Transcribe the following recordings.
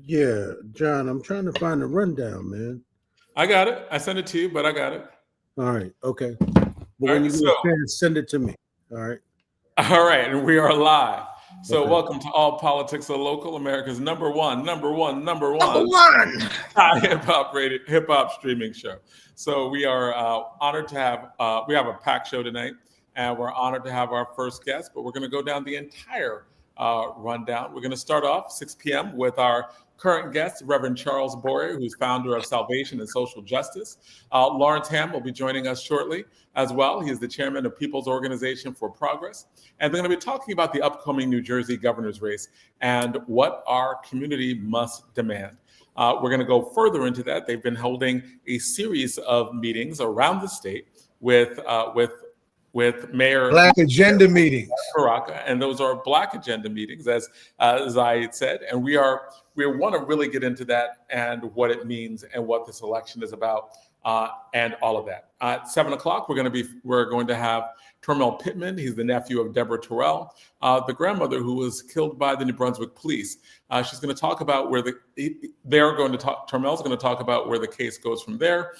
Yeah, John, I'm trying to find the rundown, man. I got it. I sent it to you, but I got it. All right, okay. But All when right, you get a chance, send it to me. All right. All right, and we are live. So welcome to All Politics Are Local, America's number one hip hop streaming show. So we are honored to have we have a packed show tonight, and we're honored to have our first guest. But we're going to go down the entire rundown. We're going to start off 6 p.m. with our current guest, Reverend Charles Boyer, who's founder of Salvation and Social Justice. Lawrence Hamm will be joining us shortly as well. He is the chairman of People's Organization for Progress. And they're going to be talking about the upcoming New Jersey governor's race and what our community must demand. We're going to go further into that. They've been holding a series of meetings around the state with Mayor Black Agenda meetings, Caracas, and those are Black Agenda meetings, as I said, and we want to really get into that and what it means and what this election is about, and all of that. At 7 o'clock, we're going to have Tormel Pittman. He's the nephew of Deborah Terrell, the grandmother who was killed by the New Brunswick police. She's going to talk about Tormel's going to talk about where the case goes from there,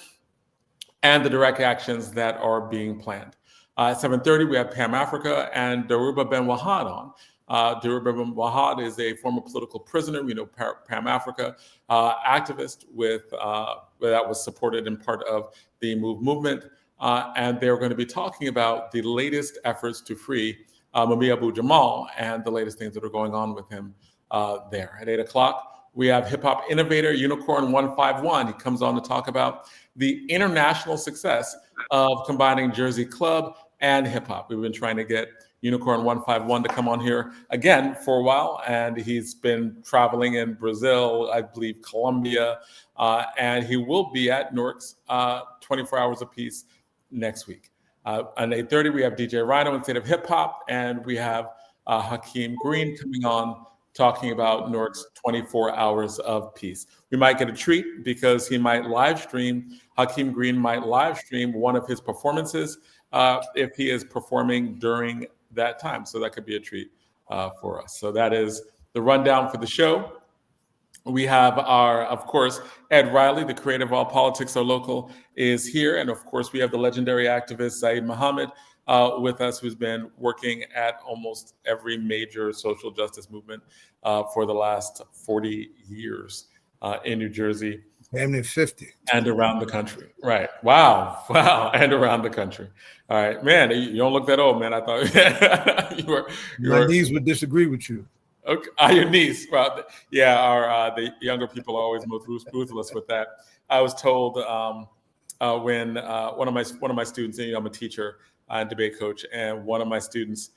and the direct actions that are being planned. At 7:30, we have Pam Africa and Dhourba Ben Wahad on. Dhourba Ben Wahad is a former political prisoner. We know Pam Africa, activist that was supported in part of the MOVE movement. And they're going to be talking about the latest efforts to free Mumia Abu-Jamal and the latest things that are going on with him there. At 8 o'clock, we have hip-hop innovator Unicorn 151. He comes on to talk about the international success of combining Jersey club and hip-hop. We've been trying to get Unicorn 151 to come on here again for a while, and he's been traveling in Brazil, I believe Colombia, and he will be at Newark's 24 Hours Apiece next week. At 8:30, we have DJ Rhino in State of Hip Hop, and we have Hakim Green coming on talking about Newark's 24 Hours of Peace. We might get a treat because he might live stream, Hakim Green might live stream one of his performances if he is performing during that time. So that could be a treat for us. So that is the rundown for the show. We have of course, Ed Riley, the creator of All Politics Are Local, is here. And of course, we have the legendary activist Saeed Muhammad with us, who's been working at almost every major social justice movement for the last 40 years in New Jersey. Damn 50. And around the country. Right. Wow. And around the country. All right, man, you don't look that old, man. I thought My niece would disagree with you. Okay, your niece. Well, yeah, the younger people are always most ruthless with that. I was told when one of my students, I'm a teacher and debate coach, and one of my students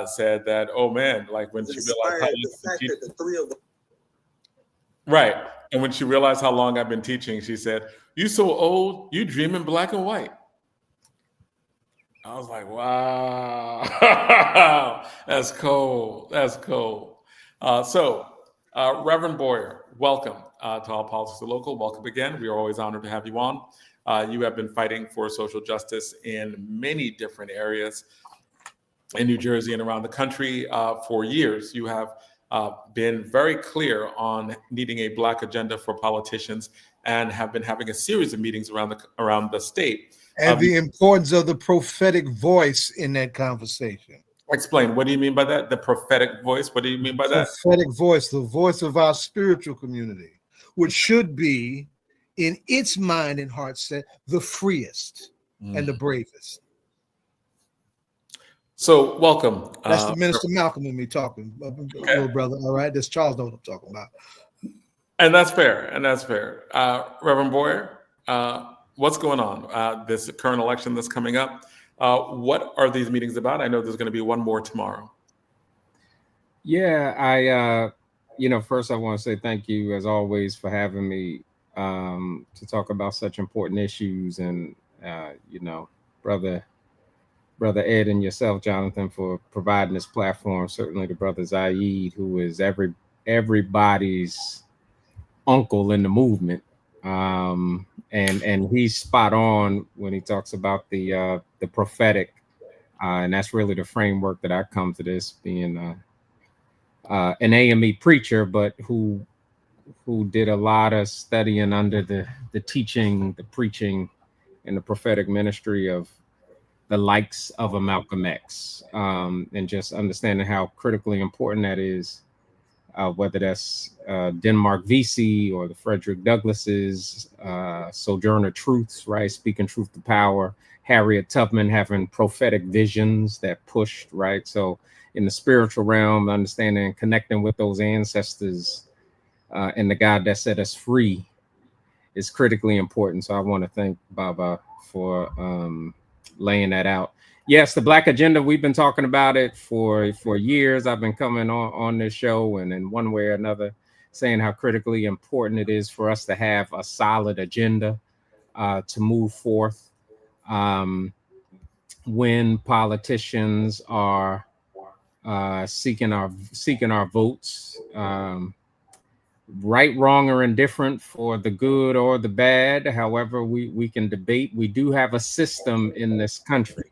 said that, oh man, like when she realized right, and when she realized how long I've been teaching, she said, "You so old, you dream in black and white." I was like, wow, that's cold. That's cold. So, Reverend Boyer, welcome to All Politics Are Local. Welcome again. We are always honored to have you on. You have been fighting for social justice in many different areas in New Jersey and around the country for years. You have been very clear on needing a Black agenda for politicians and have been having a series of meetings around the state. And the importance of the prophetic voice in that conversation. Explain. What do you mean by that? The prophetic voice? What do you mean by that? Prophetic voice, the voice of our spiritual community, which should be, in its mind and heart set, the freest and the bravest. So, welcome. That's the Minister Malcolm and me talking, little brother. All right, that's Charles knows what I'm talking about. And that's fair. Reverend Boyer, what's going on? This current election that's coming up, what are these meetings about? I know there's going to be one more tomorrow. Yeah, I first I want to say thank you as always for having me to talk about such important issues, and brother Ed and yourself, Jonathan, for providing this platform. Certainly the brother Zaid, who is everybody's uncle in the movement. And he's spot on when he talks about the prophetic, and that's really the framework that I come to this, being an AME preacher, but who who did a lot of studying under the teaching, the preaching, and the prophetic ministry of the likes of a Malcolm X, and just understanding how critically important that is, whether that's Denmark Vesey or the Frederick Douglasses, Sojourner Truths, right, speaking truth to power, Harriet Tubman having prophetic visions that pushed, right? So in the spiritual realm, understanding and connecting with those ancestors and the God that set us free is critically important. So I want to thank Baba for laying that out. Yes, the Black agenda, we've been talking about it for years. I've been coming on this show and in one way or another saying how critically important it is for us to have a solid agenda to move forth when politicians are seeking our votes, right, wrong, or indifferent, for the good or the bad. However, we can debate. We do have a system in this country.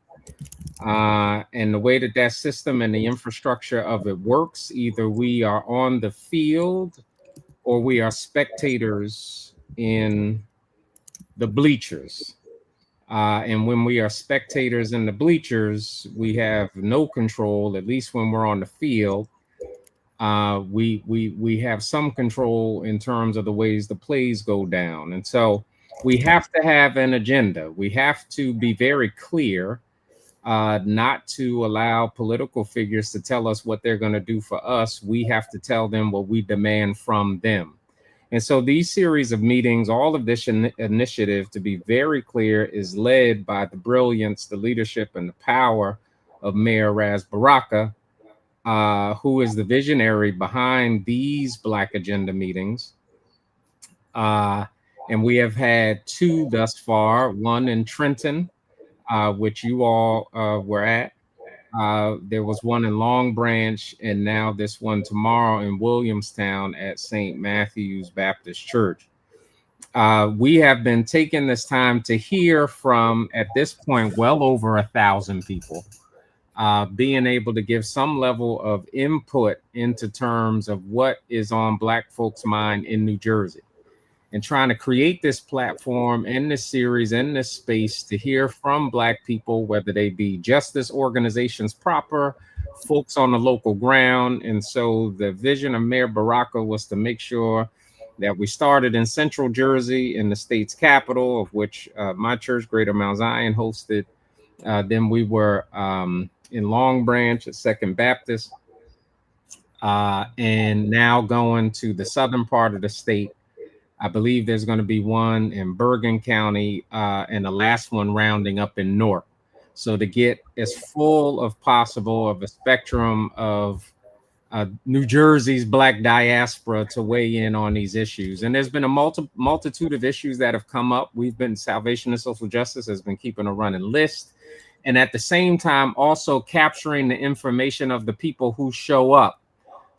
And the way that system and the infrastructure of it works, either we are on the field or we are spectators in the bleachers. And when we are spectators in the bleachers, we have no control, at least when we're on the field. We have some control in terms of the ways the plays go down. And so we have to have an agenda. We have to be very clear, not to allow political figures to tell us what they're going to do for us. We have to tell them what we demand from them. And so these series of meetings, all of this initiative, to be very clear, is led by the brilliance, the leadership, and the power of Mayor Ras Baraka, who is the visionary behind these Black agenda meetings. And we have had two thus far, one in Trenton, which you all were at. There was one in Long Branch, and now this one tomorrow in Williamstown at St. Matthew's Baptist Church. We have been taking this time to hear from, at this point, well over 1,000 people, being able to give some level of input into terms of what is on Black folks' mind in New Jersey, and trying to create this platform and this series and this space to hear from Black people, whether they be justice organizations proper, folks on the local ground. And so the vision of Mayor Baraka was to make sure that we started in Central Jersey, in the state's capital, of which my church, Greater Mount Zion, hosted. Then we were in Long Branch at Second Baptist, and now going to the southern part of the state. I believe there's going to be one in Bergen County, and the last one rounding up in Newark. So to get as full of possible of a spectrum of New Jersey's Black diaspora to weigh in on these issues. And there's been a multitude of issues that have come up. Salvation and Social Justice has been keeping a running list. And at the same time, also capturing the information of the people who show up,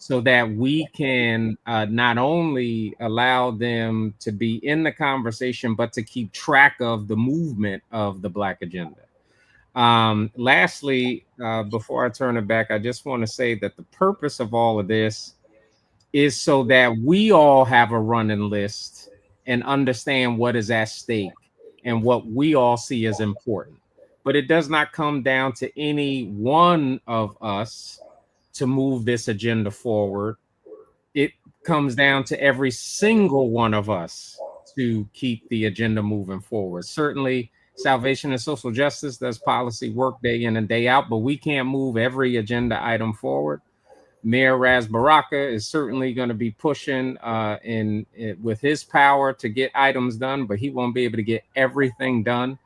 so that we can not only allow them to be in the conversation, but to keep track of the movement of the Black agenda. Lastly, before I turn it back, I just want to say that the purpose of all of this is so that we all have a running list and understand what is at stake and what we all see as important. But it does not come down to any one of us to move this agenda forward. It comes down to every single one of us to keep the agenda moving forward. Certainly, Salvation and Social Justice does policy work day in and day out, but we can't move every agenda item forward. Mayor Ras Baraka is certainly going to be pushing with his power to get items done, but he won't be able to get everything done.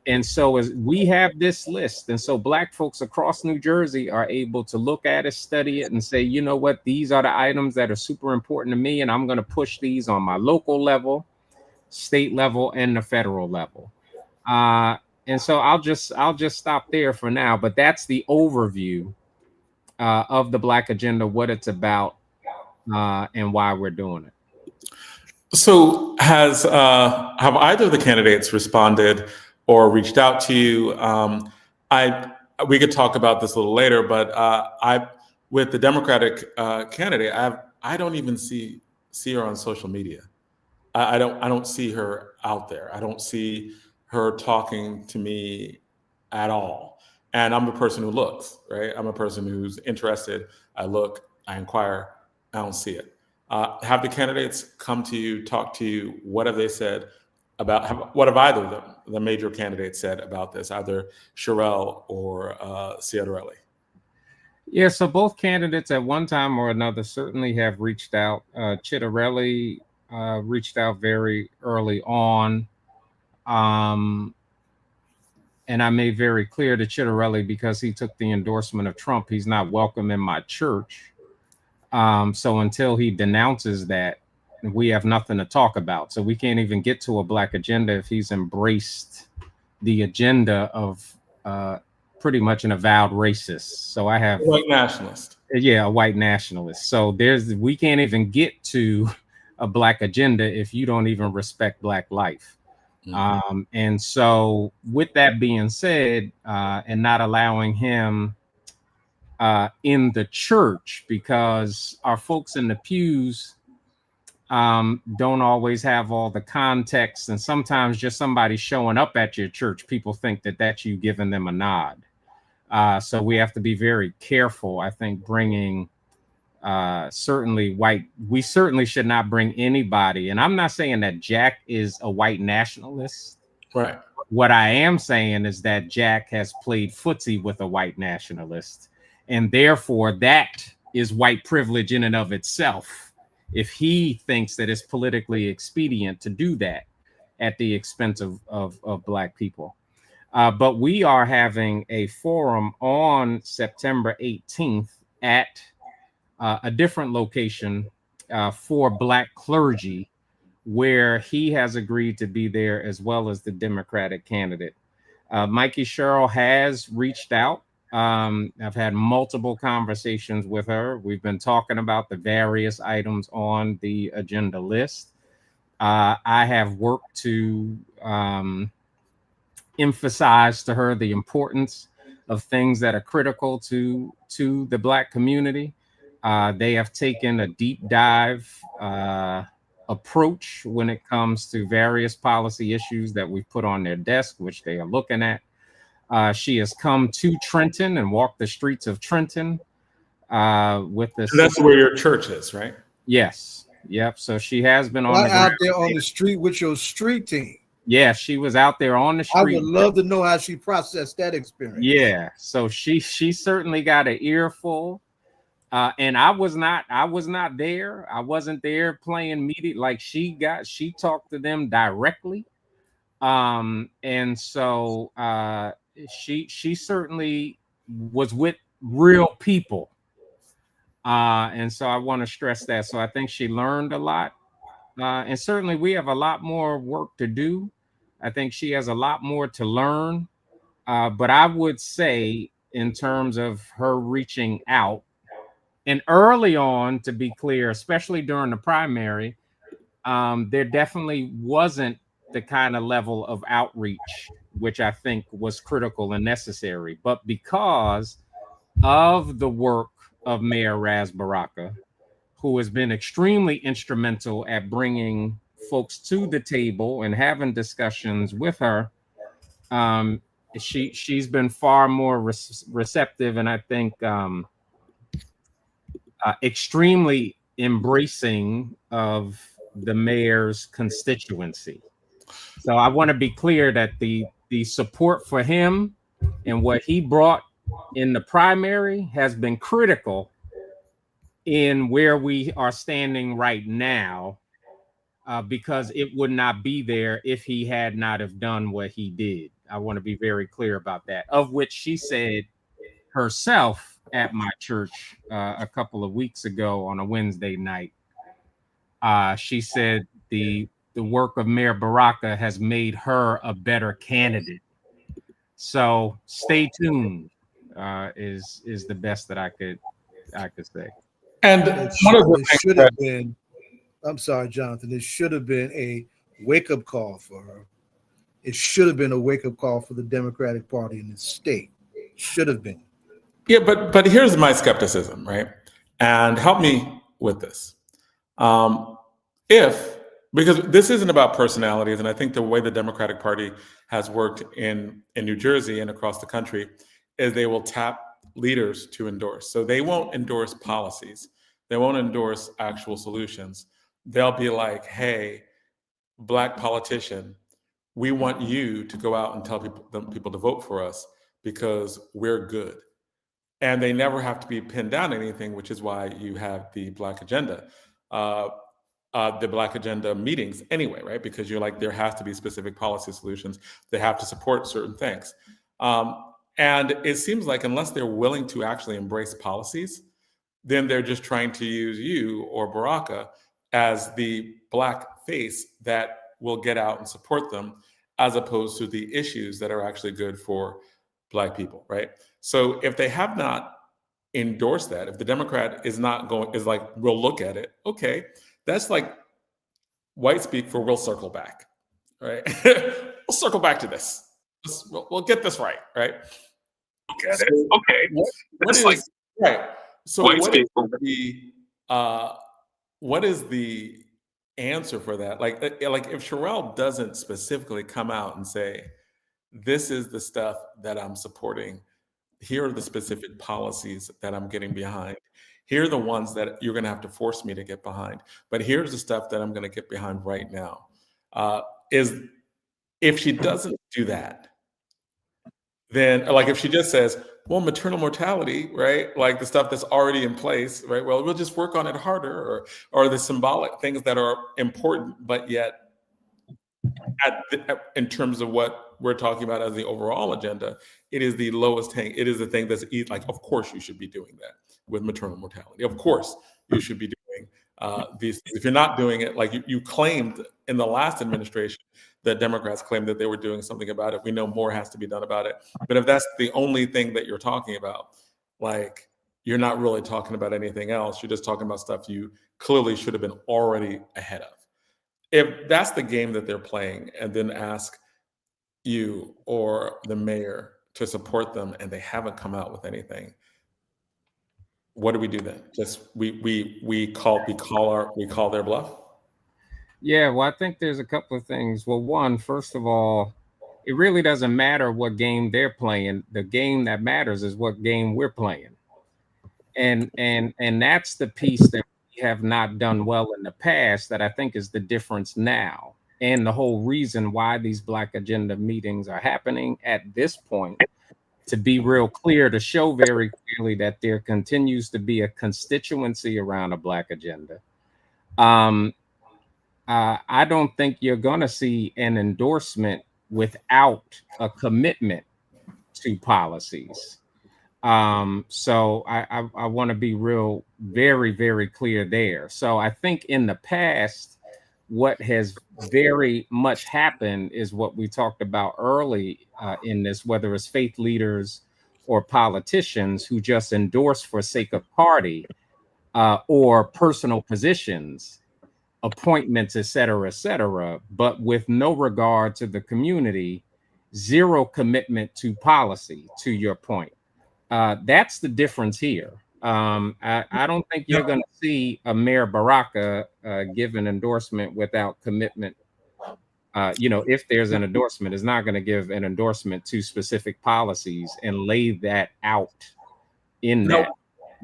And so as we have this list, and so Black folks across New Jersey are able to look at it, study it, and say, you know what, these are the items that are super important to me, and I'm going to push these on my local level, state level, and the federal level. And so I'll just stop there for now. But that's the overview of the Black agenda, what it's about, and why we're doing it. So have either of the candidates responded or reached out to you? We could talk about this a little later, but with the Democratic candidate, I don't even see see her on social media. I don't see her out there. I don't see her talking to me at all. And I'm a person who looks, right? I'm a person who's interested. I look, I inquire, I don't see it. Have the candidates come to you, talk to you? What have they said about, what have either of them, the major candidates, said about this, either Sherelle or Ciarelli? Yeah, so both candidates at one time or another certainly have reached out. Ciarelli reached out very early on. And I made very clear to Ciarelli, because he took the endorsement of Trump, he's not welcome in my church. So until he denounces that, we have nothing to talk about. So we can't even get to a Black agenda if he's embraced the agenda of pretty much an avowed racist. So I have white nationalist. Yeah, a white nationalist. So we can't even get to a Black agenda if you don't even respect Black life. Mm-hmm. And so with that being said, and not allowing him in the church, because our folks in the pews don't always have all the context, and sometimes just somebody showing up at your church, people think that that's you giving them a nod. So we have to be very careful, I think, bringing we certainly should not bring anybody. And I'm not saying that Jack is a white nationalist. Right. What I am saying is that Jack has played footsie with a white nationalist, and therefore that is white privilege in and of itself, if he thinks that it's politically expedient to do that at the expense of Black people. But we are having a forum on September 18th at a different location for Black clergy, where he has agreed to be there, as well as the Democratic candidate. Mikey Sherrill has reached out. I've had multiple conversations with her. We've been talking about the various items on the agenda list. I have worked to emphasize to her the importance of things that are critical to the Black community. They have taken a deep dive approach when it comes to various policy issues that we've put on their desk, which they are looking at. She has come to Trenton and walked the streets of Trenton with the. So that's where your church is, right? Yes. Yep. So she has been on out there on the street with your street team. Yeah, she was out there on the street. I would love to know how she processed that experience. Yeah. So she certainly got an earful. And I was not there. I wasn't there playing media. Like she talked to them directly. And so she certainly was with real people. And so I want to stress that. So I think she learned a lot. And certainly we have a lot more work to do. I think she has a lot more to learn. But I would say, in terms of her reaching out, and early on, to be clear, especially during the primary, there definitely wasn't the kind of level of outreach, which I think was critical and necessary. But because of the work of Mayor Ras Baraka, who has been extremely instrumental at bringing folks to the table and having discussions with her, she's been far more receptive, and I think extremely embracing of the mayor's constituency. So I want to be clear that the support for him and what he brought in the primary has been critical in where we are standing right now, because it would not be there if he had not have done what he did. I want to be very clear about that, of which she said herself at my church a couple of weeks ago on a Wednesday night. She said the work of Mayor Baraka has made her a better candidate. So stay tuned is the best that I could say. And one of the should have been, I'm sorry, Jonathan, it should have been a wake-up call for her. It should have been a wake-up call for the Democratic Party in the state. Should have been. Yeah, but here's my skepticism, right? And help me with this. Because this isn't about personalities, and I think the way the Democratic Party has worked in New Jersey and across the country is they will tap leaders to endorse. So they won't endorse policies. They won't endorse actual solutions. They'll be like, hey, Black politician, we want you to go out and tell people to vote for us because we're good. And they never have to be pinned down to anything, which is why you have the Black agenda. The Black agenda meetings anyway, right? Because you're like, there has to be specific policy solutions. They have to support certain things. And it seems like unless they're willing to actually embrace policies, then they're just trying to use you or Baraka as the Black face that will get out and support them, as opposed to the issues that are actually good for Black people, right? So if they have not endorsed that, if the Democrat is like, we'll look at it, okay, that's like white speak for we'll circle back, right? We'll circle back to this. We'll get this right? Okay. That's like right. So what is the answer for that? Like if Sherelle doesn't specifically come out and say, this is the stuff that I'm supporting, here are the specific policies that I'm getting behind, here are the ones that you're going to have to force me to get behind, but here's the stuff that I'm going to get behind right now. If she doesn't do that, then like if she just says, well, maternal mortality, right? Like the stuff that's already in place, right? Well, we'll just work on it harder, or the symbolic things that are important, but yet in terms of what we're talking about as the overall agenda, it is the lowest hang. It is the thing that's like, of course you should be doing that with maternal mortality. Of course you should be doing these things. If you're not doing it, like you claimed in the last administration, the Democrats claimed that they were doing something about it. We know more has to be done about it. But if that's the only thing that you're talking about, like you're not really talking about anything else. You're just talking about stuff you clearly should have been already ahead of. If that's the game that they're playing, and then ask you or the mayor to support them, and they haven't come out with anything, what do we do then? Just we call their bluff? Yeah, well, I think there's a couple of things. Well, one, first of all, it really doesn't matter what game they're playing. The game that matters is what game we're playing, and that's the piece that we have not done well in the past. That I think is the difference now, and the whole reason why these Black agenda meetings are happening at this point. To be real clear, to show very clearly that there continues to be a constituency around a Black agenda. I don't think you're going to see an endorsement without a commitment to policies. So I want to be very, very clear there. So I think in the past, what has very much happened is what we talked about early in this, whether it's faith leaders or politicians who just endorse for sake of party or personal positions, appointments, et cetera, but with no regard to the community, zero commitment to policy, to your point. That's the difference here. I don't think you're going to see a Mayor Baraka give an endorsement without commitment. If there's an endorsement, is not going to give an endorsement to specific policies and lay that out in that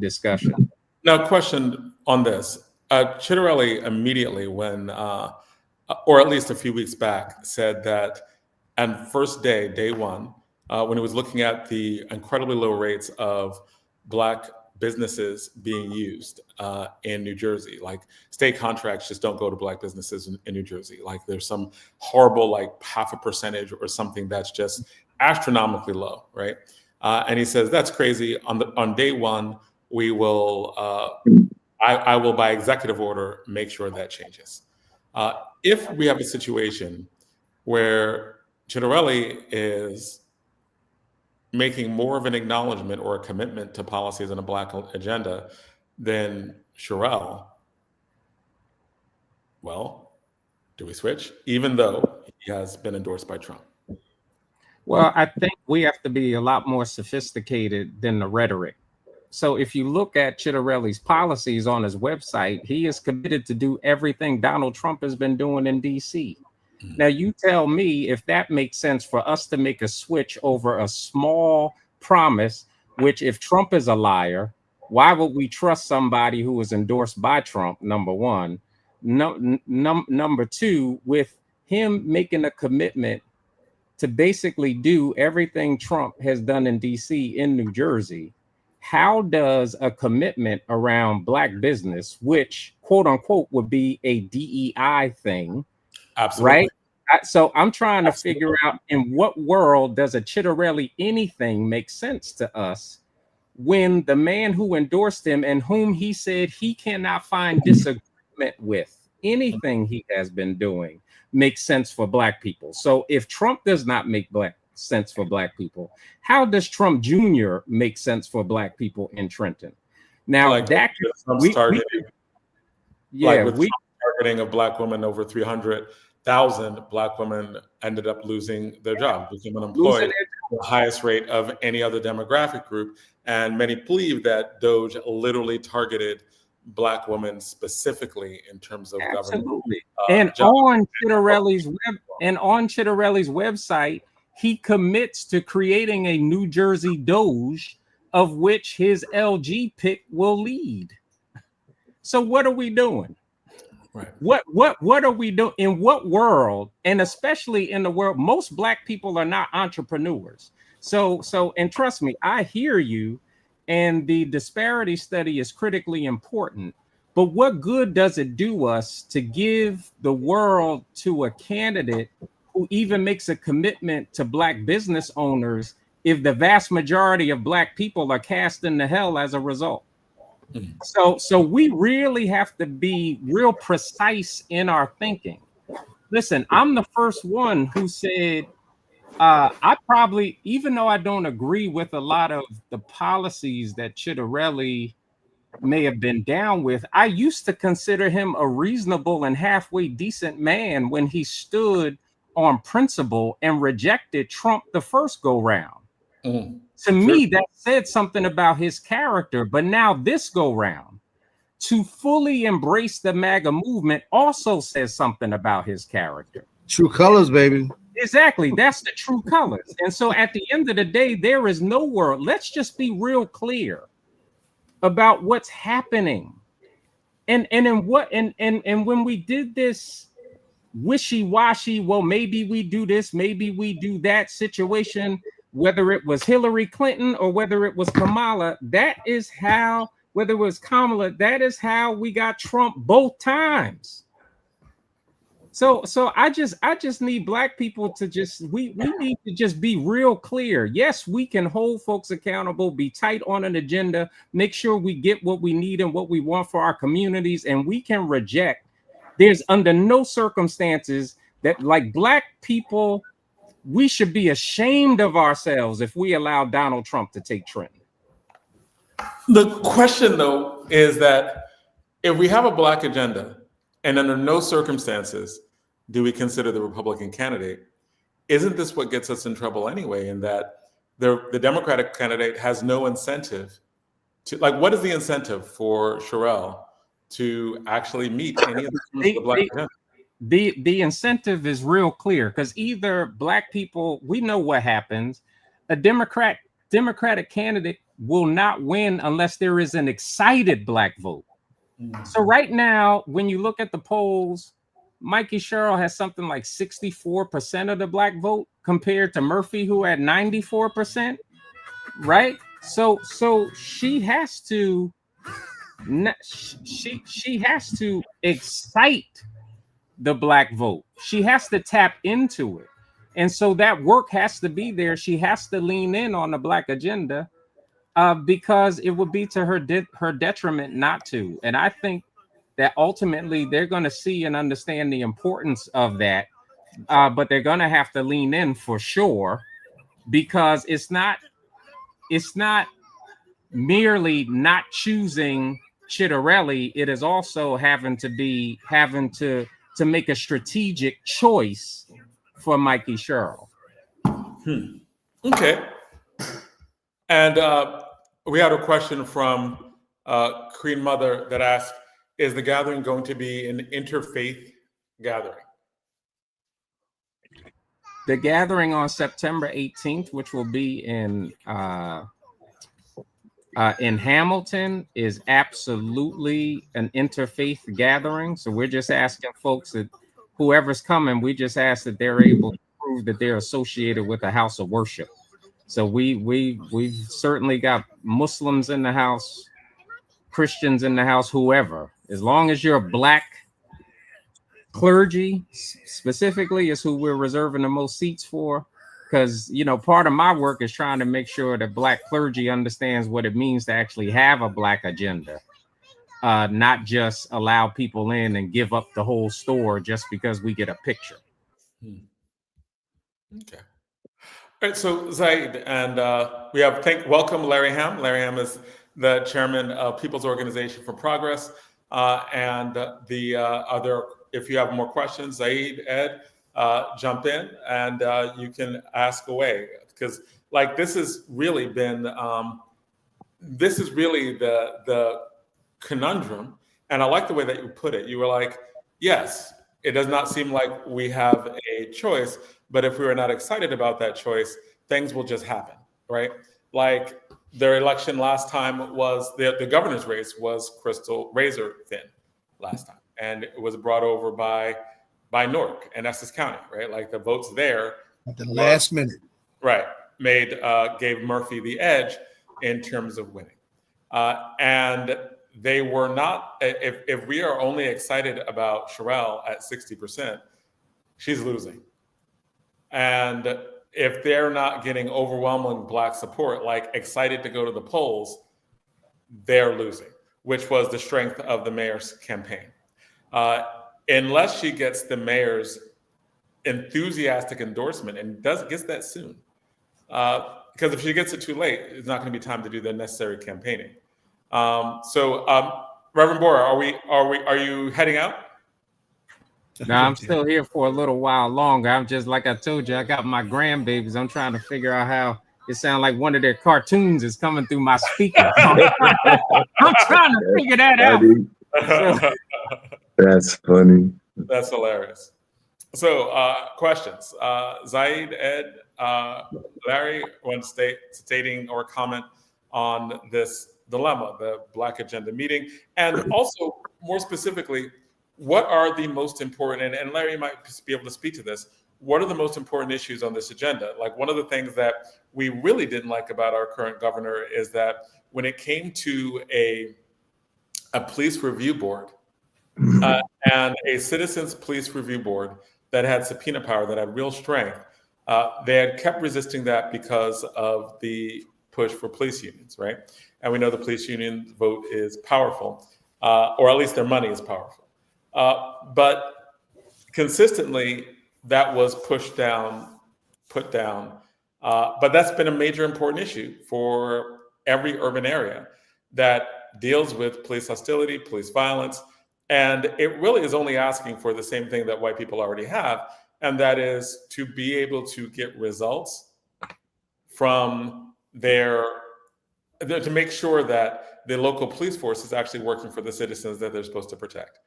discussion. Now, question on this. Chitterelli immediately, when, or at least a few weeks back, said that on first day one, when he was looking at the incredibly low rates of Black businesses being used in New Jersey, like state contracts just don't go to Black businesses in New Jersey. Like there's some horrible, like 0.5% or something that's just astronomically low, right? And he says that's crazy. On day one, we will. I will, by executive order, make sure that changes. If we have a situation where Chitterelli is making more of an acknowledgement or a commitment to policies in a Black agenda than Sherelle, well, do we switch? Even though he has been endorsed by Trump. Well, I think we have to be a lot more sophisticated than the rhetoric. So if you look at Chitterelli's policies on his website, he is committed to do everything Donald Trump has been doing in DC. Now, you tell me if that makes sense for us to make a switch over a small promise, which if Trump is a liar, why would we trust somebody who was endorsed by Trump, number one? Number two, with him making a commitment to basically do everything Trump has done in DC in New Jersey, how does a commitment around Black business, which quote unquote would be a DEI thing, Absolutely. right? So I'm trying to figure out in what world does a Chitterelli anything make sense to us when the man who endorsed him and whom he said he cannot find disagreement with anything he has been doing makes sense for Black people. So if Trump does not make sense for Black people, how does Trump Jr. make sense for Black people in Trenton? Now like that Trump's targeting, targeting of Black women, over 300,000 Black women ended up losing their job, became unemployed, the highest rate of any other demographic group. And many believe that Doge literally targeted Black women specifically in terms of government. And on Chitterelli's website, he commits to creating a New Jersey Doge, of which his LG pick will lead. So what are we doing? Right. What are we doing? In what world, and especially in the world, most Black people are not entrepreneurs. So and trust me, I hear you. And the disparity study is critically important. But what good does it do us to give the world to a candidate who even makes a commitment to Black business owners if the vast majority of Black people are cast into hell as a result? So we really have to be real precise in our thinking. Listen, I'm the first one who said, I probably, even though I don't agree with a lot of the policies that Chitterelli may have been down with, I used to consider him a reasonable and halfway decent man when he stood on principle and rejected Trump the first go round. To me, that said something about his character. But now this go round, to fully embrace the MAGA movement also says something about his character. True colors, baby. Exactly. That's the true colors. And so at the end of the day, there is no world. Let's just be real clear about what's happening. And when we did this wishy-washy, well, maybe we do this, maybe we do that situation, whether it was Hillary Clinton or whether it was Kamala, that is how, whether it was Kamala, that is how we got Trump both times. So I just need Black people to just, we need to just be real clear. Yes, we can hold folks accountable, be tight on an agenda, make sure we get what we need and what we want for our communities, and we can reject. There's under no circumstances that, like, Black people, we should be ashamed of ourselves if we allow Donald Trump to take Trenton. The question, though, is that if we have a Black agenda, and under no circumstances do we consider the Republican candidate, isn't this what gets us in trouble anyway? In that the Democratic candidate has no incentive to, like, what is the incentive for Sherelle to actually meet any of the Black agenda? The incentive is real clear, because either Black people, we know what happens. A Democratic candidate will not win unless there is an excited Black vote. So right now, when you look at the polls, Mikey Sherrill has something like 64% of the Black vote compared to Murphy, who had 94%, right? So she has to excite the Black vote. She has to tap into it. And so that work has to be there. She has to lean in on the Black agenda. Because it would be to her detriment not to. And I think that ultimately they're going to see and understand the importance of that, but they're going to have to lean in for sure, because it's not merely not choosing Chitterelli. It is also having to make a strategic choice for Mikey Sherrill. Okay. And we had a question from Korean Mother that asked, is the gathering going to be an interfaith gathering? The gathering on September 18th, which will be in Hamilton, is absolutely an interfaith gathering. So we're just asking folks that whoever's coming, we just ask that they're able to prove that they're associated with a house of worship. So we've certainly got Muslims in the house, Christians in the house, whoever. As long as you're a Black clergy, specifically, is who we're reserving the most seats for. Because, you know, part of my work is trying to make sure that Black clergy understands what it means to actually have a Black agenda, not just allow people in and give up the whole store just because we get a picture. Okay. All right, so Zaid, and we have welcome Larry Hamm. Larry Hamm is the chairman of People's Organization for Progress, and the other. If you have more questions, Zaid, Ed, jump in and you can ask away, because like this has really been this is really the conundrum, and I like the way that you put it. You were like, yes, it does not seem like we have a choice, but if we are not excited about that choice, things will just happen, right? Like their election last time was the governor's race was razor thin last time, and it was brought over by Newark and Essex County, right? Like the votes there at the last minute, right, gave Murphy the edge in terms of winning, and they were not. If we are only excited about Sherelle at 60%, she's losing. And if they're not getting overwhelming Black support, like excited to go to the polls, they're losing, which was the strength of the mayor's campaign. Unless she gets the mayor's enthusiastic endorsement, and gets that soon, because if she gets it too late, it's not going to be time to do the necessary campaigning. Reverend Boyer, are you heading out? No, I'm still here for a little while longer. I'm just, like I told you, I got my grandbabies. I'm trying to figure out how it sounds like one of their cartoons is coming through my speaker. I'm trying to figure that out. That's funny. That's hilarious. So, questions. Zaid, Ed, Larry, want stating or comment on this dilemma, the Black Agenda meeting, and also more specifically, what are the most important, and Larry might be able to speak to this, what are the most important issues on this agenda? Like one of the things that we really didn't like about our current governor is that when it came to a police review board and a citizens police review board that had subpoena power, that had real strength, they had kept resisting that because of the push for police unions, right? And we know the police union vote is powerful, or at least their money is powerful. But consistently, that was put down. But that's been a major important issue for every urban area that deals with police hostility, police violence. And it really is only asking for the same thing that white people already have, and that is to be able to get results from to make sure that the local police force is actually working for the citizens that they're supposed to protect.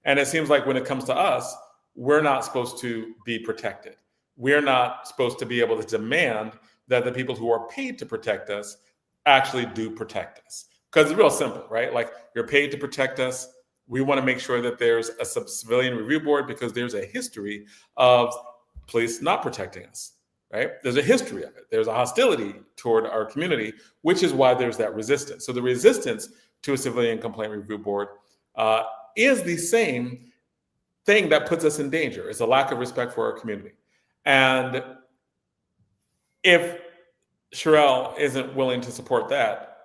And it seems like when it comes to us, we're not supposed to be protected. We're not supposed to be able to demand that the people who are paid to protect us actually do protect us. Because it's real simple, right? Like you're paid to protect us. We want to make sure that there's a civilian review board because there's a history of police not protecting us, right? There's a history of it. There's a hostility toward our community, which is why there's that resistance. So the resistance to a civilian complaint review board is the same thing that puts us in danger. It's a lack of respect for our community. And if Sherelle isn't willing to support that,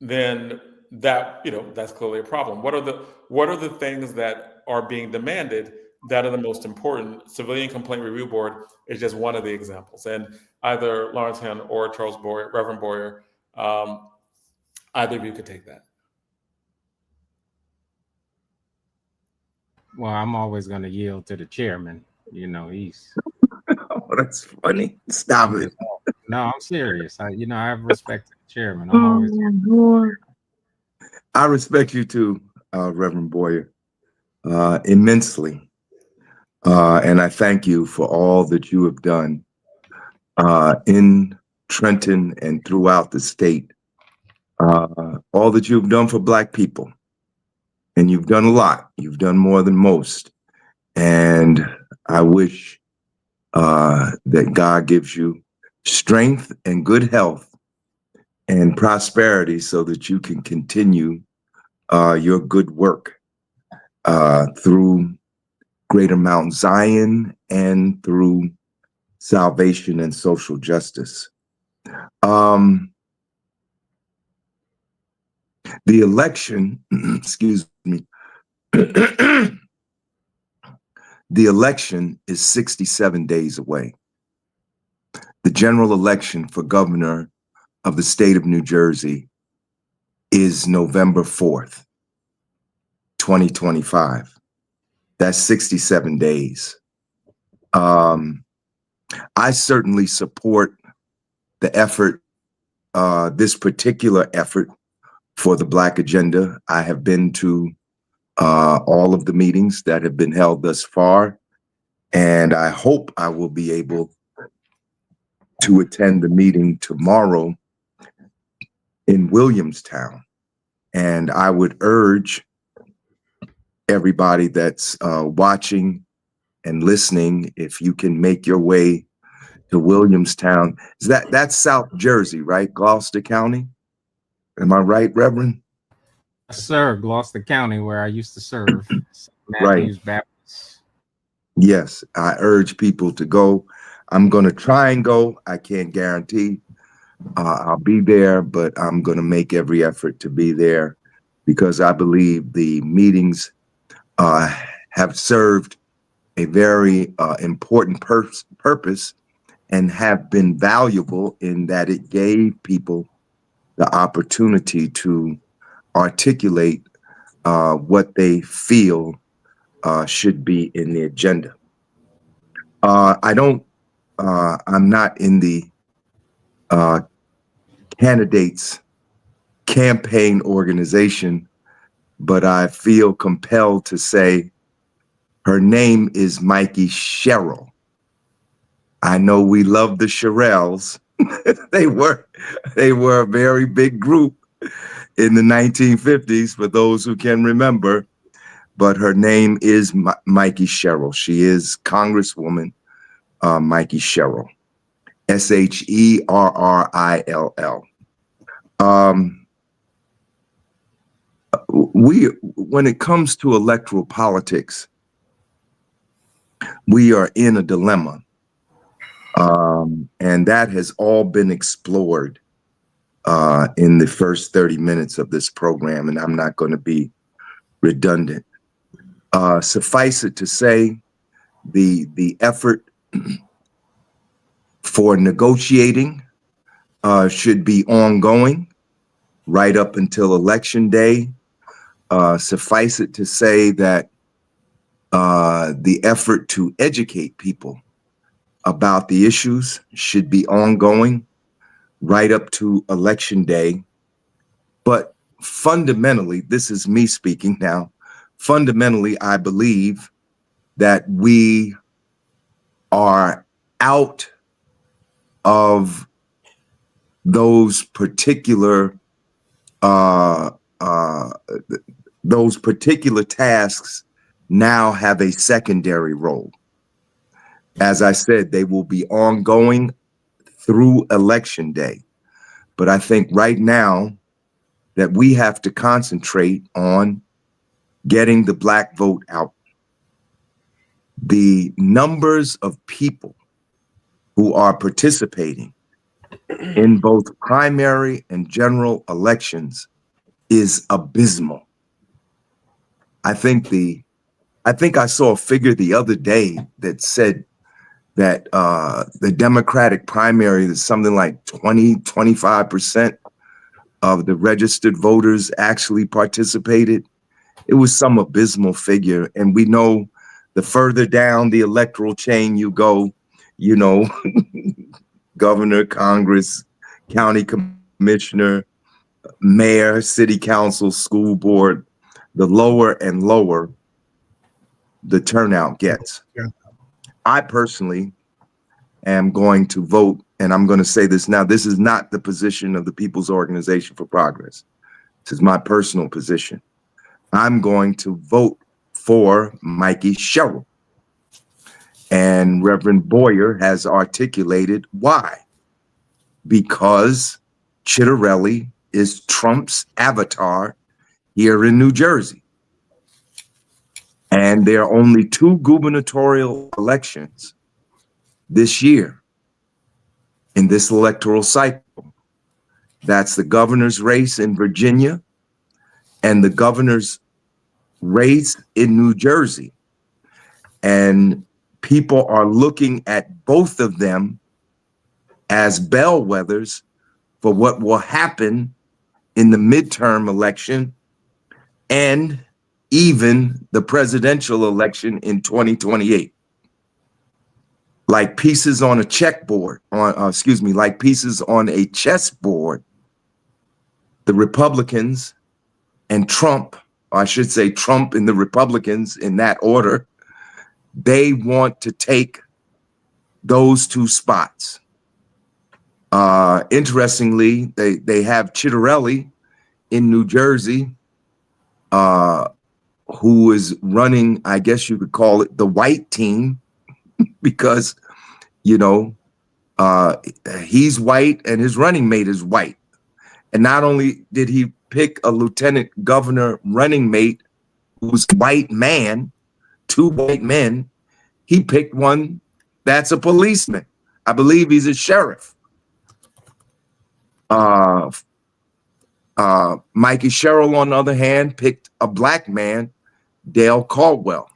then that's clearly a problem. What are the things that are being demanded that are the most important? Civilian Complaint Review Board is just one of the examples. And either Lawrence Hamm or Charles Boyer, Reverend Boyer, either of you could take that. Well, I'm always going to yield to the chairman. You know, he's. Oh, that's funny. Stop it. No, I'm serious. I have respect to the Chairman. I'm always here. I respect you too, Reverend Boyer, immensely. And I thank you for all that you have done in Trenton and throughout the state. All that you've done for Black people. And you've done a lot. You've done more than most. And I wish that God gives you strength and good health and prosperity so that you can continue your good work through Greater Mount Zion and through salvation and social justice. The election, excuse me, the election is 67 days away. The general election for governor of the state of New Jersey is November 4th, 2025. That's 67 days. I certainly support the effort, this particular effort for the Black agenda. I have been to all of the meetings that have been held thus far, and I hope I will be able to attend the meeting tomorrow in Williamstown. And I would urge everybody that's watching and listening, if you can make your way to Williamstown. That's South Jersey, right? Gloucester County? Am I right, Reverend? Sir, Gloucester County, where I used to serve. Right. Baptist. Yes, I urge people to go. I'm going to try and go. I can't guarantee I'll be there, but I'm going to make every effort to be there because I believe the meetings have served a very important purpose and have been valuable in that it gave people the opportunity to articulate what they feel should be in the agenda. I'm not in the candidates campaign organization, but I feel compelled to say her name is Mikey Sherrill. I know we love the Sherrills. They were a very big group in the 1950s, for those who can remember. But her name is Mikey Sherrill. She is Congresswoman Mikey Sherrill, Sherrill. When it comes to electoral politics, we are in a dilemma. And that has all been explored in the first 30 minutes of this program, and I'm not going to be redundant. Suffice it to say, the effort for negotiating should be ongoing right up until Election Day. Suffice it to say that the effort to educate people about the issues should be ongoing right up to Election Day. But fundamentally, this is me speaking now, fundamentally, I believe that we are out of those particular tasks now have a secondary role. As I said, they will be ongoing through Election Day. But I think right now that we have to concentrate on getting the Black vote out. The numbers of people who are participating in both primary and general elections is abysmal. I think I saw a figure the other day that said that the Democratic primary is something like 25% of the registered voters actually participated. It was some abysmal figure. And we know the further down the electoral chain you go, you know, governor, Congress, county commissioner, mayor, city council, school board, the lower and lower the turnout gets. Yeah. I personally am going to vote, and I'm going to say this now, this is not the position of the People's Organization for Progress. This is my personal position. I'm going to vote for Mikey Sherrill. And Reverend Boyer has articulated why. Because Chitterelli is Trump's avatar here in New Jersey. And there are only 2 gubernatorial elections this year in this electoral cycle. That's the governor's race in Virginia and the governor's race in New Jersey. And people are looking at both of them as bellwethers for what will happen in the midterm election and even the presidential election in 2028. Like pieces on a chessboard, like pieces on a chessboard, the Republicans and Trump, or I should say Trump and the Republicans in that order, they want to take those 2 spots. Interestingly, they have Chitterelli in New Jersey, who is running, I guess you could call it the white team, because, you know, he's white and his running mate is white. And not only did he pick a lieutenant governor running mate who's a white man, 2 white men, he picked one that's a policeman. I believe he's a sheriff. Mikey Sherrill, on the other hand, picked a black man, Dale Caldwell.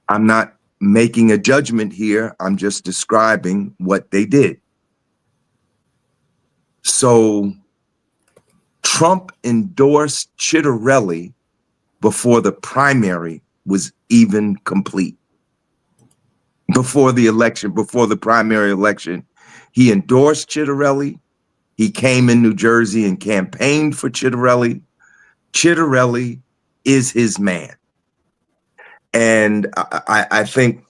I'm not making a judgment here. I'm just describing what they did. So Trump endorsed Chitterelli before the primary was even complete. Before the election, before the primary election, he endorsed Chitterelli. He came in New Jersey and campaigned for Chitterelli. Chitterelli is his man. And I think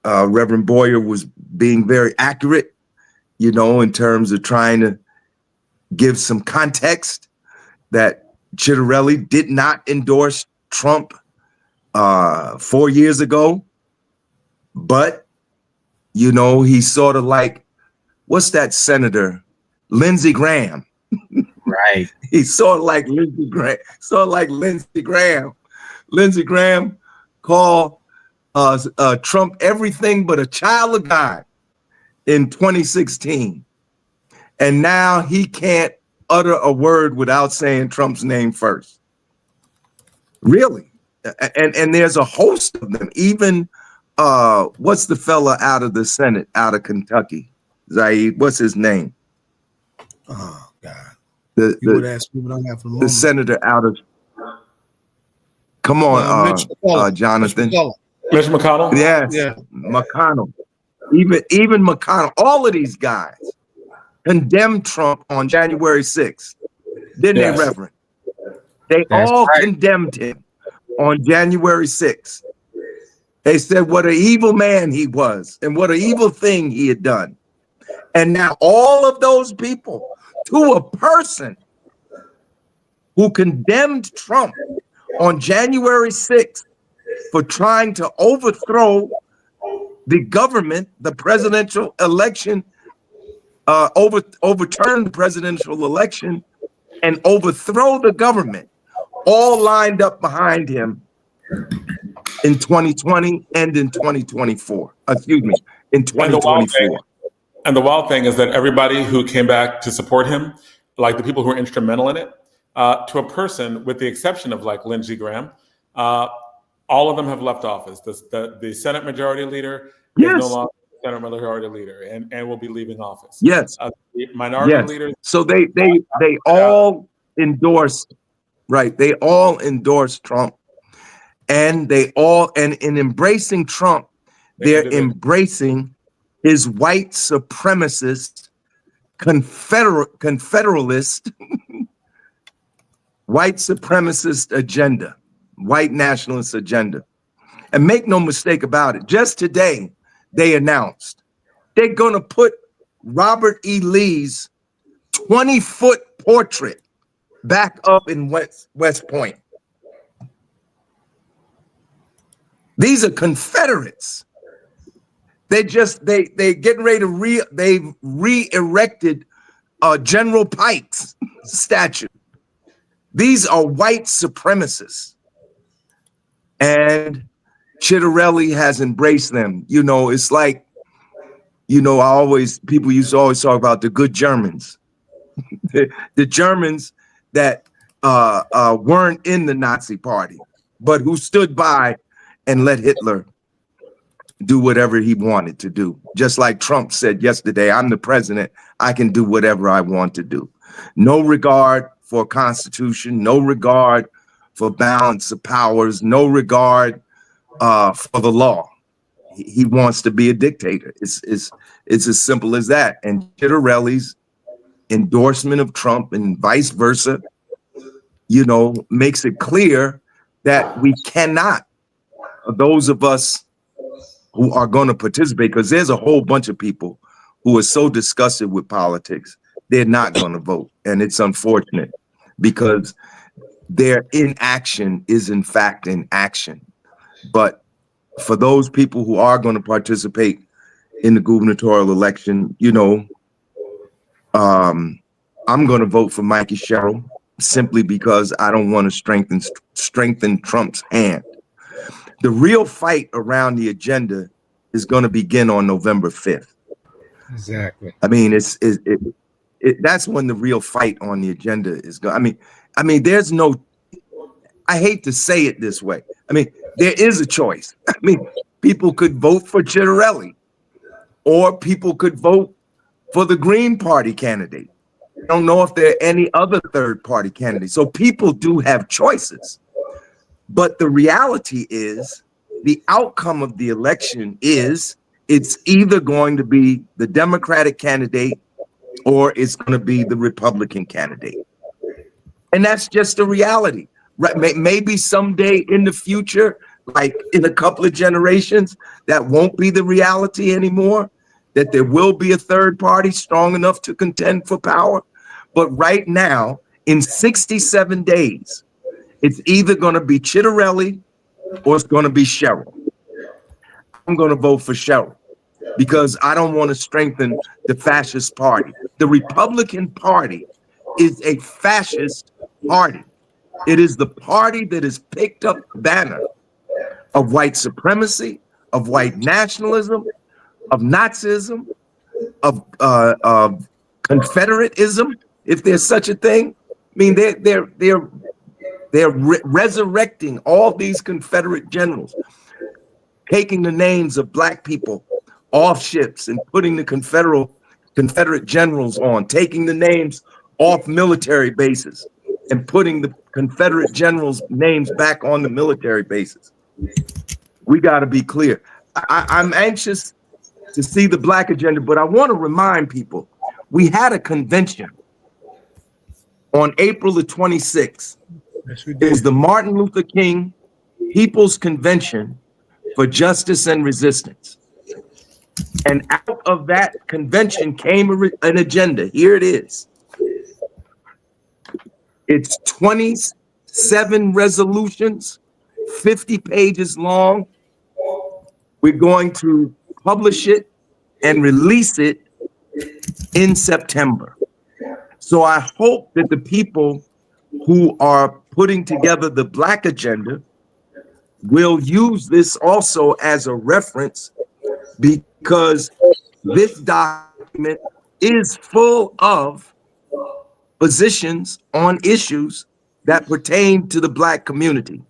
Reverend Boyer was being very accurate, you know, in terms of trying to give some context that Chitterelli did not endorse Trump 4 years ago. But, you know, he's sort of like, what's that senator? Lindsey Graham. Right. He's sort of like Lindsey Graham. Lindsey Graham called Trump everything but a child of God in 2016. And now he can't utter a word without saying Trump's name first. Really. And there's a host of them. Even what's the fella out of the Senate, out of Kentucky? Zaid, what's his name? Oh, God. You would ask me what I have for the senator out of, come on, Jonathan. Mitch McConnell? Yes, yeah. McConnell. Even McConnell, all of these guys condemned Trump on January 6th. Didn't they, Reverend? They all condemned him on January 6th. They said what an evil man he was and what an evil thing he had done. And now all of those people, to a person who condemned Trump on January 6th for trying to overthrow the government, the presidential election, overturn the presidential election and overthrow the government, all lined up behind him in 2020 and in 2024. Excuse me, in 2024. And the wild thing is that everybody who came back to support him, like the people who were instrumental in it, to a person, with the exception of like Lindsey Graham, all of them have left office. The Senate Majority Leader is no longer the Senate Majority Leader and will be leaving office. Yes. The minority leaders. So they all endorsed, right? They all endorsed Trump, and in embracing Trump, they're embracing his white supremacist confederalist, white supremacist agenda, white nationalist agenda. And make no mistake about it, just today, they announced they're going to put Robert E. Lee's 20-foot portrait back up in West Point. These are Confederates. They getting ready to they've re-erected General Pike's statue. These are white supremacists. And Chitterelli has embraced them. You know, it's like, you know, people used to always talk about the good Germans. The Germans that weren't in the Nazi party, but who stood by and let Hitler do whatever he wanted to do. Just like Trump said yesterday, I'm the president, I can do whatever I want to do. No regard for Constitution, no regard for balance of powers, no regard for the law. He wants to be a dictator. It's as simple as that. And Chitterelli's endorsement of Trump and vice versa, you know, makes it clear that we cannot, those of us who are going to participate, because there's a whole bunch of people who are so disgusted with politics, they're not going to vote. And it's unfortunate because their inaction is in fact in action. But for those people who are going to participate in the gubernatorial election, you know, I'm going to vote for Mikey Sherrill simply because I don't want to strengthen Trump's hand. The real fight around the agenda is going to begin on November 5th. Exactly. I mean, that's when the real fight on the agenda is going. I mean, there's no, I hate to say it this way. I mean, there is a choice. I mean, people could vote for Chitterelli, or people could vote for the Green Party candidate. I don't know if there are any other third party candidates. So people do have choices. But the reality is the outcome of the election is it's either going to be the Democratic candidate or it's going to be the Republican candidate. And that's just a reality. Right? Maybe someday in the future, like in a couple of generations, that won't be the reality anymore, that there will be a third party strong enough to contend for power. But right now, in 67 days, it's either going to be Chitterelli or it's going to be Sherrill. I'm going to vote for Sherrill because I don't want to strengthen the fascist party. The Republican Party is a fascist party. It is the party that has picked up the banner of white supremacy, of white nationalism, of Nazism, of Confederatism, if there's such a thing. I mean, they're resurrecting all these Confederate generals, taking the names of black people off ships and putting the Confederate generals on, taking the names off military bases and putting the Confederate generals' names back on the military bases. We got to be clear. I'm anxious to see the black agenda, but I want to remind people, we had a convention on April the 26th. Yes, we It did. was the Martin Luther King People's Convention for Justice and Resistance. And out of that convention came an agenda. Here it is. It's 27 resolutions, 50 pages long. We're going to publish it and release it in September. So I hope that the people who are putting together the Black agenda will use this also as a reference, because this document is full of positions on issues that pertain to the Black community.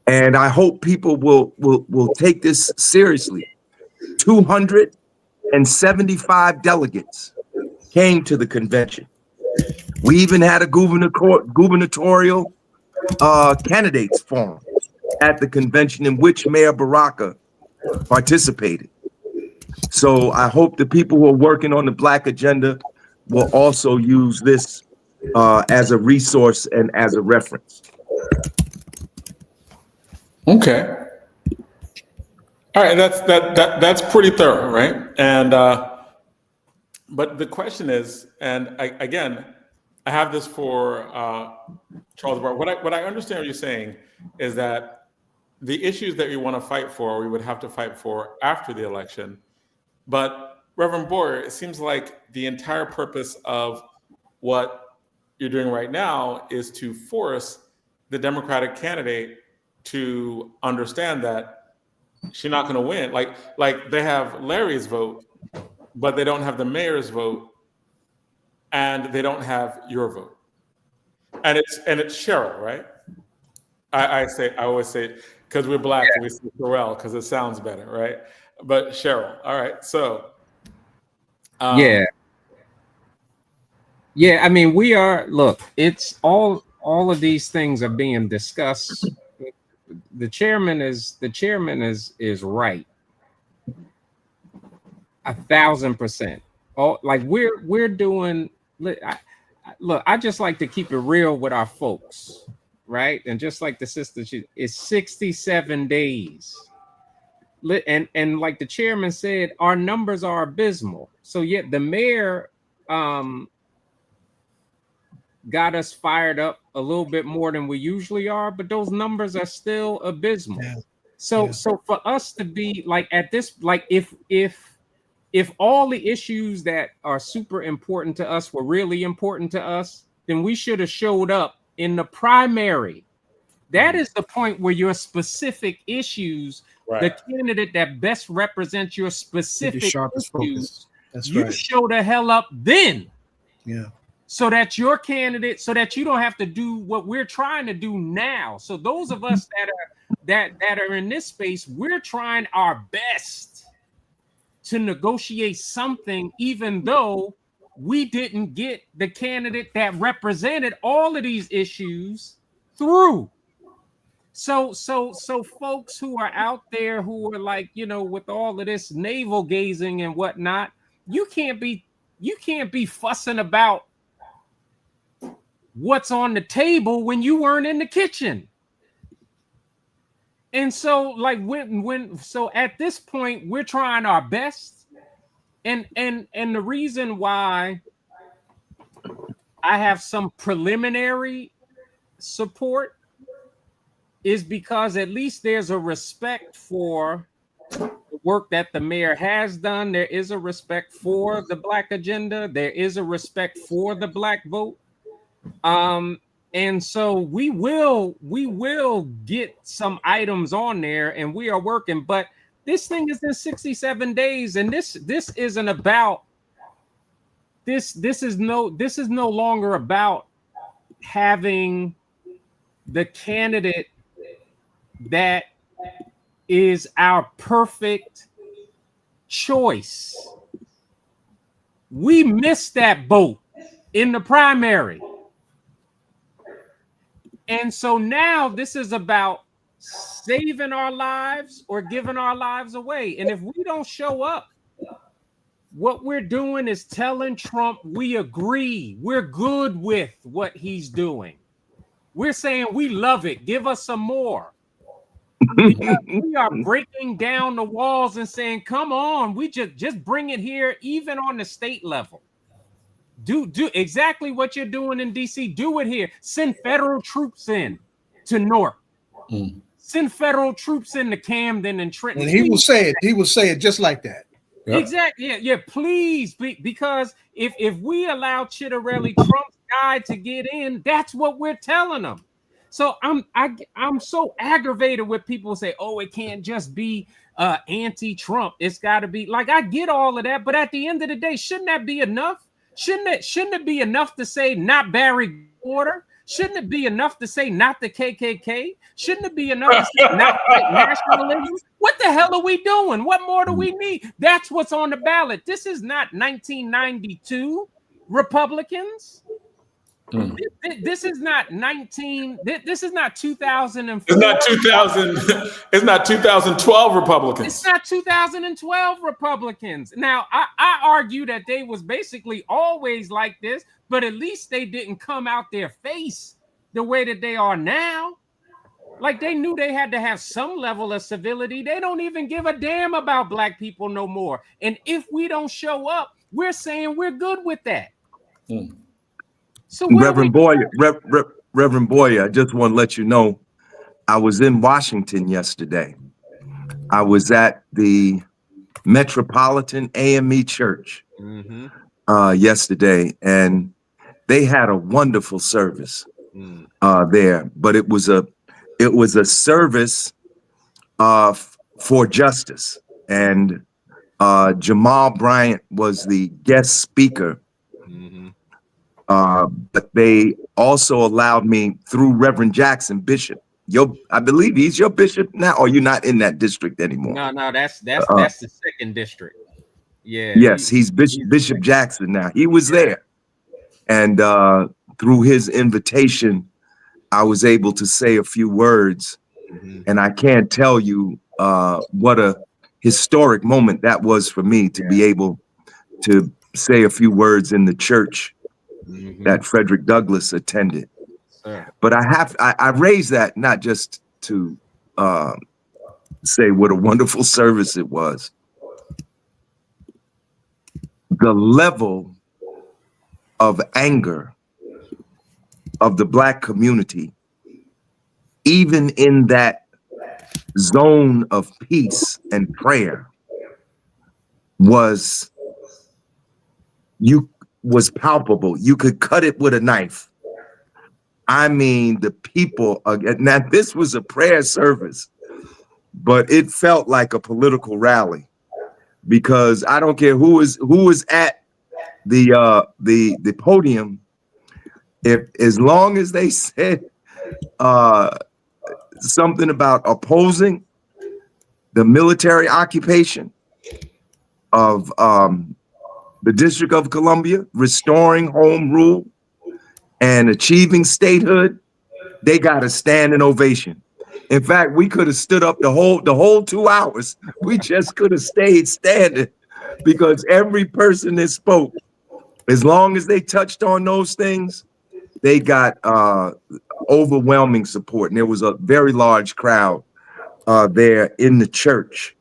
And I hope people will take this seriously. 275 delegates came to the convention. We even had a gubernatorial candidates forum at the convention in which Mayor Baraka participated. So I hope the people who are working on the Black agenda will also use this as a resource and as a reference. Okay. All right, that's pretty thorough, right? And but the question is, and again, I have this for Charles Boyer. What I understand what you're saying is that the issues that we want to fight for, we would have to fight for after the election. But Reverend Boyer, it seems like the entire purpose of what you're doing right now is to force the Democratic candidate to understand that she's not going to win. Like they have Larry's vote, but they don't have the mayor's vote, and they don't have your vote. And it's Cheryl, right? I always say, because we're Black, we say Terrell because it sounds better, right? But Cheryl. All right. So yeah. I mean, we are. Look, it's all of these things are being discussed. The chairman is right. 1,000%. Oh, like we're doing. Look, I just like to keep it real with our folks, right? And just like the sister, it's 67 days. And like the chairman said, our numbers are abysmal. So yet the mayor got us fired up a little bit more than we usually are, but those numbers are still abysmal. Yeah. So for us to be like at this, like if all the issues that are super important to us were really important to us, then we should have showed up in the primary. That is the point where your specific issues, right, the candidate that best represents your specific issues, you show the hell up then. Yeah. So that your candidate, so that you don't have to do what we're trying to do now. So those of us that are in this space, we're trying our best to negotiate something, even though we didn't get the candidate that represented all of these issues through. So folks who are out there who are like, you know, with all of this navel gazing and whatnot, you can't be fussing about what's on the table when you weren't in the kitchen. And so like so at this point we're trying our best, and the reason why I have some preliminary support is because at least there's a respect for the work that the mayor has done. There is a respect for the Black agenda. There is a respect for the Black vote. And so we will get some items on there, and we are working, but this thing is in 67 days, and this isn't about this is no longer about having the candidate that is our perfect choice. We missed that boat in the primary. And so now this is about saving our lives or giving our lives away. And if we don't show up, what we're doing is telling Trump we agree. We're good with what he's doing. We're saying we love it. Give us some more. We are breaking down the walls and saying, come on, we just bring it here, even on the state level. Do exactly what you're doing in DC. Do it here. Send federal troops in to Newark. Send federal troops in to Camden and Trenton. And he will say it. He will say it just like that. Yep. Exactly. Yeah. Please, because if we allow Chitterelli, Trump's guy, to get in, that's what we're telling them. So I'm so aggravated with people who say, "Oh, it can't just be anti-Trump. It's got to be." Like, I get all of that, but at the end of the day, shouldn't that be enough? Shouldn't it be enough to say not Barry Porter? Shouldn't it be enough to say not the KKK? Shouldn't it be enough to say not nationalism? What the hell are we doing? What more do we need? That's what's on the ballot. This is not 1992 Republicans. This is not 19. This is not 2004. It's not 2000. It's not 2012 Republicans. It's not 2012 Republicans. Now, I argue that they was basically always like this, but at least they didn't come out their face the way that they are now. Like they knew they had to have some level of civility. They don't even give a damn about black people no more. And if we don't show up, we're saying we're good with that. So Reverend Boyer, Reverend Boyer, I just want to let you know, I was in Washington yesterday. I was at the Metropolitan AME Church yesterday, and they had a wonderful service there. But it was a service for justice, and Jamal Bryant was the guest speaker. But they also allowed me through Reverend Jackson, Bishop. I believe he's your bishop now, or you're not in that district anymore. No, that's the second district. Yeah. Yes, he's Bishop Jackson now. He was there, and through his invitation, I was able to say a few words, and I can't tell you what a historic moment that was for me to be able to say a few words in the church that Frederick Douglass attended. But I raised that not just to say what a wonderful service it was. The level of anger of the Black community, even in that zone of peace and prayer, was palpable. You could cut it with a knife. I mean, the people, now this was a prayer service, but it felt like a political rally, because I don't care who was at the podium, as long as they said something about opposing the military occupation of the District of Columbia, restoring home rule and achieving statehood, they got a standing ovation. In fact, we could have stood up the whole 2 hours. We just could have stayed standing, because every person that spoke, as long as they touched on those things, they got overwhelming support. And there was a very large crowd there in the church.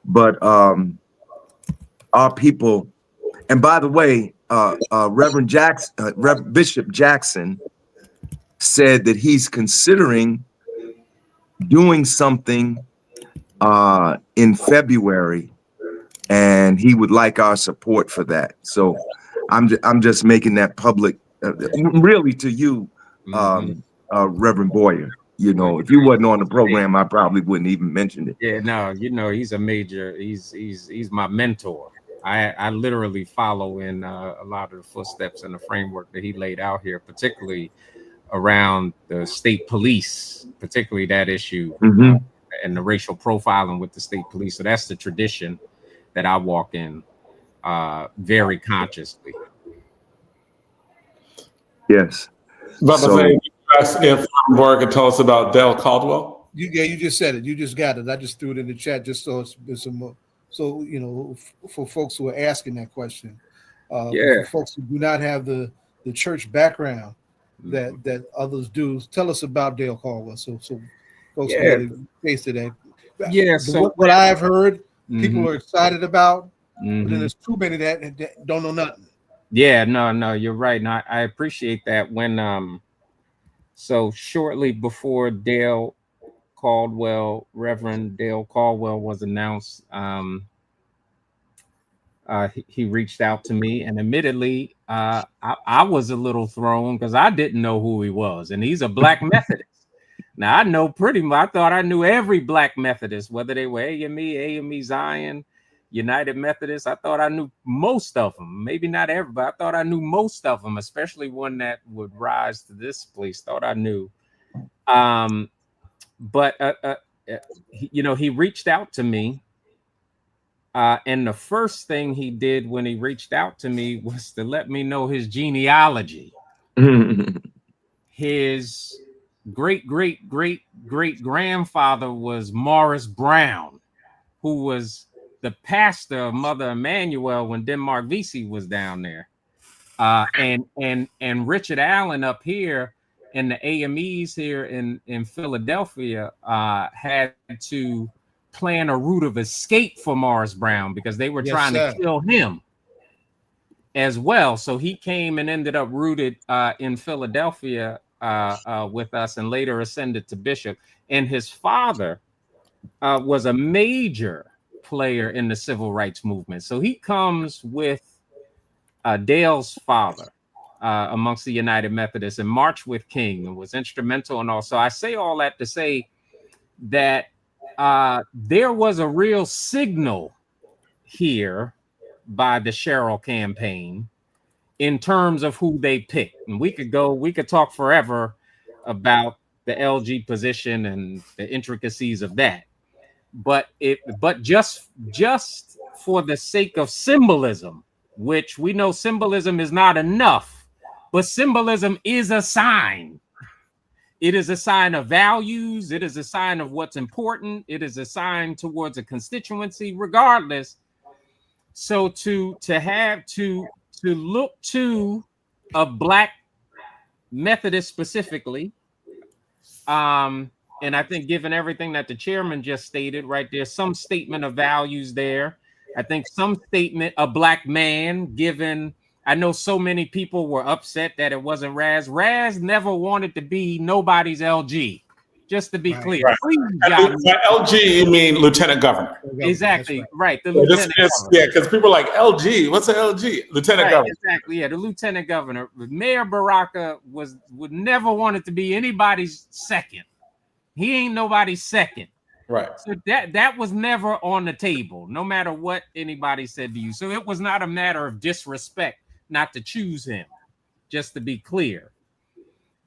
But our people, and by the way, Reverend Bishop Jackson said that he's considering doing something in February, and he would like our support for that. So I'm just making that public, really, to you, Reverend Boyer. You know, if you wasn't on the program, I probably wouldn't even mention it. Yeah, no, you know, he's a major. He's my mentor. I literally follow in a lot of the footsteps and the framework that he laid out here, particularly around the state police, particularly that issue and the racial profiling with the state police. So that's the tradition that I walk in very consciously. Yes. If Boyer could tell us about Dale Caldwell. You just said it. You just got it. I just threw it in the chat just so it's some more. So, you know, for folks who are asking that question, for folks who do not have the church background that others do, tell us about Dale Caldwell. So folks can really taste of that. Yeah. So what I've heard, people are excited about, but then there's too many that don't know nothing. Yeah, no, you're right. And I appreciate that. When so shortly before Reverend Dale Caldwell was announced, he reached out to me, and admittedly, I was a little thrown because I didn't know who he was, and he's a Black Methodist. Now I know pretty much. I thought I knew every Black Methodist, whether they were AME, Zion, United Methodist. I thought I knew most of them. Maybe not everybody. I thought I knew most of them, especially one that would rise to this place. Thought I knew. But you know, he reached out to me, and the first thing he did when he reached out to me was to let me know his genealogy. His great grandfather was Morris Brown, who was the pastor of Mother Emanuel when Denmark Vesey was down there. And Richard Allen up here in the AMEs here in Philadelphia had to plan a route of escape for Morris Brown because they were trying to kill him as well. So he came and ended up rooted in Philadelphia with us and later ascended to bishop. And his father was a major player in the civil rights movement. So he comes with Dale's father amongst the United Methodists and marched with King and was instrumental and all. So I say all that to say that there was a real signal here by the Sherrill campaign in terms of who they picked. And we could talk forever about the LG position and the intricacies of that. But just for the sake of symbolism, which we know symbolism is not enough, but symbolism is a sign. It is a sign of values. It is a sign of what's important. It is a sign towards a constituency, regardless. So to look to a Black Methodist specifically, and I think given everything that the chairman just stated, right, there's some statement of values there. I think some statement, a Black man, given, I know so many people were upset that it wasn't Raz. Raz never wanted to be nobody's LG, just to be clear. Right. By LG, you mean Lieutenant Governor. Exactly, right. The Lieutenant Governor. Yeah, because people are like, LG, what's an LG? Lieutenant Governor. Exactly, yeah, the Lieutenant Governor. Mayor Baraka would never wanted to be anybody's second. He ain't nobody's second. Right. So that was never on the table, no matter what anybody said to you. So it was not a matter of disrespect not to choose him, just to be clear.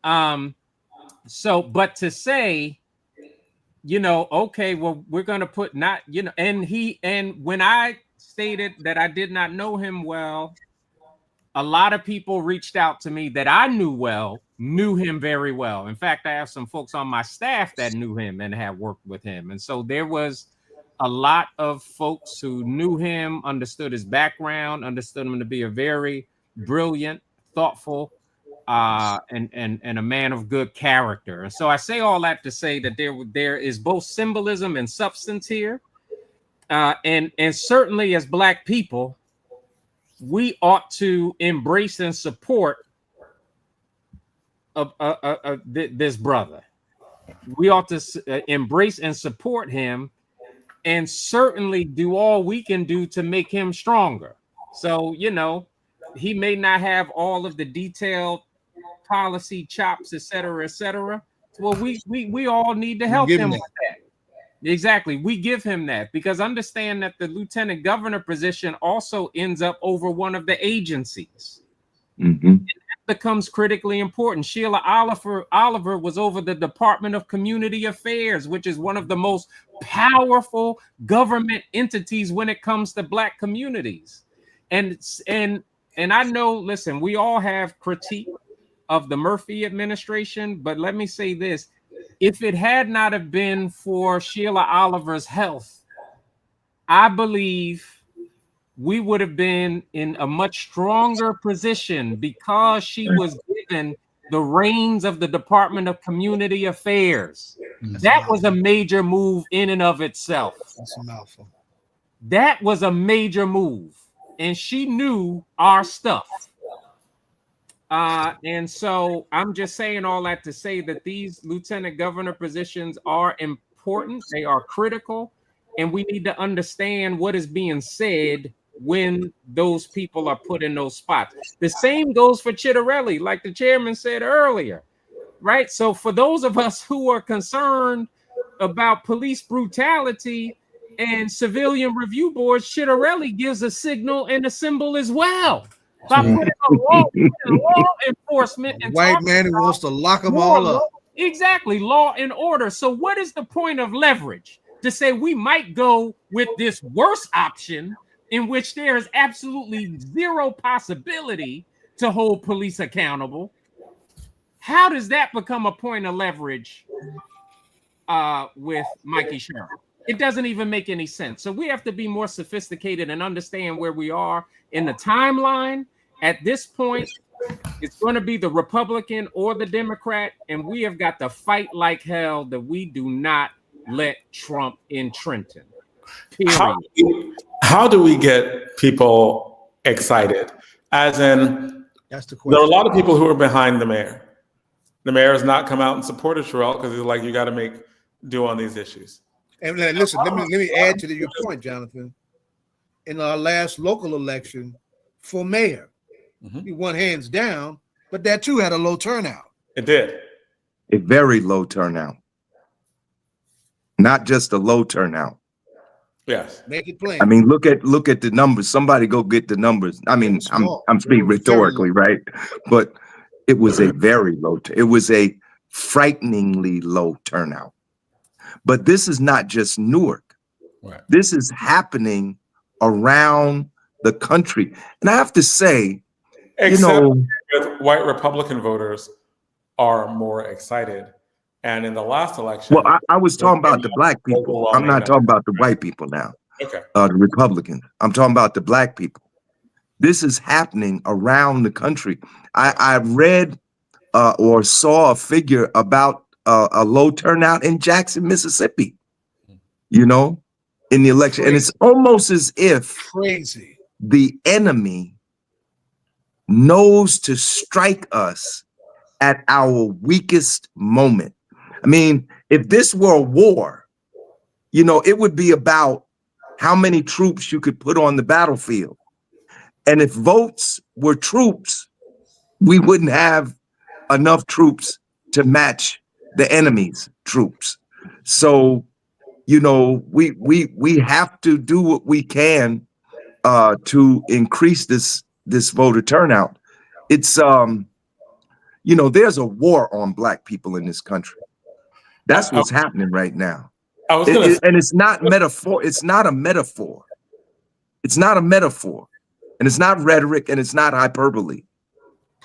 So, but to say, okay, well, we're gonna put not, and when I stated that I did not know him well, a lot of people reached out to me that I knew him very well. In fact, I have some folks on my staff that knew him and had worked with him. And so there was a lot of folks who knew him, understood his background, understood him to be a very brilliant, thoughtful, and a man of good character. And so I say all that to say that there is both symbolism and substance here. And certainly as Black people, we ought to embrace and support this brother. We ought to embrace and support him, and certainly do all we can do to make him stronger. So, he may not have all of the detailed policy chops, et cetera. Well, we all need to help him with that. Exactly. We give him that, because understand that the lieutenant governor position also ends up over one of the agencies. Mm-hmm. And that becomes critically important. Sheila Oliver was over the Department of Community Affairs, which is one of the most powerful government entities when it comes to Black communities. And I know, listen, we all have critique of the Murphy administration, but let me say this. If it had not have been for Sheila Oliver's health, I believe we would have been in a much stronger position, because she was given the reins of the Department of Community Affairs. That was a major move in and of itself. That's a mouthful. That was a major move, and she knew our stuff. And so I'm just saying all that to say that these lieutenant governor positions are important. They are critical, and we need to understand what is being said when those people are put in those spots. The same goes for Chitterelli, like the chairman said earlier, right? So for those of us who are concerned about police brutality and civilian review boards, Chitterelli gives a signal and a symbol as well. By putting law enforcement and white man who wants to lock them all up. Exactly, law and order. So what is the point of leverage? To say we might go with this worst option, in which there is absolutely zero possibility to hold police accountable, How does that become a point of leverage with Mikey Sherman? It doesn't even make any sense. So we have to be more sophisticated and understand where we are in the timeline. At this point, it's going to be the Republican or the Democrat, and we have got to fight like hell that we do not let Trump in Trenton. Period. How do we get people excited? As in, That's the question. there are a lot of people who are behind the mayor. The mayor has not come out and supported Terrell because he's like, you got to make do on these issues. And listen, let me add to your point, Jonathan. In our last local election for mayor, he won hands down, but that too had a low turnout. It did. A very low turnout. Not just a low turnout. Yes. Make it plain. I mean, look at the numbers. Somebody go get the numbers. I mean, I'm speaking rhetorically, right? But it was a very low. It was a frighteningly low turnout. But this is not just Newark. Right. This is happening around the country, and I have to say, Except with white Republican voters are more excited. And in the last election, well, I was talking about the black people. I'm not talking about the white people now. Okay. The Republicans. I'm talking about the black people. This is happening around the country. I read or saw a figure about a low turnout in Jackson, Mississippi, in the election. And it's almost as if the enemy knows to strike us at our weakest moment. I mean, if this were a war, it would be about how many troops you could put on the battlefield. And if votes were troops, we wouldn't have enough troops to match the enemy's troops. So, we have to do what we can to increase this voter turnout. It's there's a war on black people in this country. That's what's happening right now. And it's not metaphor. It's not a metaphor. It's not a metaphor, and it's not rhetoric, and it's not hyperbole.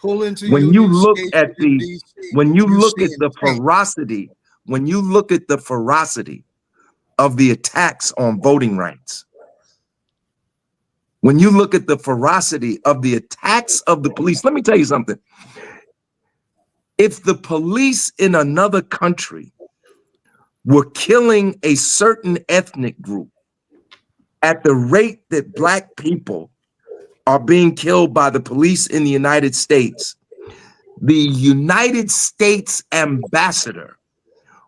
When you look at the ferocity, of the attacks on voting rights, when you look at the ferocity of the attacks of the police, let me tell you something. If the police in another country were killing a certain ethnic group at the rate that black people are being killed by the police in the United States, the United States ambassador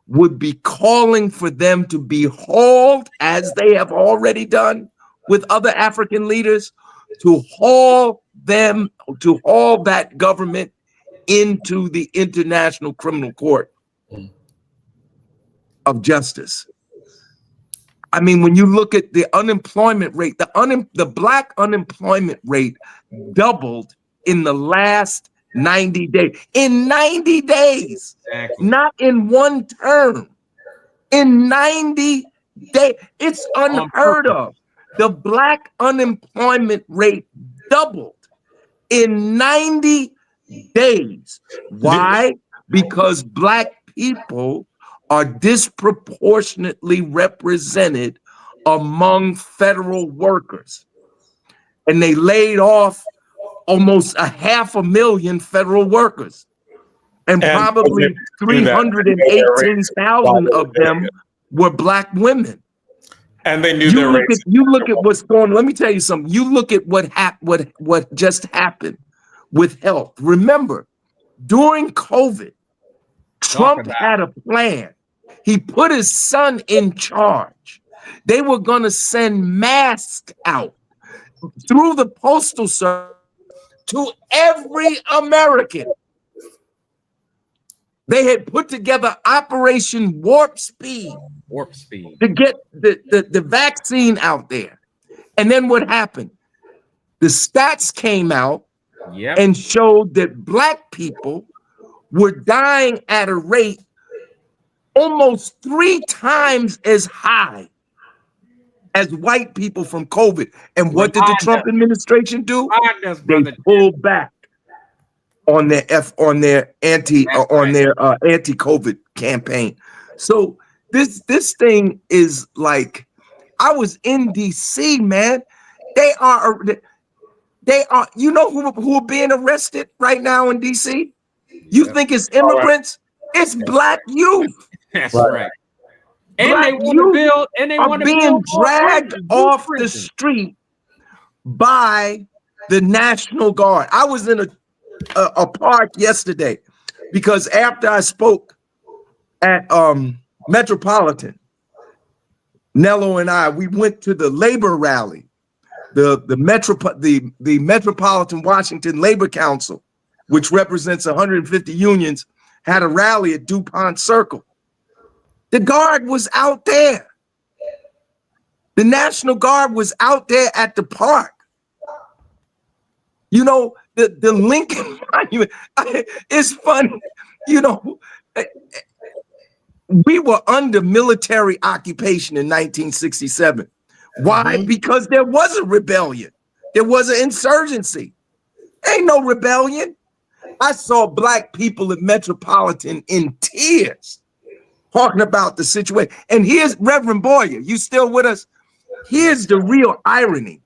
would be calling for them to be hauled, as they have already done with other African leaders, to haul that government into the International Criminal Court of Justice. I mean, when you look at the unemployment rate, the black unemployment rate doubled in the last 90 days. In 90 days, exactly. Not in one term. In 90 days, it's unheard of. The black unemployment rate doubled in 90 days. Why? Because black people are disproportionately represented among federal workers. And they laid off almost 500,000 federal workers. And probably 318,000 of them were black women. And they knew you look at what's going on. Let me tell you something. You look at what just happened with health. Remember, during COVID, Trump had a plan. He put his son in charge. They were going to send masks out through the Postal Service to every American. They had put together Operation Warp Speed to get the vaccine out there. And then what happened? The stats came out and showed that black people were dying at a rate almost 3 times as high as white people from COVID. And what did the Trump administration do? They pulled back. on their anti-COVID campaign. So this thing is like, I was in DC, man. They are, you know who are being arrested right now in DC? You think it's immigrants? It's black youth. That's right. And Black they want to youth build, and they are want to being build more dragged prisons, off the prisons. street by the National Guard. I was in a park yesterday because after I spoke at Metropolitan, Nello and I, we went to the labor rally. The Metropolitan Washington Labor Council, which represents 150 unions, had a rally at DuPont Circle. The Guard was out there. The National Guard was out there at the park. You know, the Lincoln Monument, it's funny. You know, we were under military occupation in 1967. Why? Because there was a rebellion. There was an insurgency. Ain't no rebellion. I saw black people at Metropolitan in tears talking about the situation. And here's Reverend Boyer. You still with us? Here's the real irony.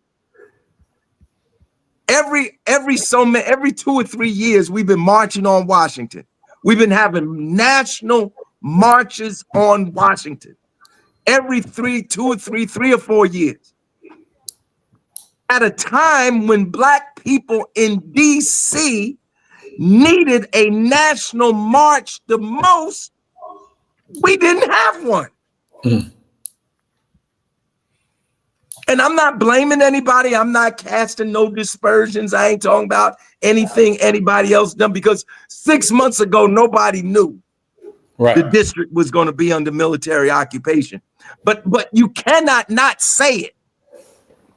Every 2 or 3 years, we've been marching on Washington. We've been having national marches on Washington. Every 3 or 4 years. At a time when black people in DC needed a national march the most, we didn't have one. And I'm not blaming anybody. I'm not casting no dispersions. I ain't talking about anything anybody else done, because 6 months ago, nobody knew the district was going to be under military occupation. But you cannot not say it.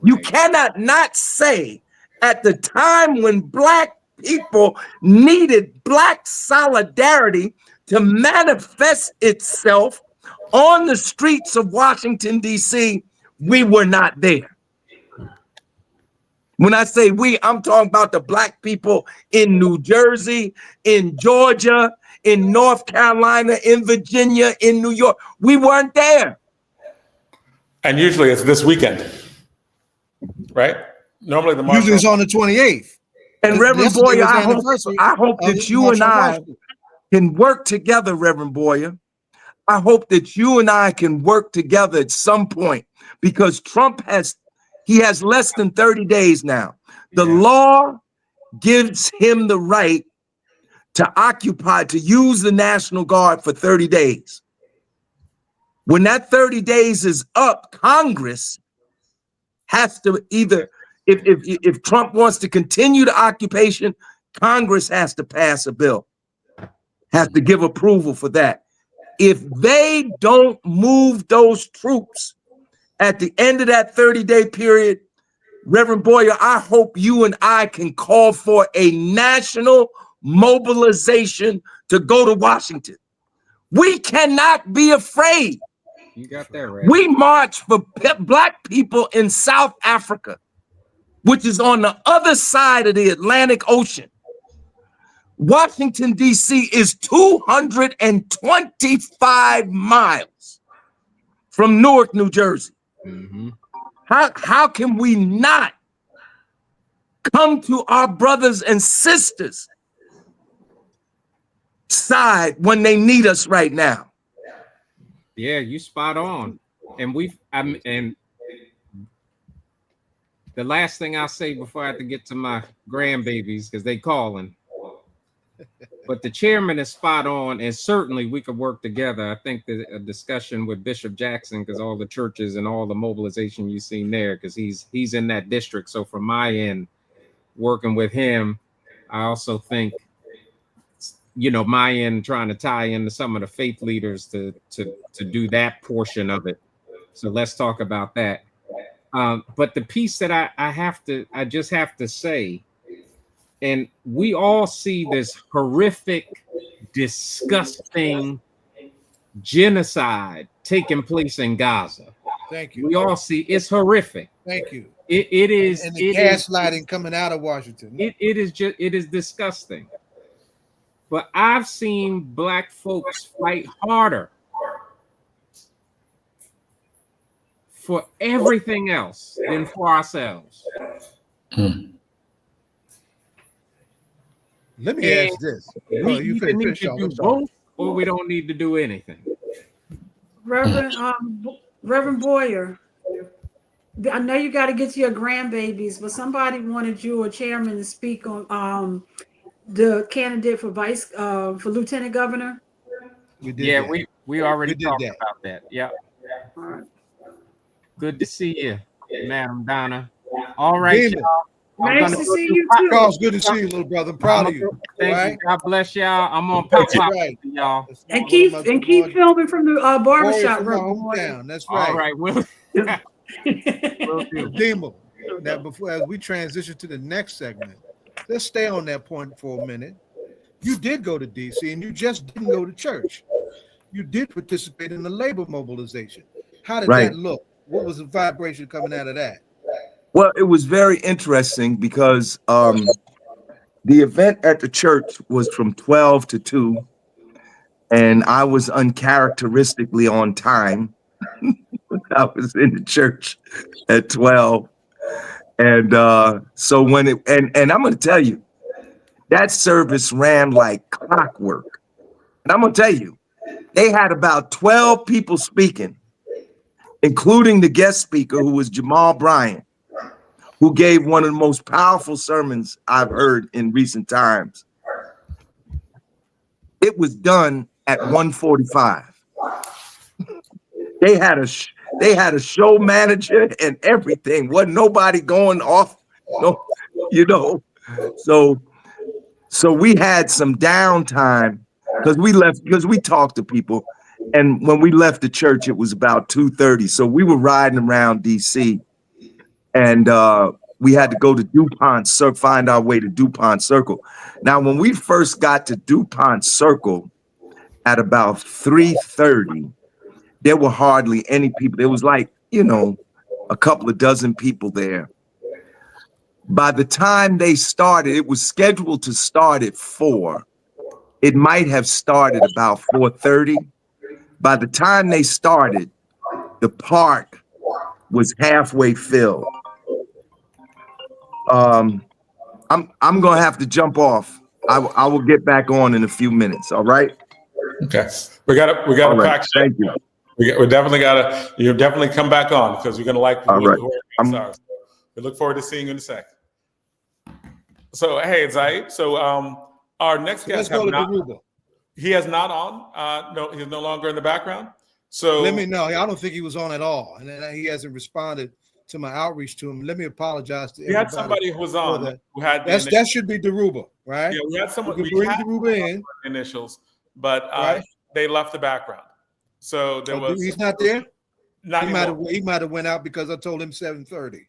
You cannot not say at the time when black people needed black solidarity to manifest itself on the streets of Washington, D.C., we were not there. When I say we, I'm talking about the black people in New Jersey, in Georgia, in North Carolina, in Virginia, in New York. We weren't there. And usually it's this weekend, right? Normally the march Usually it's on the 28th. And Reverend Boyer, I hope that you and I can work together, Reverend Boyer. I hope that you and I can work together at some point, because Trump has less than 30 days now. The law gives him the right to use the National Guard for 30 days. When that 30 days is up, Congress has to either, if Trump wants to continue the occupation, Congress has to pass a bill, has to give approval for that. If they don't move those troops at the end of that 30-day period, Reverend Boyer, I hope you and I can call for a national mobilization to go to Washington. We cannot be afraid. You got that right. We march for black people in South Africa, which is on the other side of the Atlantic Ocean. Washington, D.C. is 225 miles from Newark, New Jersey. How can we not come to our brothers and sisters' side when they need us right now? Yeah, you spot on. And and the last thing I'll say before I have to get to my grandbabies, because they calling. But the chairman is spot on, and certainly we could work together. I think a discussion with Bishop Jackson, because all the churches and all the mobilization you've seen there, because he's in that district. So from my end, working with him, I also think, my end trying to tie into some of the faith leaders to do that portion of it. So let's talk about that. But the piece that I just have to say, and we all see this horrific, disgusting genocide taking place in Gaza. Thank you. We all see it's horrific. Thank you. It is, and the gaslighting coming out of Washington. It is disgusting. but I've seen Black folks fight harder for everything else than for ourselves. Let me ask this. We You either need finish, to I'm do sorry. both, or we don't need to do anything. Reverend Boyer, I know you got to get to your grandbabies, but somebody wanted you or chairman to speak on the candidate for for lieutenant governor. We did Yeah, that. we already did talked that. about that. Yeah. All right. Good to see you, Madam Donna. All right, Demon. y'all. I'm Nice gonna to go see do you pop- too. Charles, good to see you, little brother. I'm proud of you. Thank Right? you. God bless y'all. I'm on pop That's right. y'all. That's And one keep of my keep filming from the Warrior barbershop. from my Reverend Boyer. hometown. That's right. All right, will do. Demon. Now, before as we transition to the next segment, let's stay on that point for a minute. You did go to DC, and you just didn't go to church. You did participate in the labor mobilization. How did Right. that look? What was the vibration coming out of that? Well, it was very interesting because the event at the church was from 12 to 2, and I was uncharacteristically on time. I was in the church at 12. And so when and I'm going to tell you, that service ran like clockwork. And I'm going to tell you, they had about 12 people speaking, including the guest speaker, who was Jamal Bryant, who gave one of the most powerful sermons I've heard in recent times. It was done at 1:45. They had a show manager and everything. Wasn't nobody going off, no, you know. So we had some downtime because we talked to people, and when we left the church, it was about 2:30. So we were riding around DC, and we had to go to DuPont Circle, find our way to DuPont Circle. Now, when we first got to DuPont Circle at about 3:30, there were hardly any people. There was like, a couple of dozen people there. By the time they started, it was scheduled to start at 4. It might have started about 4:30. By the time they started, the park was halfway filled. I'm gonna have to jump off. I will get back on in a few minutes. All right. Okay. We got All to right. pack. Thank you. We definitely gotta. You definitely come back on because we're gonna like All right. who our guests are. We look forward to seeing you in a sec. So hey, Zaid. So our next guest. Let's go to Dhourba. He has not on. No, he's no longer in the background. So Let me know. I don't think he was on at all, and then he hasn't responded to my outreach to him. Let me apologize to we had somebody who was on that. who had That should be Dhourba, right? Yeah, we had someone. We We bring had Dhourba in. initials, but Right. they left the background. So there was. He's not there. Not He anymore. might have went out because I told him 7:30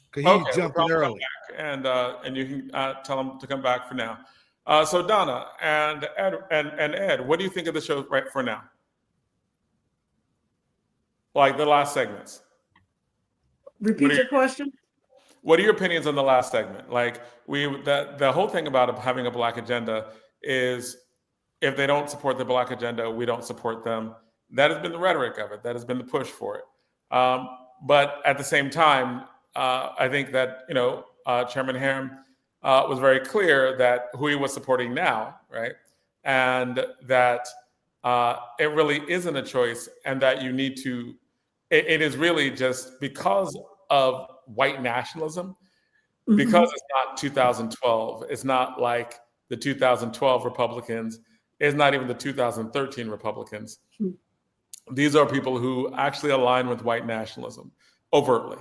because Okay, he jumped we'll in come early. back, and you can tell him to come back for now. So Donna and Ed, what do you think of the show right for now? Like the last segments. Repeat your question. What are your opinions on the last segment? Like the whole thing about having a Black agenda is if they don't support the Black agenda, we don't support them. That has been the rhetoric of it. That has been the push for it. But at the same time, I think that Chairman Hamm was very clear that who he was supporting now, right, and that it really isn't a choice, and that you need to. It is really just because of white nationalism, because it's not 2012. It's not like the 2012 Republicans. It's not even the 2013 Republicans. These are people who actually align with white nationalism overtly,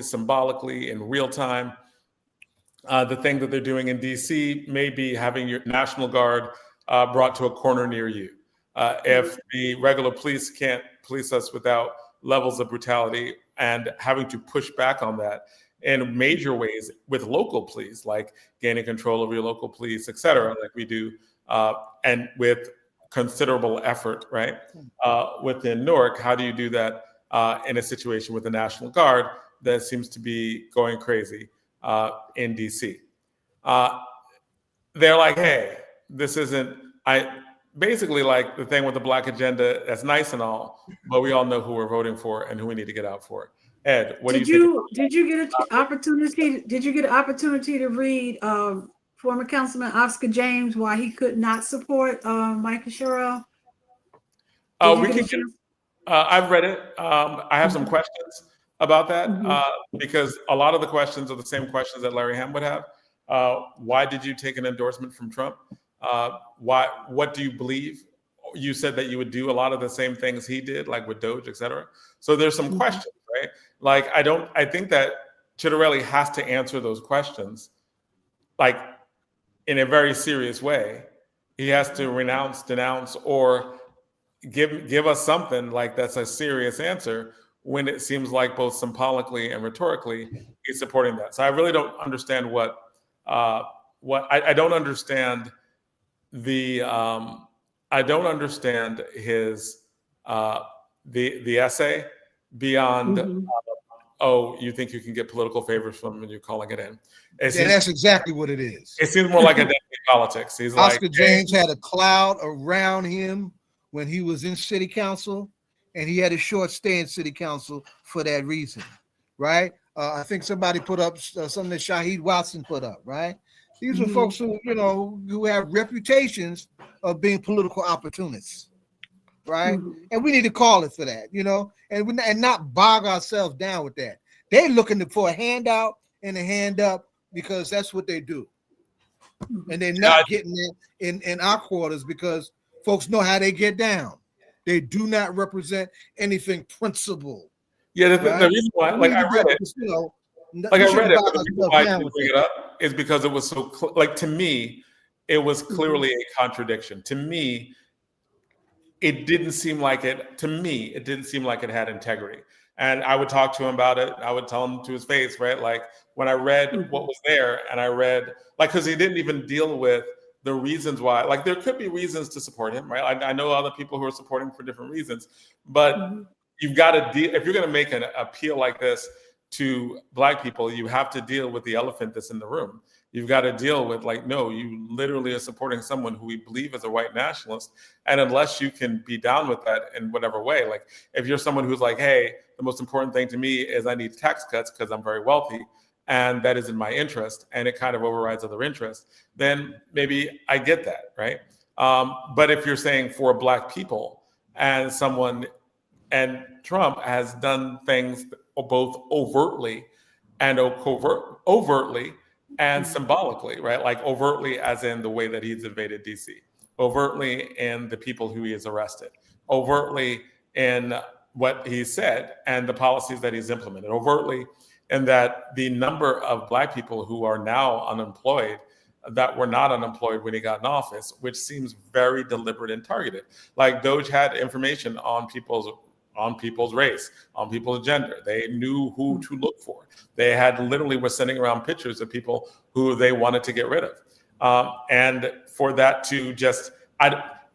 symbolically, in real time. The thing that they're doing in DC may be having your National Guard brought to a corner near you. If the regular police can't police us without levels of brutality, and having to push back on that in major ways with local police, like gaining control of your local police, et cetera, like we do, and with considerable effort, right? Within Newark, how do you do that in a situation with the National Guard that seems to be going crazy in DC? They're like, hey, this isn't, basically like the thing with the Black agenda, that's nice and all, but we all know who we're voting for and who we need to get out for. Ed, what do you think? Did you get an opportunity? Did you get an opportunity to read former Councilman Oscar James why he could not support Michael Sherrill? I've read it. I have some questions about that because a lot of the questions are the same questions that Larry Hamm would have. Why did you take an endorsement from Trump? What do you believe? You said that you would do a lot of the same things he did, like with Doge, et cetera. So there's some questions, right? Like, I think that Chitterelli has to answer those questions, like in a very serious way. He has to renounce, denounce, or give us something like that's a serious answer when it seems like both symbolically and rhetorically he's supporting that. So I really don't understand I don't understand I don't understand his the essay beyond you think you can get political favors from him and you're calling it in. That's exactly what it is. It seems more like identity politics. He's Oscar James had a cloud around him when he was in city council, and he had a short stay in city council for that reason, right? I think somebody put up something that Shaheed Watson put up, right? These are folks who, who have reputations of being political opportunists, right? And we need to call it for that, and not bog ourselves down with that. They're looking for a handout and a hand up because that's what they do. And they're not getting it in our quarters because folks know how they get down. They do not represent anything principled. Yeah, the reason why, like I read it, but the reason why I didn't bring it up is because it was so to me, it was clearly a contradiction. To me, it didn't seem like it. To me, it didn't seem like it had integrity. And I would talk to him about it. I would tell him to his face, right? Like when I read what was there, and I read because he didn't even deal with the reasons why. Like there could be reasons to support him, right? I know other people who are supporting for different reasons, but you've got to deal. If you're going to make an appeal like this to Black people, you have to deal with the elephant that's in the room. You've got to deal with no, you literally are supporting someone who we believe is a white nationalist. And unless you can be down with that in whatever way, like if you're someone who's like, hey, the most important thing to me is I need tax cuts because I'm very wealthy and that is in my interest and it kind of overrides other interests, then maybe I get that, right? But if you're saying for Black people and Trump has done things both overtly and overtly and symbolically, right? Like overtly as in the way that he's invaded DC, overtly in the people who he has arrested, overtly in what he said and the policies that he's implemented, overtly in that the number of Black people who are now unemployed that were not unemployed when he got in office, which seems very deliberate and targeted. Like Doge had information on people's race, on people's gender. They knew who to look for. They literally were sending around pictures of people who they wanted to get rid of. And for that to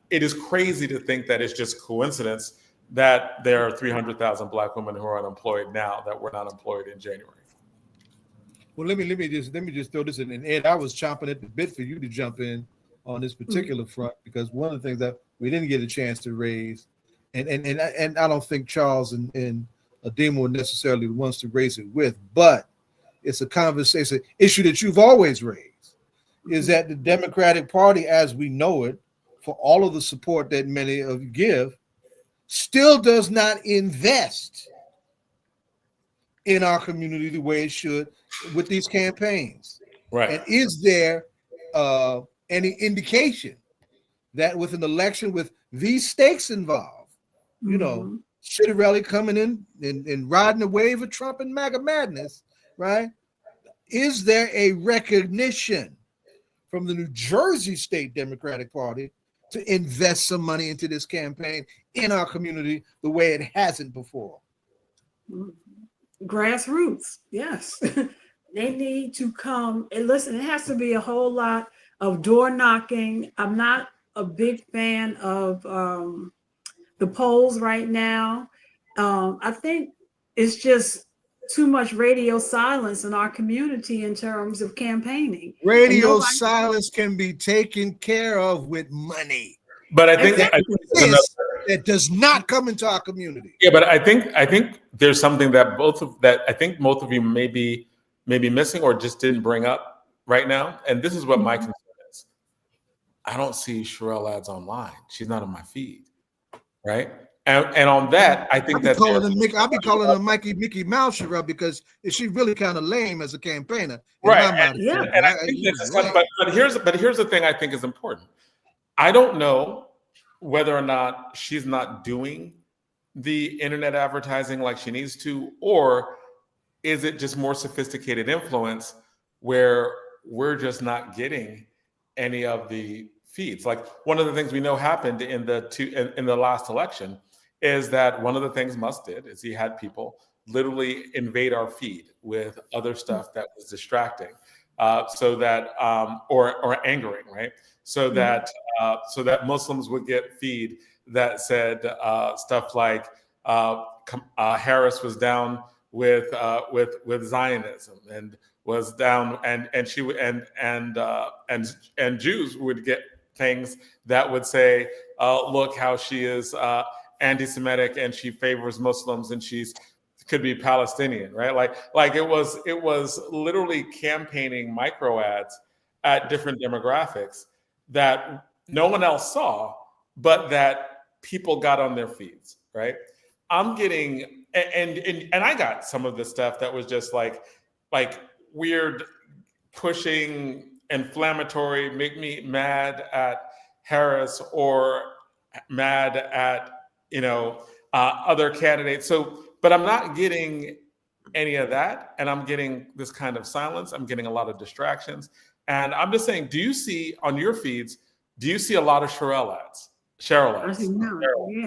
it is crazy to think that it's just coincidence that there are 300,000 Black women who are unemployed now that were not employed in January. Well, let me just throw this in. And Ed, I was chomping at the bit for you to jump in on this particular front because one of the things that we didn't get a chance to raise, and I don't think Charles and Adema were necessarily the ones to raise it with, but it's a conversation, issue that you've always raised, is that the Democratic Party, as we know it, for all of the support that many of you give, still does not invest in our community the way it should with these campaigns. Right. And is there any indication that with an election with these stakes involved, Chitterelli coming in and riding the wave of Trump and MAGA madness, right? Is there a recognition from the New Jersey State Democratic Party to invest some money into this campaign in our community the way it hasn't before? Grassroots, yes. They need to come and listen. It has to be a whole lot of door knocking. I'm not a big fan of the polls right now. I think it's just too much radio silence in our community in terms of campaigning. Radio silence can be taken care of with money. But I think that does not come into our community. Yeah, but I think there's something that I think both of you may be missing or just didn't bring up right now. And this is what my concern is. I don't see Sherelle ads online. She's not on my feed, right? And on that, I think I'll be calling her Mickey Mouse Sherelle because she's really kind of lame as a campaigner. Right. And I think but here's the thing I think is important. I don't know whether or not she's not doing the internet advertising like she needs to, or is it just more sophisticated influence where we're just not getting any of the feeds? Like one of the things we know happened in the last election is that one of the things Musk did is he had people literally invade our feed with other stuff that was distracting, so that or angering, right? So that Muslims would get feed that said stuff like Harris was down with Zionism and was down, and Jews would get things that would say, look how she is anti-Semitic and she favors Muslims and could be Palestinian, right? Like it was literally campaigning micro ads at different demographics that no one else saw, but that people got on their feeds, right? I'm getting, and I got some of the stuff that was just like weird, pushing, inflammatory, make me mad at Harris or mad at other candidates. So, but I'm not getting any of that, and I'm getting this kind of silence. I'm getting a lot of distractions, and I'm just saying, do you see on your feeds? Do you see a lot of Cheryl ads? Cheryl ads.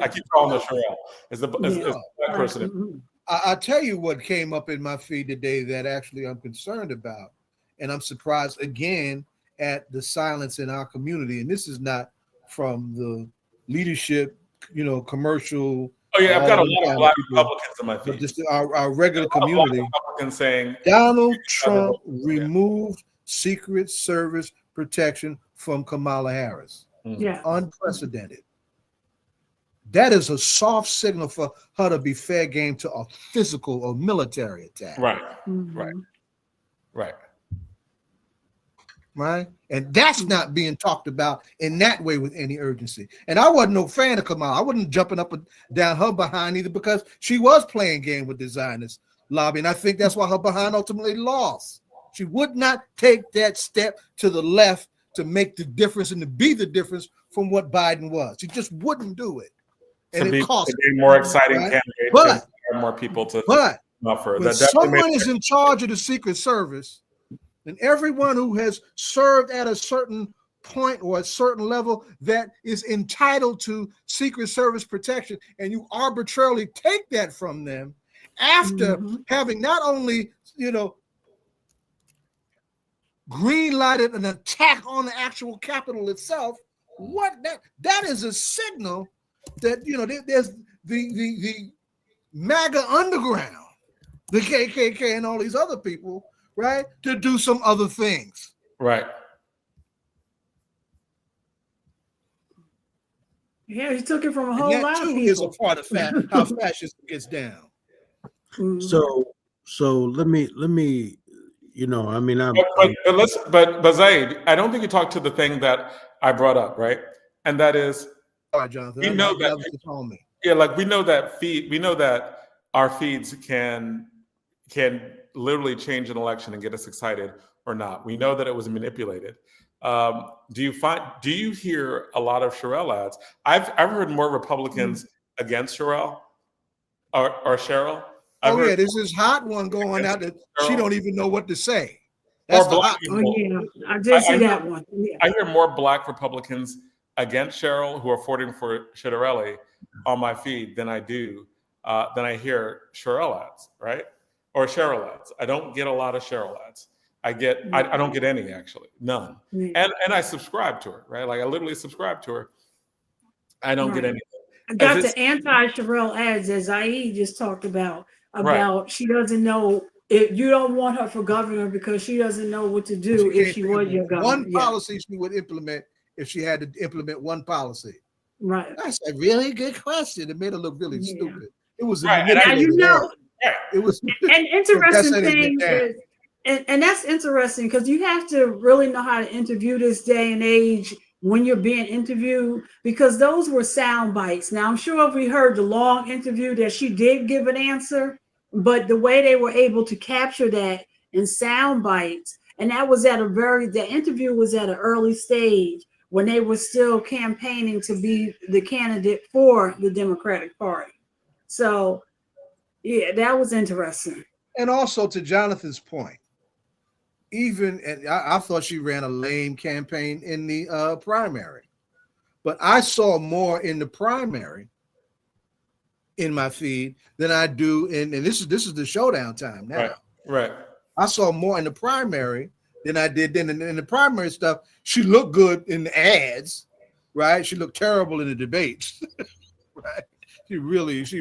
I keep calling her Cheryl. Is the black person? I'll tell you what came up in my feed today that actually I'm concerned about, and I'm surprised again at the silence in our community. And this is not from the leadership, commercial. Oh yeah, I've got a lot of black Republicans in my feed. But just our regular community. Republicans saying Donald Trump removed Secret Service protection from Kamala Harris. Yeah, unprecedented. That is a soft signal for her to be fair game to a physical or military attack. Right. And that's not being talked about in that way with any urgency. And I wasn't no fan of Kamala. I wasn't jumping up and down her behind either, because she was playing game with the Zionist lobby. And I think that's why her behind ultimately lost. She would not take that step to the left to make the difference and to be the difference from what Biden was. She just wouldn't do it. And it cost to be more exciting candidate, but more people to offer. When someone is in charge of the Secret Service, and everyone who has served at a certain point or a certain level that is entitled to Secret Service protection, and you arbitrarily take that from them after having not only, green-lighted an attack on the actual Capitol itself, that is a signal that there's the MAGA underground, the KKK and all these other people, right, to do some other things. Right. Yeah, he took it from a whole lot of people. Is a part of how fascism gets down. So let me. But Zaid, I don't think you talked to the thing that I brought up, right? And that is, all right, Jonathan. We know that our feeds can literally change an election and get us excited or not. We know that it was manipulated. Do you hear a lot of Cheryl ads? I've heard more Republicans against Cheryl or Cheryl. There's this hot one going out that she don't even know what to say. That's the hot one. Oh yeah, I did see that one. Yeah. I hear more black Republicans against Cheryl who are voting for Citarelli on my feed than I hear Cheryl ads, right? Or Cheryl ads. I don't get a lot of Cheryl ads. I don't get any, actually, none. And I subscribe to her, right? Like I literally subscribe to her. I don't get anything. I got the anti-Sherelle ads as Zaid just talked about Right. she doesn't know if you don't want her for governor because she doesn't know what to do if she was your governor. One policy she would implement if she had to implement one policy. Right. That's a really good question. It made her look really stupid. It was Right. Now, you know, it was an interesting thing is, and that's interesting because you have to really know how to interview this day and age when you're being interviewed, because those were sound bites. Now, I'm sure if we heard the long interview that she did give an answer, but the way they were able to capture that in sound bites, and that was at the interview was at an early stage when they were still campaigning to be the candidate for the Democratic Party. So, yeah, that was interesting. And also to Jonathan's point, and I thought she ran a lame campaign in the primary, but I saw more in the primary in my feed than I do and this is the showdown time now. Right. I saw more in the primary than I did then in the primary stuff. She looked good in the ads, right? She looked terrible in the debates, right? She really is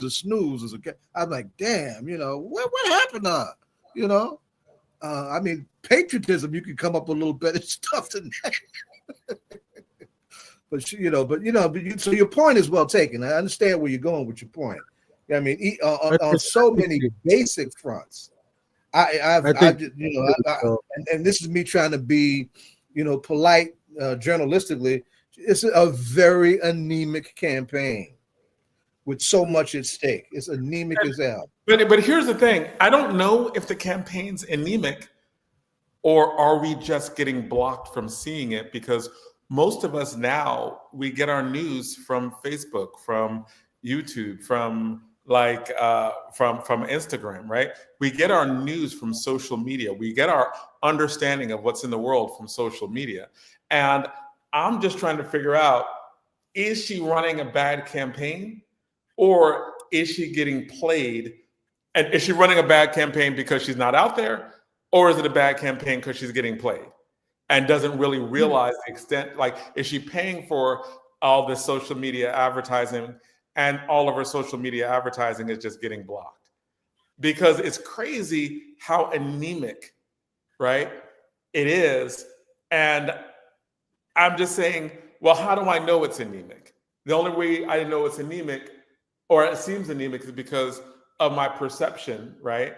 a snooze. I'm like, damn, what happened to her? I mean, patriotism, you can come up with a little better stuff than that. So your point is well taken. I understand where you're going with your point. I mean, on so many basic fronts, and this is me trying to be, polite journalistically. It's a very anemic campaign with so much at stake. It's anemic as hell. But here's the thing. I don't know if the campaign's anemic or are we just getting blocked from seeing it, because most of us now, we get our news from Facebook, from YouTube, from Instagram, right? We get our news from social media. We get our understanding of what's in the world from social media. And I'm just trying to figure out, is she running a bad campaign or is she getting played? And is she running a bad campaign because she's not out there, or is it a bad campaign because she's getting played and doesn't really realize the extent? Like, is she paying for all this social media advertising and all of her social media advertising is just getting blocked? Because it's crazy how anemic, right, it is. And I'm just saying, well, how do I know it's anemic? The only way I know it's anemic, or it seems anemic, is because of my perception, right,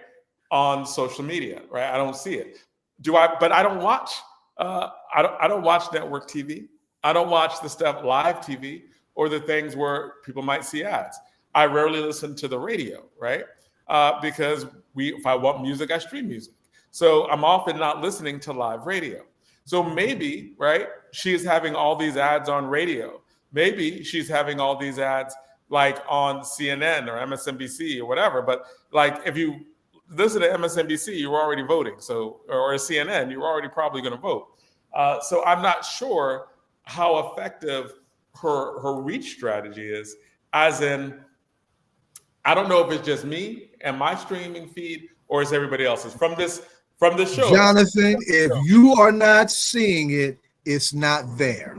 on social media, right? I don't see it. But I don't watch. I don't watch network TV. I don't watch the stuff live TV or the things where people might see ads. I rarely listen to the radio, right? Because if I want music, I stream music. So I'm often not listening to live radio. So maybe, right, she's having all these ads on radio. Maybe she's having all these ads like on CNN or MSNBC or whatever. But like, if you listen to MSNBC, you're already voting. So, or CNN, you're already probably going to vote. So I'm not sure how effective her reach strategy is. As in, I don't know if it's just me and my streaming feed, or is everybody else's from this show. Jonathan, if you are not seeing it, it's not there.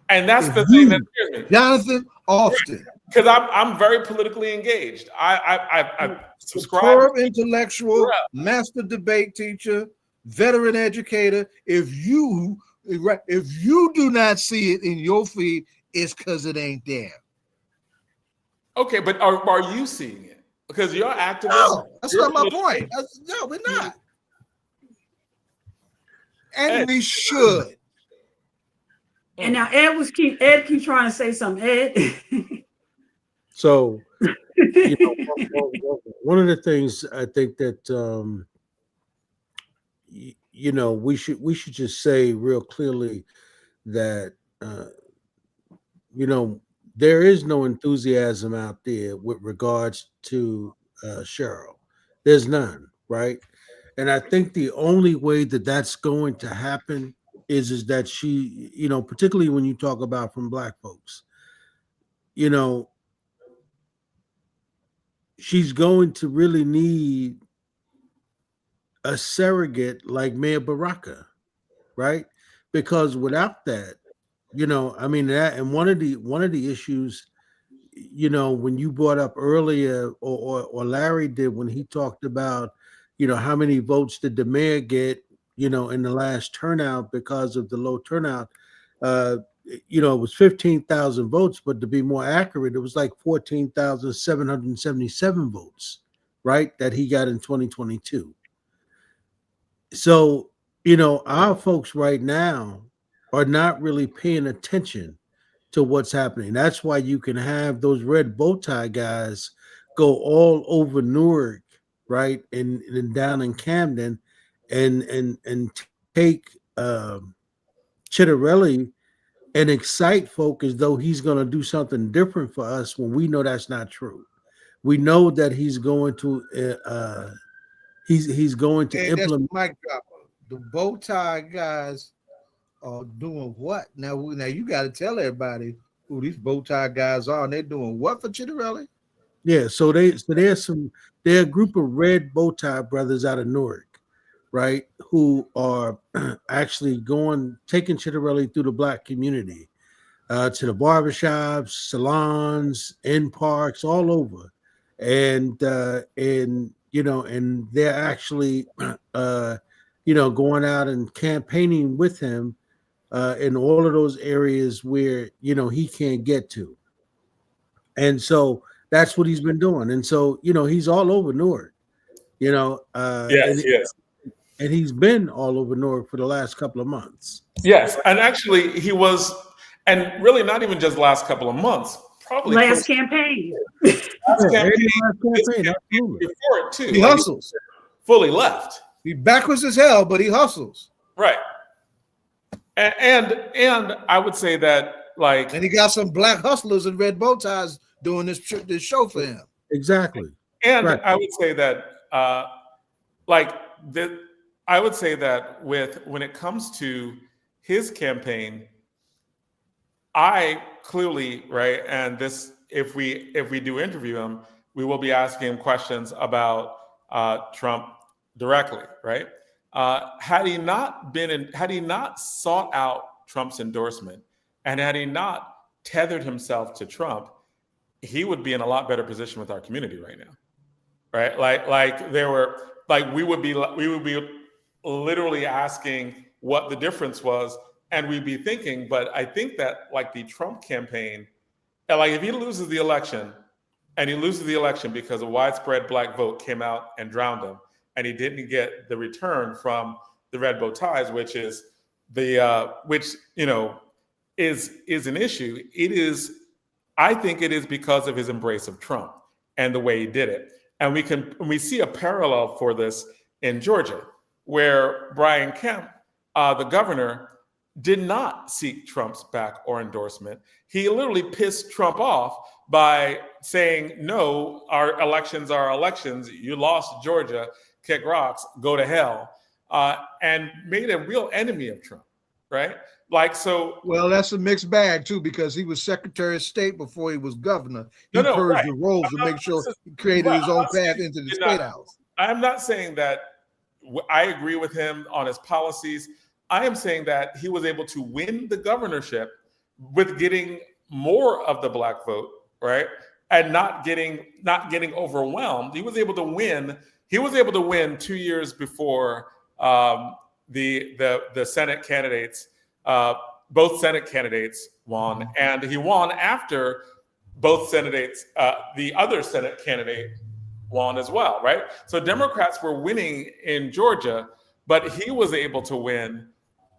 And that's the thing that scares me, Jonathan, often, because I'm very politically engaged. I subscribe. Superb intellectual, master debate teacher, veteran educator. If you do not see it in your feed, it's because it ain't there. Okay, but are you seeing it? Because you're activist. No, that's not my point. No, we're not. And we should. And now Ed keep trying to say something. Ed. So, one of the things I think that we should just say real clearly that there is no enthusiasm out there with regards to Cheryl. There's none, right? And I think the only way that that's going to happen is that she, particularly when you talk about from Black folks, she's going to really need a surrogate like Mayor Baraka, right? Because without that, I mean that, and one of the issues, when you brought up earlier, or Larry did when he talked about, how many votes did the mayor get, in the last turnout because of the low turnout. It was 15,000 votes, but to be more accurate, it was like 14,777 votes, right? That he got in 2022. So, our folks right now are not really paying attention to what's happening. That's why you can have those red bow tie guys go all over Newark, right, and down in Camden, and take Chitterelli and excite folk as though he's going to do something different for us when we know that's not true. We know that he's going to he's going to implement. That's mic drop. The bow tie guys are doing what now? Now you got to tell everybody who these bow tie guys are, and they're doing what for Chitterelli? Yeah, so they're a group of red bow tie brothers out of Newark, right, who are actually taking Chitterelli through the black community, to the barbershops, salons, in parks, all over, and they're actually going out and campaigning with him in all of those areas where he can't get to, and so that's what he's been doing, and so he's all over Newark, Yes, and, yes. and he's been all over Newark for the last couple of months. Yes, and actually he was, and really not even just last couple of months, probably Last campaign. campaign Absolutely. before it too. He hustles. Fully left. He backwards as hell, but he hustles. Right. And I would say that, like, And he got some black hustlers in red bow ties doing this show for him. Exactly. and Right. I would say that I would say that when it comes to his campaign, I clearly, right, and this, if we do interview him, we will be asking him questions about Trump directly, right? Had he not sought out Trump's endorsement, and had he not tethered himself to Trump, he would be in a lot better position with our community right now, right? We would be literally asking what the difference was, and we'd be thinking. But I think that, like, the Trump campaign, like, if he loses the election, and he loses the election because a widespread black vote came out and drowned him, and he didn't get the return from the red bow ties, which is is an issue. I think it is because of his embrace of Trump and the way he did it. And we see a parallel for this in Georgia, where Brian Kemp, the governor, did not seek Trump's back or endorsement. He literally pissed Trump off by saying, no, our elections are elections. You lost Georgia, kick rocks, go to hell, and made a real enemy of Trump, right? Well, that's a mixed bag too, because he was Secretary of State before he was governor. He purged right. the roles to make sure he created his own path into the State House. I'm not saying that I agree with him on his policies. I am saying that he was able to win the governorship with getting more of the black vote, right? And not getting overwhelmed. He was able to win. He was able to win 2 years before the Senate candidates. Both Senate candidates won, and he won after both the other Senate candidate won as well, right? So Democrats were winning in Georgia, but he was able to win,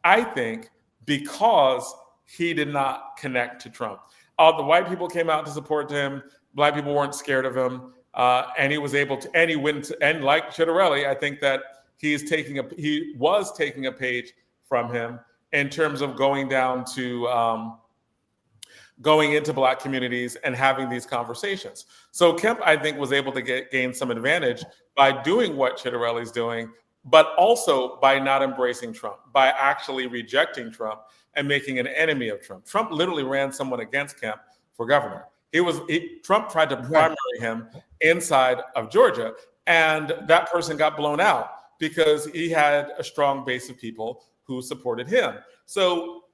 I think, because he did not connect to Trump. The white people came out to support him. Black people weren't scared of him, and he was able to. And he went. And like Chitterelli, I think that he was taking a page from him in terms of going into black communities and having these conversations. So Kemp, I think, was able to gain some advantage by doing what Chitterelli's doing, but also by not embracing Trump, by actually rejecting Trump and making an enemy of Trump. Trump literally ran someone against Kemp for governor. Trump tried to primary him inside of Georgia, and that person got blown out because he had a strong base of people who supported him. So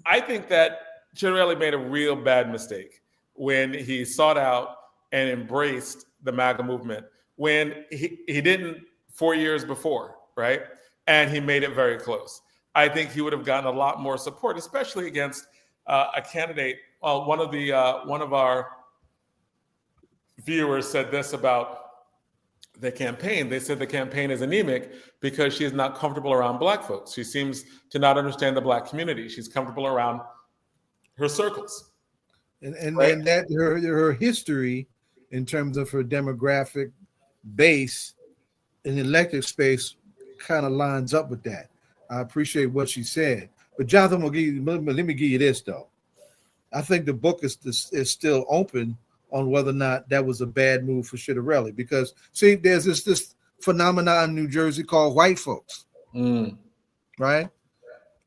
I think that Chiarelli made a real bad mistake when he sought out and embraced the MAGA movement when he didn't 4 years before, right? And he made it very close. I think he would have gotten a lot more support, especially against a candidate. One of our viewers said this about the campaign. They said the campaign is anemic because she is not comfortable around Black folks. She seems to not understand the Black community. She's comfortable around her circles. And right? and that her history in terms of her demographic base in the elected space kind of lines up with that. I appreciate what she said. But Jonathan, let me give you this though. I think the book is still open on whether or not that was a bad move for Chiarelli, because see, there's this phenomenon in New Jersey called white folks, right?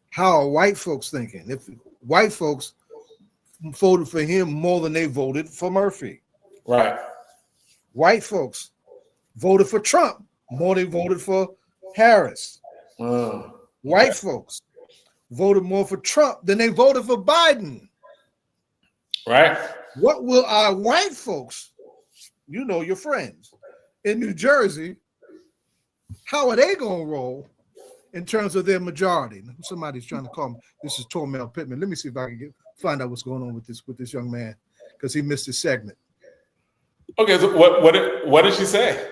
How are white folks thinking? If white folks voted for him more than they voted for Murphy, right? White folks voted for Trump more than they voted for Harris. White folks voted more for Trump than they voted for Biden. Right. What will our white folks, you know, your friends in New Jersey, how are they going to roll in terms of their majority? Somebody's trying to call me. This is Tormel Pittman. Let me see if I can find out what's going on with this young man, because he missed his segment. Okay, so what did she say?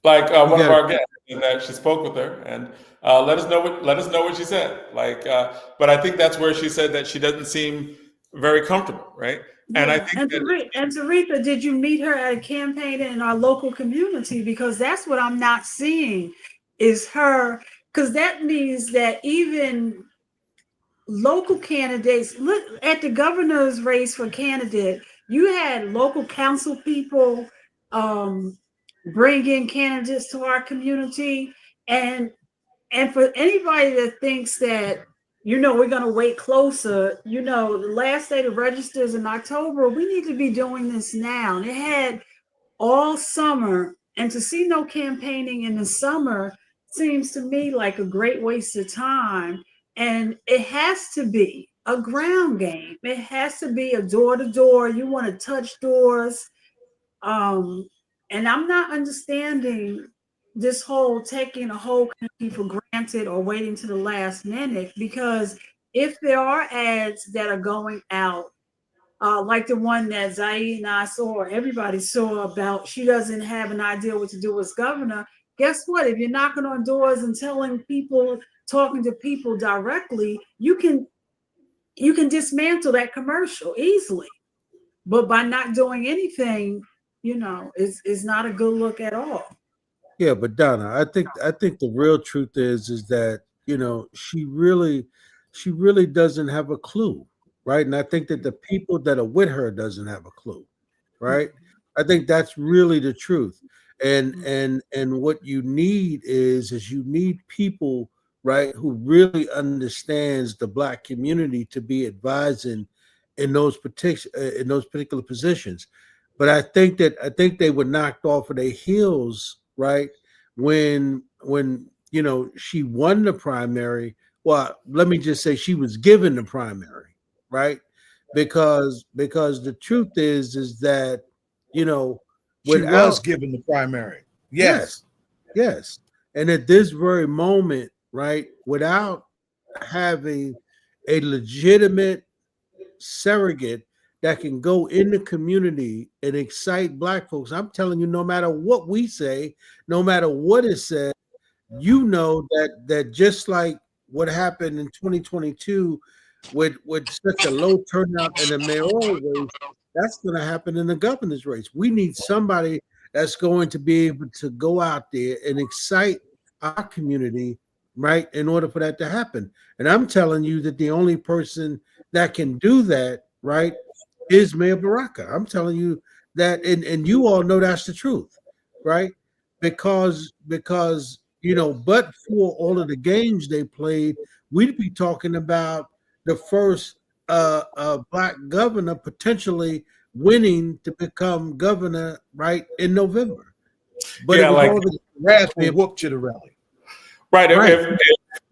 Like one of our guests, that she spoke with her, and let us know what she said. Like, but I think that's where she said that she doesn't seem very comfortable, right? Yeah. And I think and Taretha, did you meet her at a campaign in our local community? Because that's what I'm not seeing is her, because that means that even local candidates, look at the governor's race for candidate, you had local council people bring in candidates to our community, and for anybody that thinks that, you know, we're going to wait closer, you know, the last day to register is in October. We need to be doing this now. And it had all summer, and to see no campaigning in the summer seems to me like a great waste of time. And it has to be a ground game. It has to be a door to door. You want to touch doors. And I'm not understanding this whole taking a whole country for granted or waiting to the last minute, because if there are ads that are going out, like the one that Zaid and I saw, or everybody saw, about she doesn't have an idea what to do as governor, guess what? If you're knocking on doors and telling people, talking to people directly, you can dismantle that commercial easily. But by not doing anything, you know, it's not a good look at all. Yeah, but Donna, I think the real truth is that, you know, she really doesn't have a clue, right? And I think that the people that are with her doesn't have a clue, right? I think that's really the truth. And what you need is you need people, right, who really understands the Black community to be advising in those particular positions. But I think they were knocked off of their heels, right, when you know, she won the primary. Well, let me just say she was given the primary, right? Because the truth is that, you know, she was given the primary. Yes. And at this very moment, right, without having a legitimate surrogate that can go in the community and excite Black folks, I'm telling you, no matter what we say, no matter what is said, you know that just like what happened in 2022 with such a low turnout in the mayoral race, that's going to happen in the governor's race. We need somebody that's going to be able to go out there and excite our community, right, in order for that to happen. And I'm telling you that the only person that can do that, right, is Mayor Baraka. I'm telling you that, and you all know that's the truth, right? Because you know, but for all of the games they played, we'd be talking about the first Black governor potentially winning to become governor, right, in November. But yeah, it was all the rascal whooped Chiarelli. Right.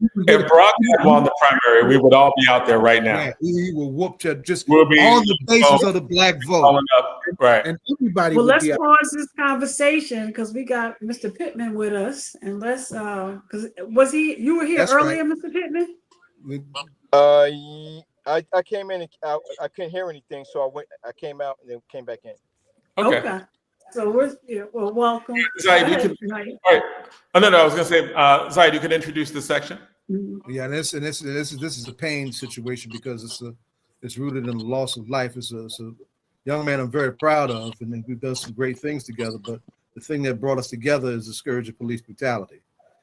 if Barack had won the primary, we would all be out there right now. Yeah, he will whoop just We'll be on the basis of the black vote. following up. Right. And everybody Well, would let's be out. pause this conversation because we got Mr. Pittman with us, and let's because you were here That's earlier, right. Mr. Pittman? I came in and I couldn't hear anything, so I came out and then came back in. Okay. So well, welcome. Zaid, you can. All right. Oh no, I was going to say, Zaid, you can introduce this section. Yeah, this is a pain situation because it's rooted in the loss of life. It's a young man I'm very proud of, and we've done some great things together. But the thing that brought us together is the scourge of police brutality.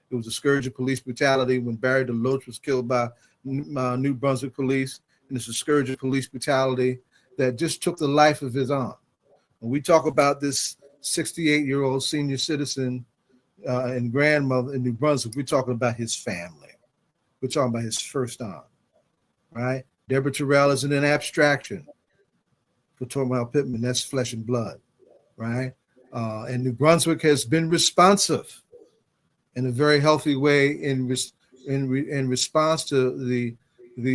It was a scourge of police brutality when Barry DeLoach was killed by New Brunswick police, and it's a scourge of police brutality that just took the life of his aunt. When we talk about this 68-year-old senior citizen and grandmother in New Brunswick, we're talking about his family. We're talking about his first aunt, right? Deborah Terrell isn't an abstraction for Tormel Pittman. That's flesh and blood, right? And New Brunswick has been responsive in a very healthy way in response to the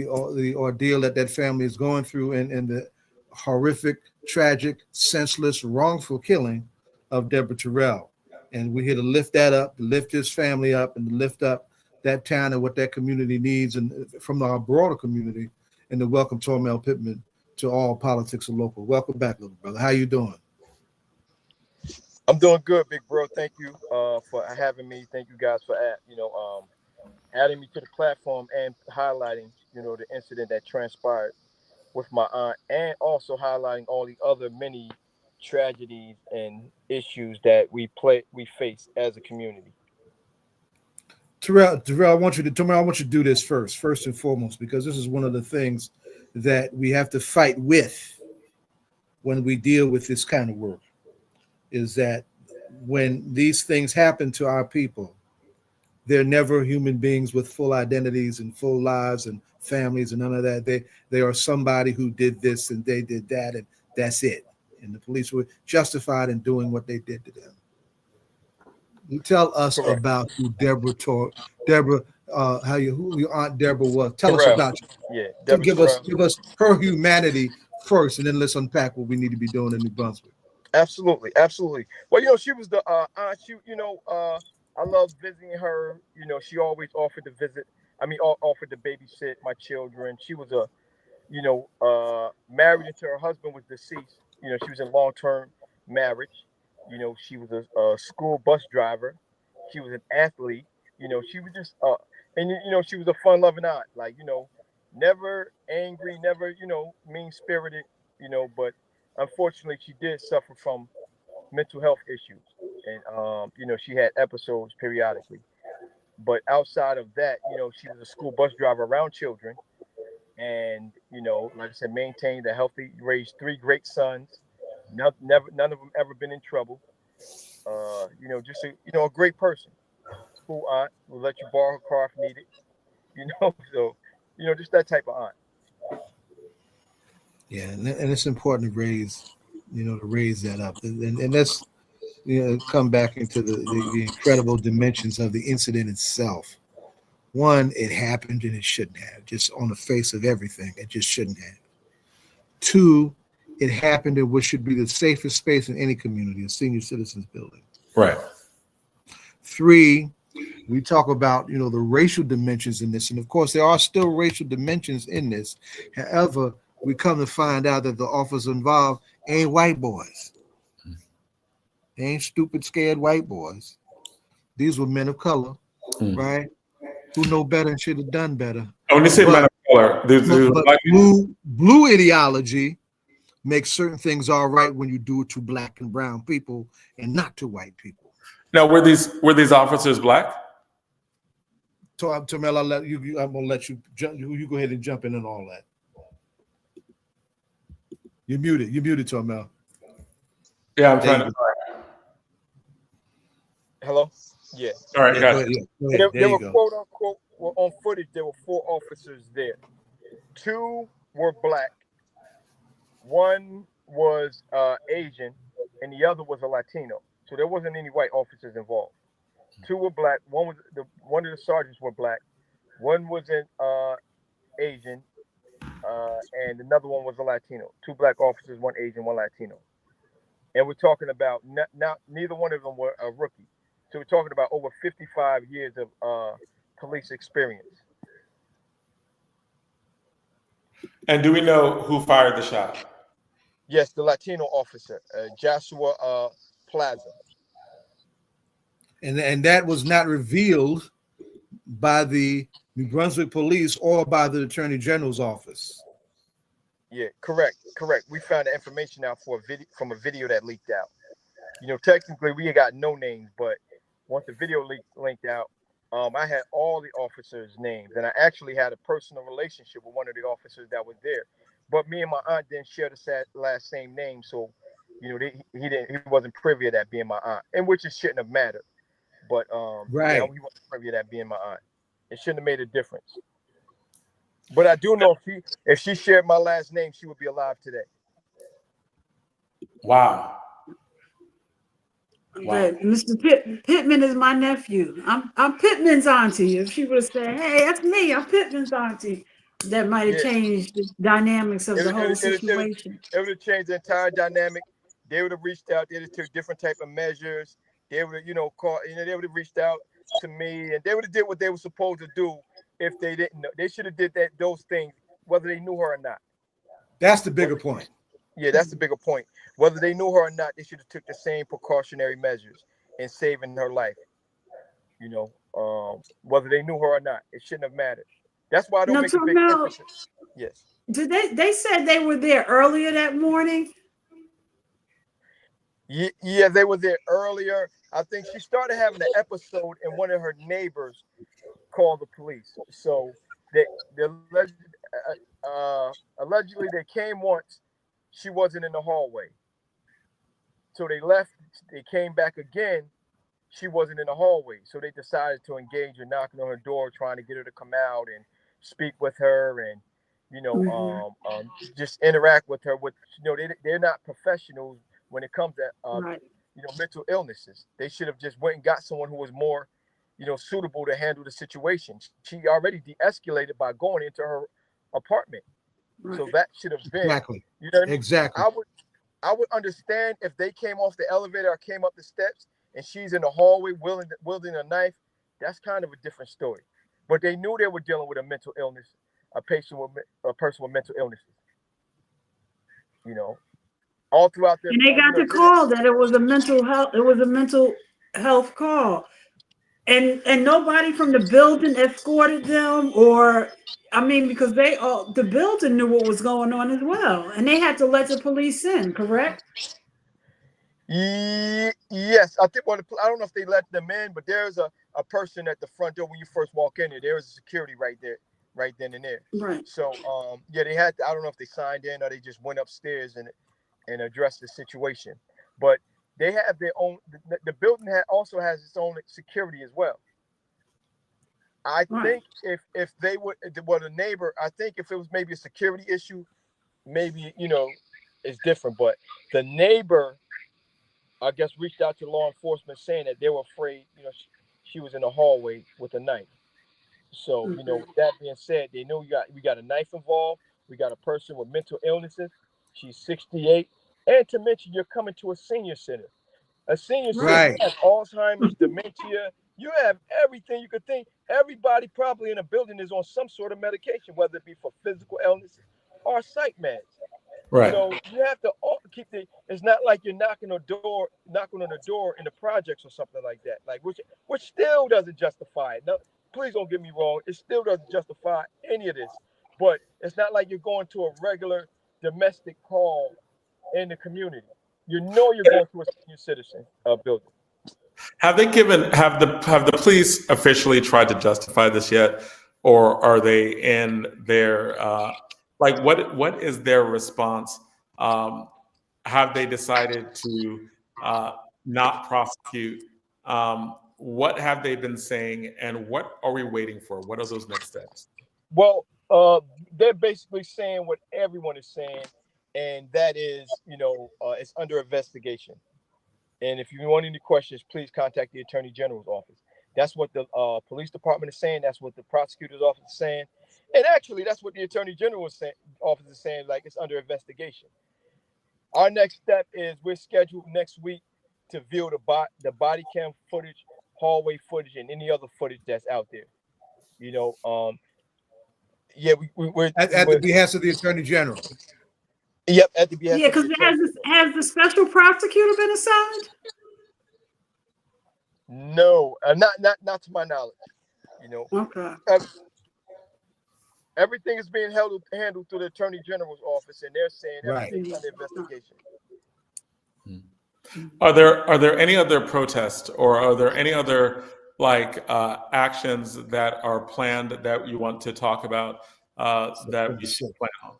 ordeal that family is going through and the horrific, tragic, senseless, wrongful killing of Deborah Terrell. And we're here to lift that up, to lift his family up, and to lift up that town and what that community needs, and from our broader community, and to welcome Tormel Pittman to all politics and local. Welcome back, little brother. How you doing? I'm doing good, big bro. Thank you for having me. Thank you guys for adding me to the platform and highlighting the incident that transpired with my aunt, and also highlighting all the other many tragedies and issues that we face as a community. Terrell, I want you to do this first and foremost, because this is one of the things that we have to fight with when we deal with this kind of work, is that when these things happen to our people, they're never human beings with full identities and full lives and families and none of that. They are somebody who did this and they did that, and that's it. And the police were justified in doing what they did to them. You tell us about who who your Aunt Deborah was. Tell us about you. Yeah, give us her humanity first, and then let's unpack what we need to be doing in New Brunswick. Absolutely. Well, she was the aunt. I loved visiting her. She always offered to visit. Offered to babysit my children. She was married until her husband was deceased. She was in long-term marriage. She was a school bus driver. She was an athlete. She was just she was a fun-loving aunt. Never angry, never mean-spirited. But unfortunately, she did suffer from mental health issues, and she had episodes periodically. But outside of that, she was a school bus driver around children, and like I said, maintained a healthy, raised 3 great sons. None of them ever been in trouble. Just a great person. Cool aunt, will let you borrow her car if needed. So just that type of aunt. Yeah, and it's important to raise that up, and let's come back into the incredible dimensions of the incident itself. One, it happened and it shouldn't have. Just on the face of everything, it just shouldn't have. 2, it happened in what should be the safest space in any community, a senior citizens building. Right. 3, we talk about the racial dimensions in this, and of course there are still racial dimensions in this. However, we come to find out that the officers involved ain't white boys. They ain't stupid, scared white boys. These were men of color, right? Who know better and should have done better. When you say men of color, but blue ideology makes certain things all right when you do it to black and brown people and not to white people. Now, were these officers black? Tormel, I'm gonna let you jump. You go ahead and jump in and all that. You're muted, Tormel. Yeah, I'm trying to. Hello? Yeah. All right, go ahead. There were quote unquote, on footage, there were 4 officers there. 2 were black. 1 was Asian, and the other was a Latino. So there wasn't any white officers involved. 2 were black. One of the sergeants were black. One was an Asian, and another one was a Latino. 2 black officers, 1 Asian, 1 Latino. And we're talking about not neither one of them were a rookie. So we're talking about over 55 years of police experience. And do we know who fired the shot? Yes, the Latino officer, Joshua Plaza. And that was not revealed by the New Brunswick police or by the Attorney General's office. Yeah, correct. We found the information out from a video that leaked out. You know, technically we got no names, but once the video linked out, I had all the officers' names, and I actually had a personal relationship with one of the officers that was there. But me and my aunt didn't share the last same name, so you know he wasn't privy to that being my aunt, and which it shouldn't have mattered. But right, yeah, he wasn't privy to that being my aunt. It shouldn't have made a difference. But I do know if she shared my last name, she would be alive today. Wow. But Mr. Pittman is my nephew. I'm Pittman's auntie. If she would have said, "Hey, that's me. I'm Pittman's auntie," that might have changed the dynamics of the whole situation. It would have changed the entire dynamic. They would have reached out. They would have took different type of measures. They would have, they would have reached out to me, and they would have did what they were supposed to do. If they didn't know, they should have did those things, whether they knew her or not. That's the bigger point. Yeah, that's the bigger point. Whether they knew her or not, they should have took the same precautionary measures in saving her life. You know, whether they knew her or not, it shouldn't have mattered. That's why I don't make a big emphasis. Yes. Did they said they were there earlier that morning? Yeah, they were there earlier. I think she started having an episode, and one of her neighbors called the police. So allegedly they came once. She wasn't in the hallway. So they left. They came back again. She wasn't in the hallway. So they decided to engage her, knocking on her door, trying to get her to come out and speak with her, and just interact with her. They're not professionals when it comes to mental illnesses. They should have just went and got someone who was more suitable to handle the situation. She already de-escalated by going into her apartment. Right. So that should have been exactly. You know what I mean? Exactly. I would understand if they came off the elevator or came up the steps and she's in the hallway wielding a knife. That's kind of a different story. But they knew they were dealing with a mental illness, a person with mental illnesses. You know, all throughout their. And they got the call that it was a mental health. It was a mental health call. And nobody from the building escorted them, because the building knew what was going on as well, and they had to let the police in, correct? Yes, I think. Well, I don't know if they let them in, but there's a person at the front door when you first walk in there. There was a security right there, right then and there. Right. So, they had to, I don't know if they signed in or they just went upstairs and addressed the situation, but. They have their own. The building also has its own security as well. I think if they would, the neighbor. I think if it was maybe a security issue, maybe it's different. But the neighbor, I guess, reached out to law enforcement saying that they were afraid. She was in the hallway with a knife. So with that being said, they knew we got a knife involved. We got a person with mental illnesses. She's 68. And to mention, you're coming to a senior center. A senior center has Alzheimer's, dementia. You have everything you could think. Everybody probably in a building is on some sort of medication, whether it be for physical illnesses or psych meds. Right. So you have to keep it's not like you're knocking on the door in the projects or something like that. Like which still doesn't justify it. No, please don't get me wrong. It still doesn't justify any of this. But it's not like you're going to a regular domestic call in the community. You're going to a senior citizen building. Have the police officially tried to justify this yet, or are they in their what is their response? Have they decided to not prosecute? What have they been saying, and what are we waiting for? What are those next steps? Well, they're basically saying what everyone is saying. And that is, it's under investigation. And if you want any questions, please contact the Attorney General's office. That's what the police department is saying. That's what the prosecutor's office is saying. And actually, that's what the attorney general's office is saying, like it's under investigation. Our next step is we're scheduled next week to view the body cam footage, hallway footage, and any other footage that's out there. You know, yeah, we're at the behest of the attorney general. Yep, at the behest. Yeah, because has the special prosecutor been assigned? No, not to my knowledge. You know, okay. Everything is being handled through the attorney general's office, and they're saying everything's under investigation. Are there any other protests, or are there any other actions that are planned that you want to talk about that we should plan on?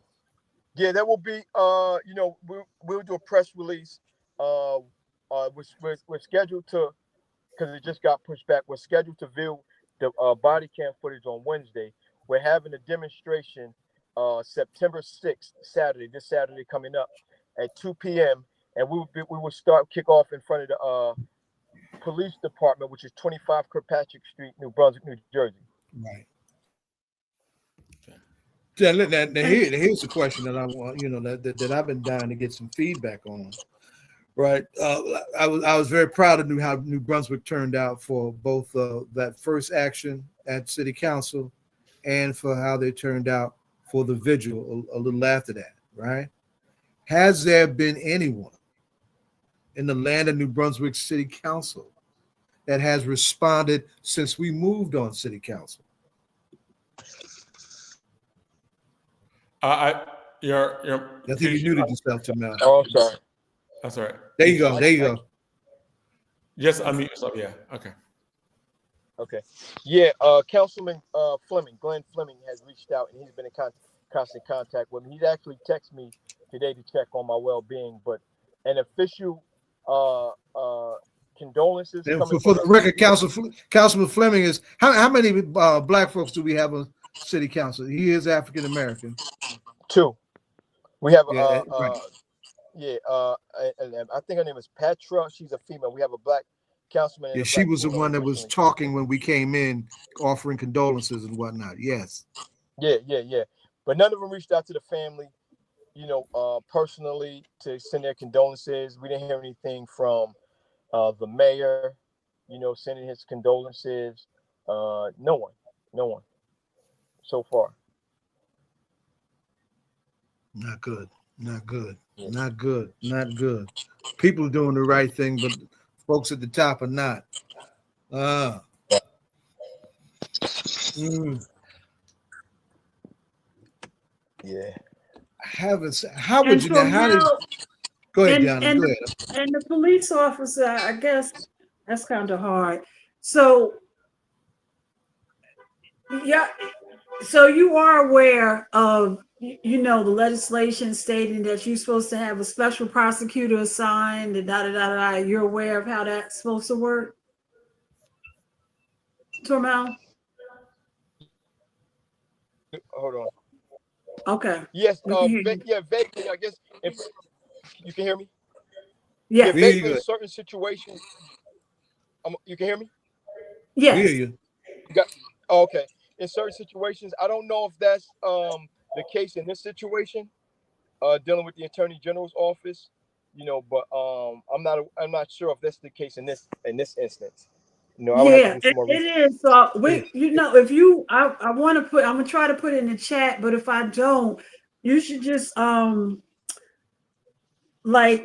Yeah, that will be. You know, we'll do a press release. We're scheduled to, because it just got pushed back. We're scheduled to view the body cam footage on Wednesday. We're having a demonstration September 6th, Saturday. This Saturday coming up at 2 p.m. and we will kick off in front of the police department, which is 25 Kirkpatrick Street, New Brunswick, New Jersey. Right. Now here's a question that I want, you know, that I've been dying to get some feedback on. Right. I was very proud of how New Brunswick turned out for both that first action at City Council and for how they turned out for the vigil a little after that. Right. Has there been anyone in the land of New Brunswick City Council that has responded since we moved on City Council? I think you muted yourself, Tormel. Oh, I'm sorry. That's all right. There you go. Just unmute yourself. Yeah. Okay. Okay. Yeah. Councilman Glenn Fleming has reached out, and he's been in constant contact with me. He actually texted me today to check on my well-being, but an official condolences. For the record, Councilman Fleming is how many black folks do we have on City Council? He is African American. 2. We have right. I think her name is Petra. She's a female. We have a black councilman. Yeah, she was the one that was talking when we came in, offering condolences and whatnot. Yes. Yeah. But none of them reached out to the family, you know, personally to send their condolences. We didn't hear anything from the mayor, you know, sending his condolences. No one so far. Not good. People doing the right thing, but folks at the top are not. Yeah. How would you know? Go ahead, Donna. Go ahead. And the police officer, I guess that's kind of hard. So, yeah. So you are aware of, you know, the legislation stating that you're supposed to have a special prosecutor assigned and You're aware of how that's supposed to work? Tormel? Hold on. Okay. Yes. Vaguely, I guess. If you can hear me. Yeah. Vaguely in certain situations. You can hear me. Yeah. We hear you. Okay. In certain situations, I don't know if that's the case in this situation, dealing with the Attorney General's office, you know, but I'm not sure if that's the case in this instance. You know, it is. So you know, if you, I want to I'm gonna try to put it in the chat, but if I don't, you should just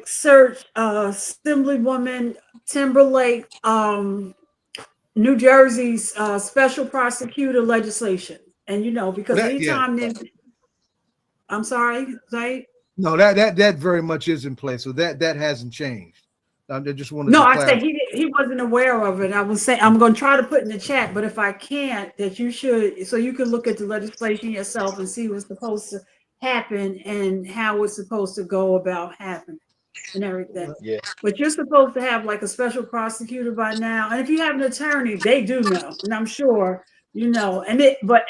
search Assemblywoman Timberlake, New Jersey's special prosecutor legislation, and you know, because anytime I'm sorry, Zay? No, that very much is in place, so that hasn't changed. I just wanted. No, I said he wasn't aware of it. I was saying I'm going to try to put in the chat, but if I can't, that you should, so you can look at the legislation yourself and see what's supposed to happen and how it's supposed to go about happening and everything. Yeah. But you're supposed to have like a special prosecutor by now, and if you have an attorney, they do know, and I'm sure you know. But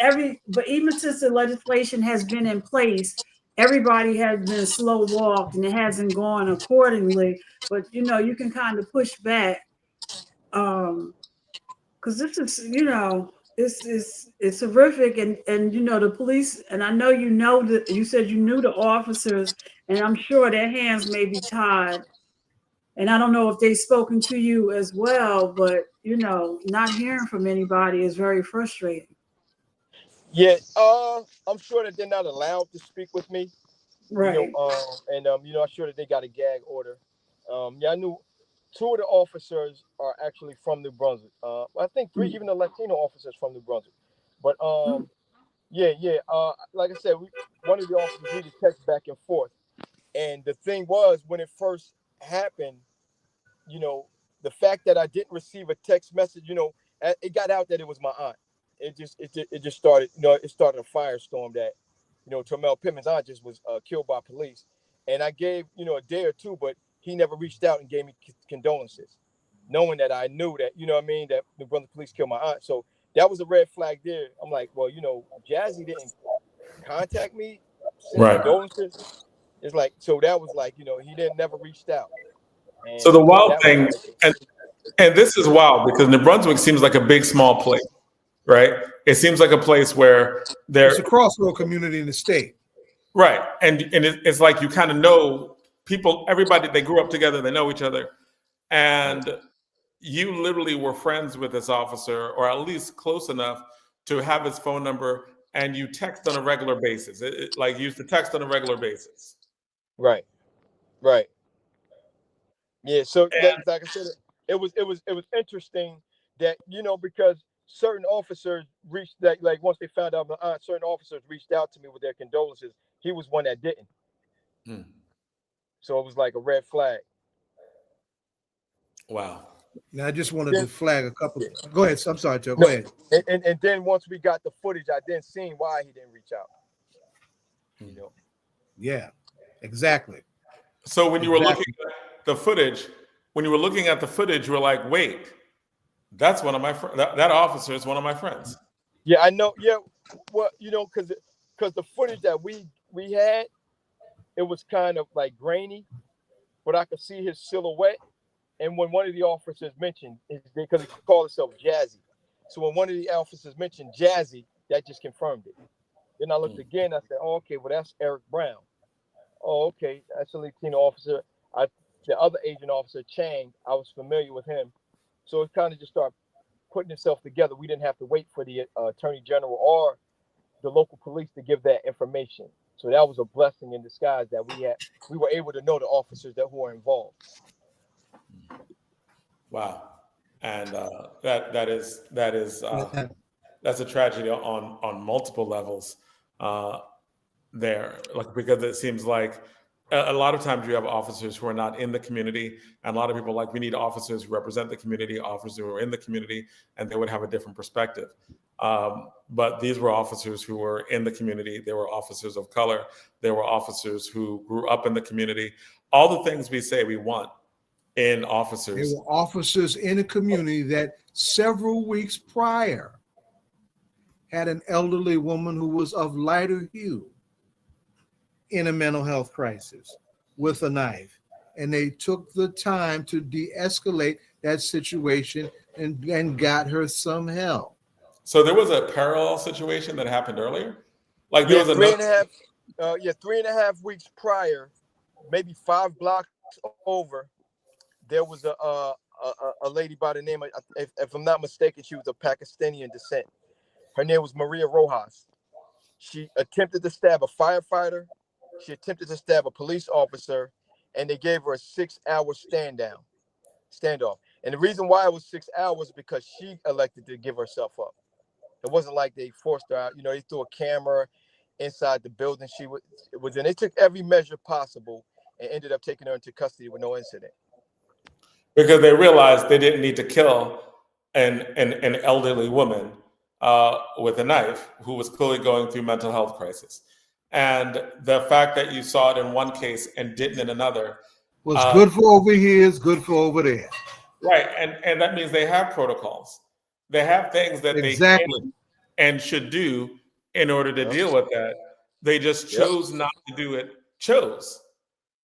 even since the legislation has been in place, everybody has been slow walked and it hasn't gone accordingly. But you know, you can kind of push back because this is, it's horrific, and the police, and I know that you said you knew the officers, and I'm sure their hands may be tied, and I don't know if they've spoken to you as well, but not hearing from anybody is very frustrating. Yeah, I'm sure that they're not allowed to speak with me. Right. I'm sure that they got a gag order. Yeah, I knew two of the officers are actually from New Brunswick. I think three, even the Latino officers from New Brunswick. But yeah. Like I said, one of the officers we just text back and forth. And the thing was, when it first happened, the fact that I didn't receive a text message, it got out that it was my aunt. It just started, it started a firestorm that, Tormel Pittman's aunt just was killed by police. And I gave, a day or two, but he never reached out and gave me condolences, knowing that I knew that, that the Brunswick police killed my aunt. So that was a red flag there. I'm like, well, Jazzy didn't contact me, send condolences. It's like, so that was like, he didn't never reached out. And so the wild thing, like, and this is wild because New Brunswick seems like a big, small place, right? It seems like a place where it's a crossroad community in the state. Right. And it's like you kind of know people, everybody, they grew up together, they know each other. And you literally were friends with this officer, or at least close enough to have his phone number, and you text on a regular basis. Like you used to text on a regular basis. Right. Yeah. So like I said, it was interesting that, because certain officers reached that, like once they found out my aunt, certain officers reached out to me with their condolences. He was one that didn't. So it was like a red flag. Wow. Now I just wanted to flag a couple. Go ahead. I'm sorry, Joe. Go ahead. And then once we got the footage, I then seen why he didn't reach out. Yeah, exactly. So when you were looking at the footage, you were like, wait, that's one of my friends. That officer is one of my friends. Yeah, I know. Yeah, well, because the footage that we had, it was kind of like grainy, but I could see his silhouette. And when one of the officers mentioned, because he called himself Jazzy, so when one of the officers mentioned Jazzy, that just confirmed it. Then I looked again. I said, "Oh, okay, well that's Eric Brown. Oh, okay, that's a Latino officer." The other agent officer, Chang, I was familiar with him, so it kind of just started putting itself together. We didn't have to wait for the attorney general or the local police to give that information. So that was a blessing in disguise that we were able to know the officers who were involved. Wow, and that's a tragedy on multiple levels there, like, because it seems like a lot of times you have officers who are not in the community, and a lot of people we need officers who represent the community, officers who are in the community, and they would have a different perspective. But these were officers who were in the community. They were officers of color. They were officers who grew up in the community. All the things we say we want in officers. They were officers in a community that several weeks prior had an elderly woman who was of lighter hue in a mental health crisis with a knife. And they took the time to de-escalate that situation and got her some help. So there was a parallel situation that happened earlier? Like there was 3.5 weeks prior, maybe 5 blocks over, there was a lady by the name of, if I'm not mistaken, she was of Pakistani descent. Her name was Maria Rojas. She attempted to stab a firefighter. She attempted to stab a police officer, and they gave her a 6-hour standoff. And the reason why it was 6 hours is because she elected to give herself up. It wasn't like they forced her out. They threw a camera inside the building she was in. They took every measure possible and ended up taking her into custody with no incident. Because they realized they didn't need to kill an elderly woman with a knife who was clearly going through mental health crisis. And the fact that you saw it in one case and didn't in another was good for over here, is good for over there. Right, and that means they have protocols. They have things that they can and should do in order to deal with that. They just chose not to do it.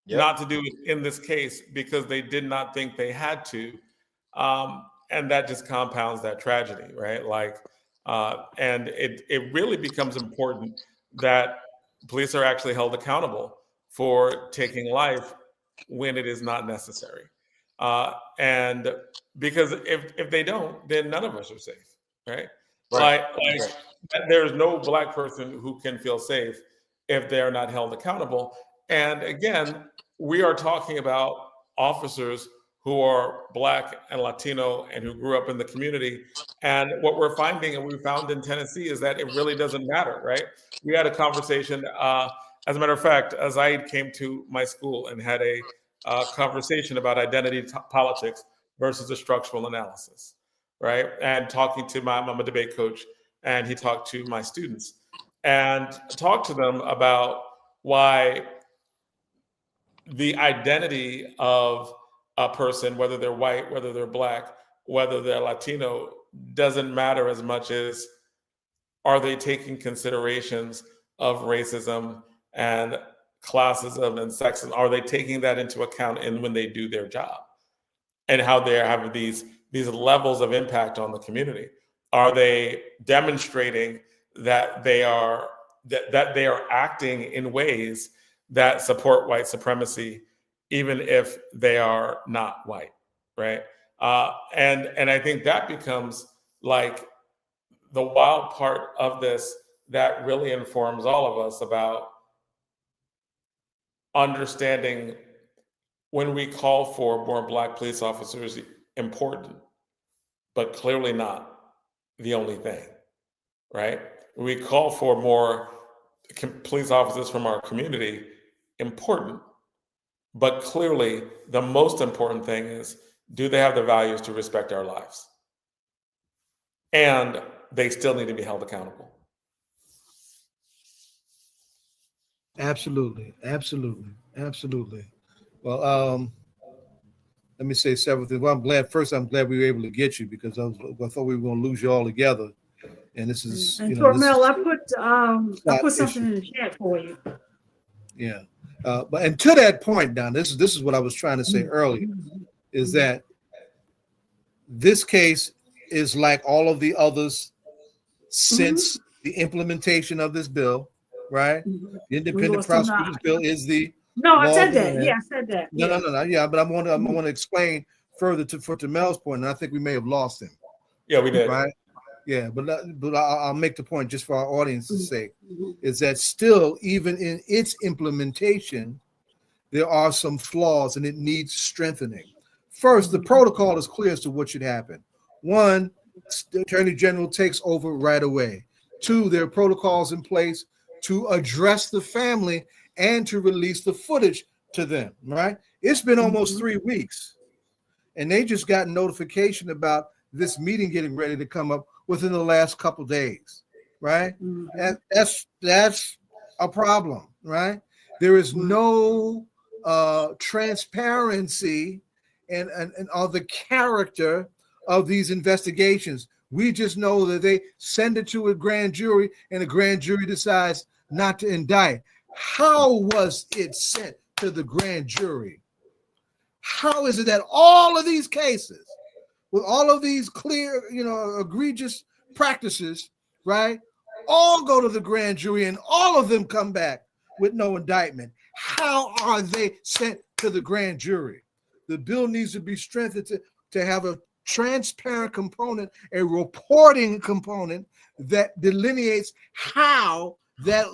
Not to do it in this case because they did not think they had to. and that just compounds that tragedy, right? And it really becomes important that police are actually held accountable for taking life when it is not necessary. And because if they don't, then none of us are safe, right? Right. There's no Black person who can feel safe if they're not held accountable. And again, we are talking about officers who are Black and Latino and who grew up in the community. And what we're finding, and we found in Tennessee, is that it really doesn't matter, right? We had a conversation, as a matter of fact, Zaid came to my school and had a conversation about identity politics versus a structural analysis, right? And talking to I'm a debate coach, and he talked to my students and talked to them about why the identity of a person, whether they're white, whether they're Black, whether they're Latino, doesn't matter as much as are they taking considerations of racism and classism and sexism? Are they taking that into account in when they do their job, and how they have these levels of impact on the community? Are they demonstrating that they are acting in ways that support white supremacy, even if they are not white, right? And I think that becomes like the wild part of this that really informs all of us about understanding when we call for more Black police officers, important, but clearly not the only thing, right? We call for more police officers from our community, important, but clearly the most important thing is, do they have the values to respect our lives? And they still need to be held accountable. Absolutely. Well, let me say several things. Well, I'm glad we were able to get you, because I thought we were going to lose you all together. And this is, and Tormel, I put something in the chat for you. Yeah. And to that point, Don, this is what I was trying to say earlier, is that this case is like all of the others since the implementation of this bill, right? The independent prosecutors bill is the I said that. Yeah, I said that. No. Yeah, but I want to explain further for Tormel's point, and I think we may have lost him. Yeah, we did. Right? Yeah, but I'll make the point just for our audience's sake, is that still, even in its implementation, there are some flaws and it needs strengthening. First, the protocol is clear as to what should happen. One, the Attorney General takes over right away. Two, there are protocols in place to address the family and to release the footage to them, right? It's been almost 3 weeks, and they just got notification about this meeting getting ready to come up within the last couple of days, right? That's a problem, right? There is no transparency and of the character of these investigations. We just know that they send it to a grand jury, and the grand jury decides not to indict. How was it sent to the grand jury? How is it that all of these cases, with all of these clear, egregious practices, right, all go to the grand jury and all of them come back with no indictment? How are they sent to the grand jury? The bill needs to be strengthened to have a transparent component, a reporting component that delineates how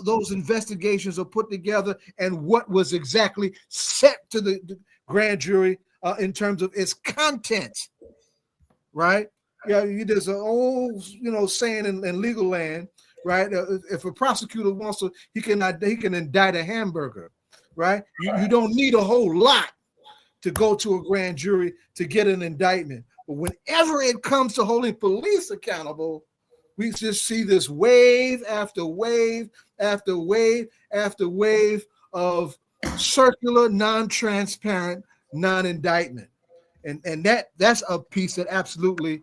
those investigations are put together and what was exactly sent to the grand jury in terms of its content, right? Yeah, there's an old, saying in legal land, right? If a prosecutor wants to, he can indict a hamburger, right? You don't need a whole lot to go to a grand jury to get an indictment. But whenever it comes to holding police accountable, we just see this wave after wave after wave after wave of circular, non-transparent, non-indictment. And that's a piece that absolutely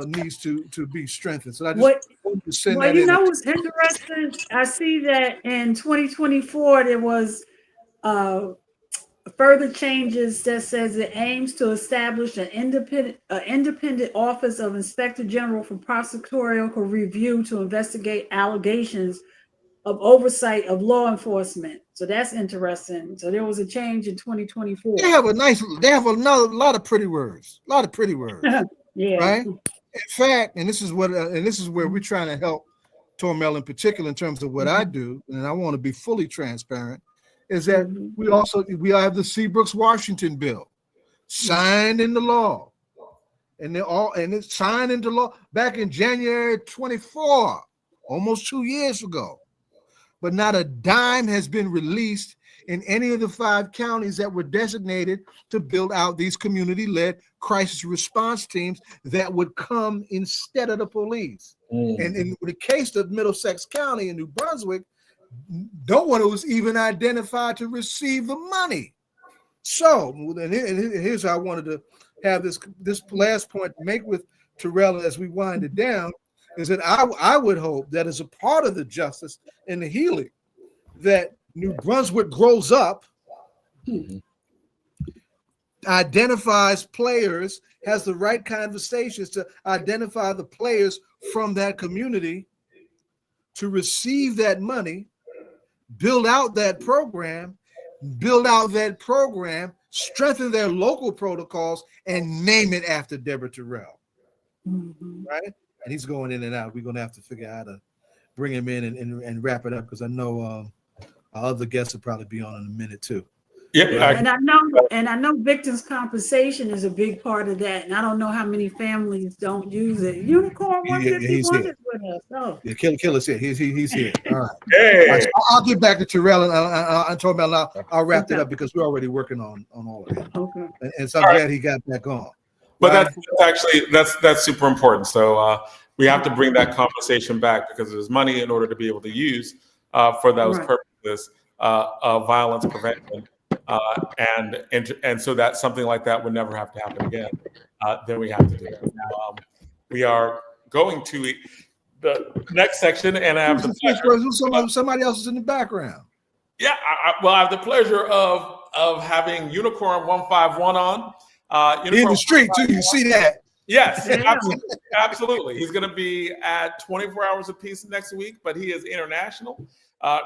needs to be strengthened. So I just wanted to send that in. What's interesting? I see that in 2024 there was further changes that says it aims to establish an independent office of Inspector General for prosecutorial review to investigate allegations of oversight of law enforcement. So that's interesting. So there was a change in 2024. They have lot of pretty words. A lot of pretty words. Yeah. Right? In fact, and this is where we're trying to help Tormel in particular in terms of what I do, and I want to be fully transparent, is that we have the Seabrooks Washington bill signed into law. And it's signed into law back in January 24, almost 2 years ago. But not a dime has been released in any of the 5 counties that were designated to build out these community-led crisis response teams that would come instead of the police. And in the case of Middlesex County in New Brunswick, no one was even identified to receive the money. So, and here's how I wanted to have this last point to make with Terrell as we wind it down, is that I would hope that as a part of the justice and the healing, that New Brunswick grows up, identifies players, has the right conversations to identify the players from that community to receive that money, build out that program, strengthen their local protocols, and name it after Deborah Terrell. Right? And he's going in and out. We're going to have to figure out how to bring him in and wrap it up, because I know our other guests will probably be on in a minute too. Yeah, and I know victims' compensation is a big part of that, and I don't know how many families don't use it. Unicorn 151 is with us. Oh. Yeah, Killer's here. He's here. All right. Hey. All right, so I'll get back to Terrell and Tormel. I'll wrap it up because we're already working on all of it. Okay. And so I'm glad he got back on. But that's super important. So we have to bring that conversation back, because there's money in order to be able to use for those purposes of violence prevention, and so that something like that would never have to happen again. Then we have to do it. We are going to the next section, and I have the pleasure. Somebody else is in the background. Yeah, I have the pleasure of having Unicorn 151 on. In the street too, you see that? Yes, absolutely. He's going to be at 24 Hours of Peace next week, but he is international.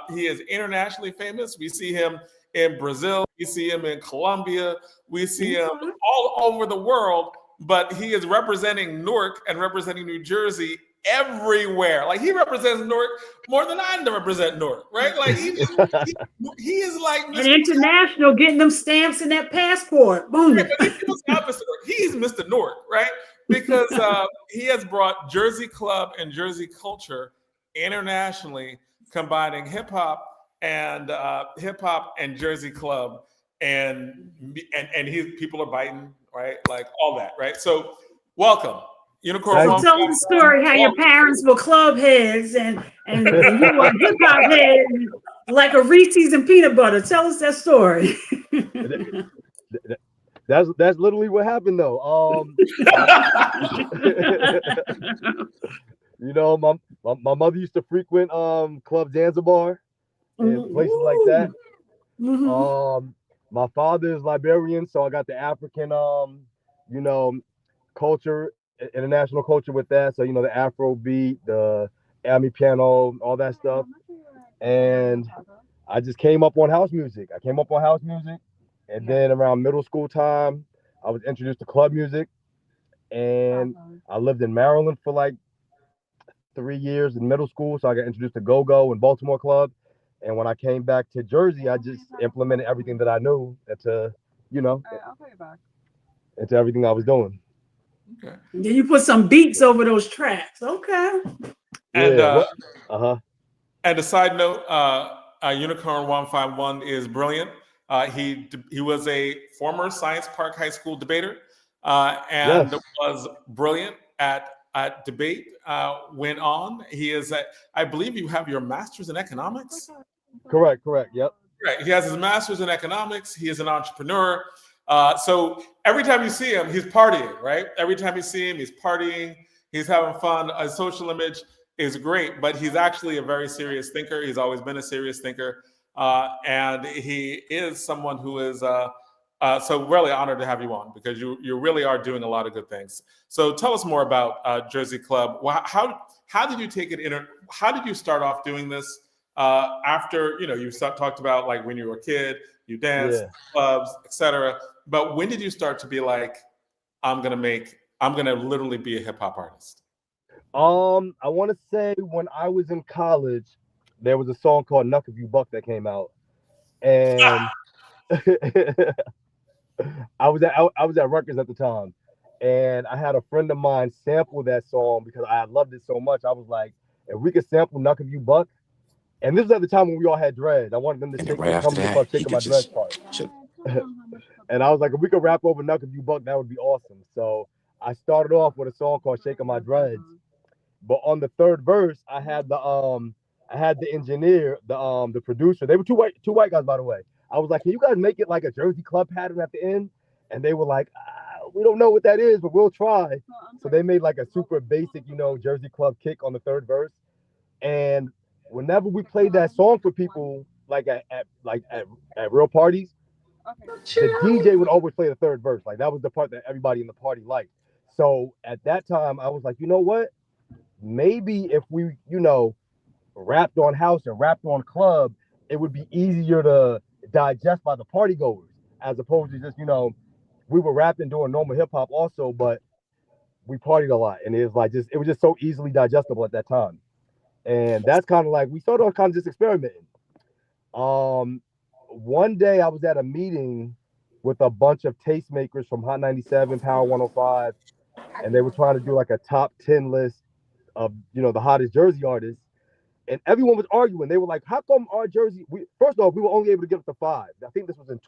He is internationally famous. We see him in Brazil. We see him in Colombia. We see him all over the world, but he is representing Newark and representing New Jersey everywhere. Like, he represents Newark more than I represent Newark, right? Like, he is like Mr. international, getting them stamps in that passport. Boom. He's Mr. Newark, right? Because he has brought Jersey club and Jersey culture internationally, combining hip hop and Jersey club, and people are biting, right? Like all that, right? So, welcome. Unicorn. So tell the story how your parents were club heads and you were hip hop head, like a Reese's and peanut butter. Tell us that story. That's literally what happened though. You know, my mother used to frequent Club Zanzibar and places like that. My father is Liberian, so I got the African culture, international culture with that. So, you know, the Afro beat, the Ami piano, all that stuff. And I just came up on house music. And then around middle school time, I was introduced to club music. And I lived in Maryland for like 3 years in middle school. So I got introduced to Go-Go and Baltimore Club. And when I came back to Jersey, I just implemented everything that I knew into everything I was doing. Okay. And then you put some beats over those tracks. Okay. And And a side note, Unicorn 151 is brilliant. He was a former Science Park High School debater, and was brilliant at debate. Went on. He is I believe you have your master's in economics. Correct. Yep. Right. He has his master's in economics. He is an entrepreneur. So every time you see him, he's partying, right? Every time you see him, he's partying. He's having fun. His social image is great, but he's actually a very serious thinker. He's always been a serious thinker. and he is someone who is so really honored to have you on because you really are doing a lot of good things. So tell us more about Jersey Club. How did you take it in? How did you start off doing this? After you talked about like when you were a kid, you danced, clubs, etc. But when did you start to be like, I'm gonna literally be a hip hop artist? I want to say when I was in college, there was a song called "Knuck If You Buck" that came out, and I was at Rutgers at the time, and I had a friend of mine sample that song because I loved it so much. I was like, if we could sample "Knuck If You Buck," and this was at the time when we all had dreads. I wanted them to come to the club shaking my dreads part. And I was like, if we could rap over "Knuck If You Buck," that would be awesome. So I started off with a song called "Shaking My Dreads," but on the third verse, I had the engineer, the producer. They were two white guys, by the way. I was like, can you guys make it like a Jersey Club pattern at the end? And they were like, we don't know what that is, but we'll try. So they made like a super basic, Jersey Club kick on the third verse. And whenever we played that song for people, like at real parties, the DJ would always play the third verse. Like that was the part that everybody in the party liked. So at that time, I was like, you know what? Maybe if we, rapped on house and rapped on club, it would be easier to digest by the party goers, as opposed to just, we were rapping doing normal hip hop also, but we partied a lot, and it was just so easily digestible at that time. And that's kind of like we started on kind of just experimenting. One day I was at a meeting with a bunch of tastemakers from Hot 97, Power 105, and they were trying to do like a top 10 list of the hottest Jersey artists. And everyone was arguing. They were like, how come our Jersey, first off, we were only able to get up to 5. I think this was in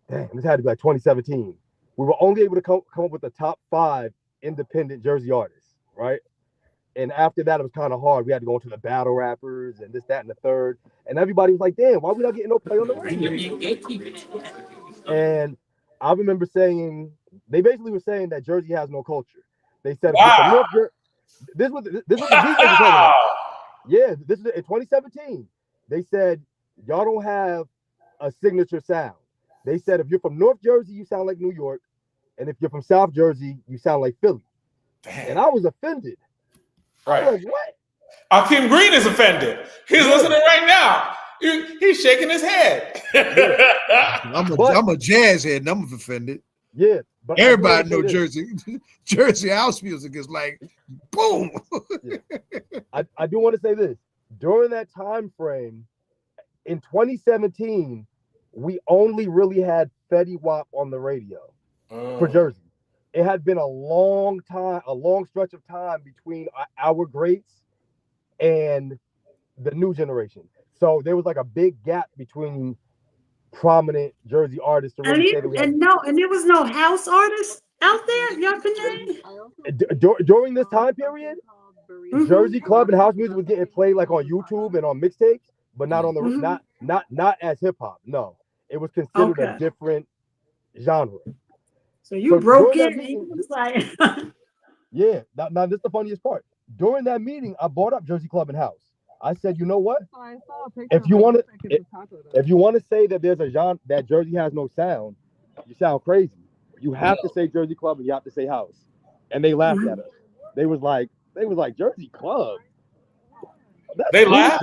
this had to be like 2017. We were only able to come up with the top 5 independent Jersey artists, right? And after that, it was kind of hard. We had to go into the battle rappers and this, that, and the third. And everybody was like, damn, why are we not getting no play on the radio? And I remember they basically were saying that Jersey has no culture. They said, wow. This was the DJs were talking about. Yeah, this is in 2017. They said, y'all don't have a signature sound. They said, if you're from North Jersey, you sound like New York. And if you're from South Jersey, you sound like Philly. Damn. And I was offended. Right. I was like, what? Hakim Green is offended. He's listening right now. He's shaking his head. I'm a jazz head and I'm offended. Yeah. But everybody know Jersey house music is like boom. Yeah. I do want to say this. During that time frame, in 2017, we only really had Fetty Wap on the radio for Jersey. It had been a long stretch of time between our greats and the new generation. So there was like a big gap between prominent Jersey artists to really say that and there was no house artists out there y'all can name? During this time period, Jersey club and house music was getting played like on YouTube and on mixtapes, but not on the not as hip hop. No, it was considered a different genre. So you broke it and you was like yeah. Now this is the funniest part. During that meeting, I brought up Jersey Club and House. I said, you know what? If you want to say that there's a genre that Jersey has no sound, you sound crazy. You have to say Jersey Club and you have to say House. And they laughed at us. They was like Jersey Club. They laughed?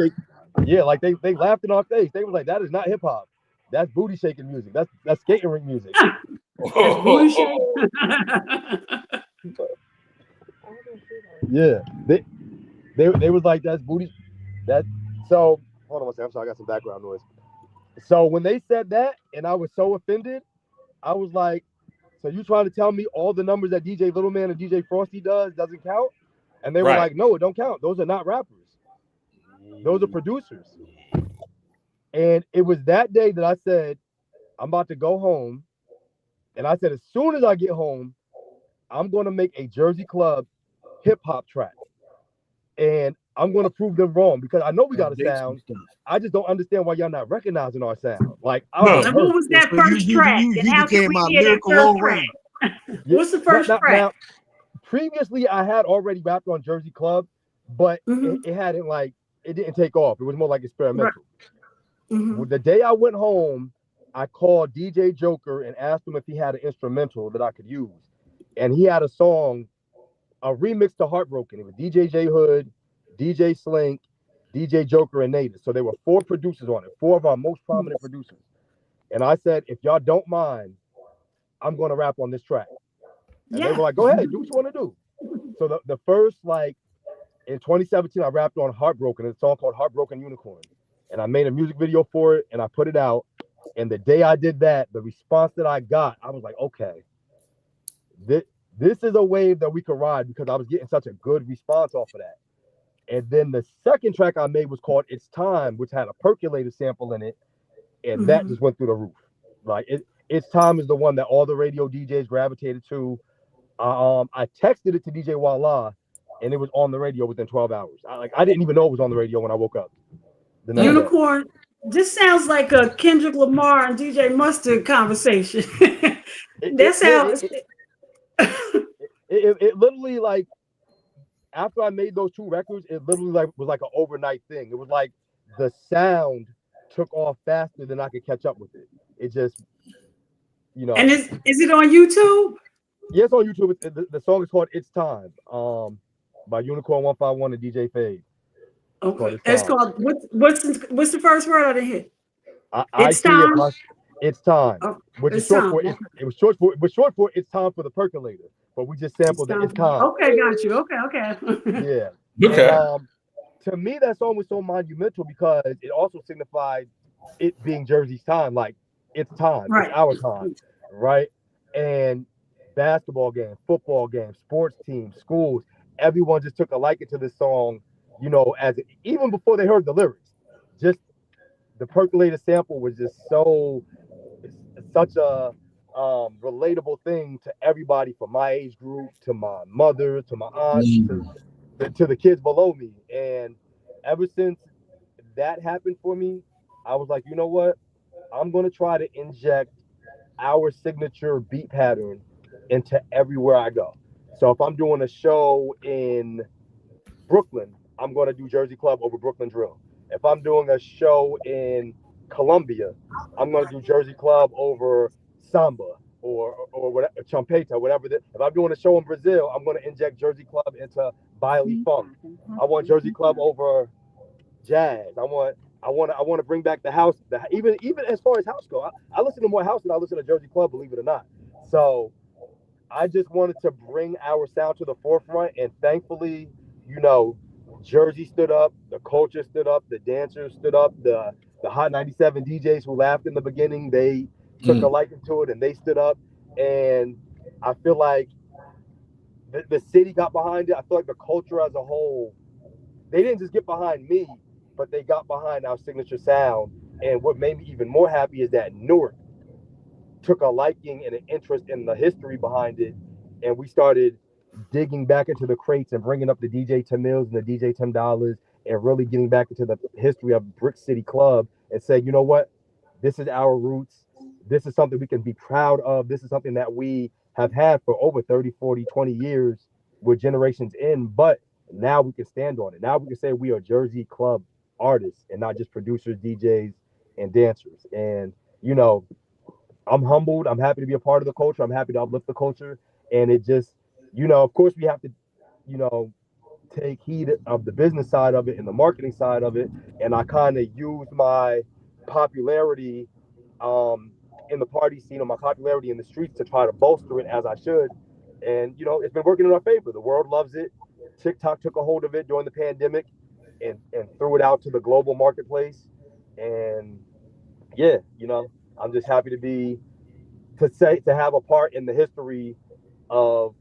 Yeah, like they laughed in our face. They were like, that is not hip hop. That's booty shaking music. That's skating rink music. Booty shaking. Yeah. They was like, that's booty. So hold on one second. I'm sorry, I got some background noise. So when they said that and I was so offended, I was like, so you trying to tell me all the numbers that DJ Little Man and DJ Frosty doesn't count? And they were like, no, it don't count. Those are not rappers. Those are producers. And it was that day that I said, I'm about to go home. And I said, as soon as I get home, I'm going to make a Jersey Club hip hop track. And I'm going to prove them wrong because I know we got a sound. I just don't understand why y'all not recognizing our sound. Like, what was that first track? You became our lyrical old track. What's the first track? Now, previously, I had already rapped on Jersey Club, but it hadn't it didn't take off. It was more like experimental. Mhm. The day I went home, I called DJ Joker and asked him if he had an instrumental that I could use. And he had a song, a remix to Heartbroken. It was DJ J Hood, DJ Slink, DJ Joker, and Native. So there were 4 producers on it, 4 of our most prominent producers. And I said, if y'all don't mind, I'm going to rap on this track. And they were like, go ahead, do what you want to do. So the first, like, in 2017, I rapped on Heartbroken, a song called Heartbroken Unicorn. And I made a music video for it, and I put it out. And the day I did that, the response that I got, I was like, okay, this is a wave that we could ride, because I was getting such a good response off of that. And then the second track I made was called It's Time, which had a percolator sample in it. And that just went through the roof. Like, It's Time is the one that all the radio DJs gravitated to. I texted it to DJ Walla, and it was on the radio within 12 hours. I didn't even know it was on the radio when I woke up. Unicorn. This sounds like a Kendrick Lamar and DJ Mustard conversation. That sounds. It literally, like, after I made those 2 records, it literally was like an overnight thing. It was like the sound took off faster than I could catch up with it. It just, you know. And is it on YouTube? Yes, on YouTube. The song is called It's Time, by Unicorn 151 and DJ Fade. Okay. It's called what's the first word I didn't hit? It's time. It's time. Oh, Which is short for it was short for It's Time for the Percolator, but we just sampled It's Time. Okay, got you. Okay. Yeah. Okay. And, to me, that song was so monumental because it also signified it being Jersey's time. Like, it's time. Right. It's our time. Right. And basketball games, football games, sports teams, schools, everyone just took a liking to this song, you know, even before they heard the lyrics. Just the percolator sample was just such a relatable thing to everybody from my age group, to my mother, to my aunt, to the kids below me. And ever since that happened for me, I was like, you know what? I'm going to try to inject our signature beat pattern into everywhere I go. So if I'm doing a show in Brooklyn, I'm going to do Jersey Club over Brooklyn Drill. If I'm doing a show in Colombia, I'm going to do Jersey Club over Samba or whatever, Champeta, whatever. If I'm doing a show in Brazil, I'm going to inject Jersey Club into Baile Funk. I want Jersey Club over jazz. I want to bring back the house. Even as far as house go, I listen to more house than I listen to Jersey Club, believe it or not. So I just wanted to bring our sound to the forefront, and thankfully, you know, Jersey stood up, the culture stood up, the dancers stood up, the Hot 97 DJs who laughed in the beginning, they took a liking to it and they stood up. And I feel like the city got behind it. I feel like the culture as a whole, they didn't just get behind me, but they got behind our signature sound. And what made me even more happy is that Newark took a liking and an interest in the history behind it. And we started digging back into the crates and bringing up the DJ Tim Mills and the DJ Tim Dollars and really getting back into the history of Brick City Club and say, you know what, this is our roots. This is something we can be proud of. This is something that we have had for over 30, 40, 20 years with generations in, but now we can stand on it. Now we can say we are Jersey Club artists and not just producers, DJs, and dancers. And, you know, I'm humbled. I'm happy to be a part of the culture. I'm happy to uplift the culture. And it just, you know, of course we have to, you know, take heed of the business side of it and the marketing side of it. And I kind of use my popularity in the party scene or my popularity in the streets to try to bolster it as I should. And, you know, it's been working in our favor. The world loves it. TikTok took a hold of it during the pandemic and threw it out to the global marketplace. And yeah, you know, I'm just happy to have a part in the history of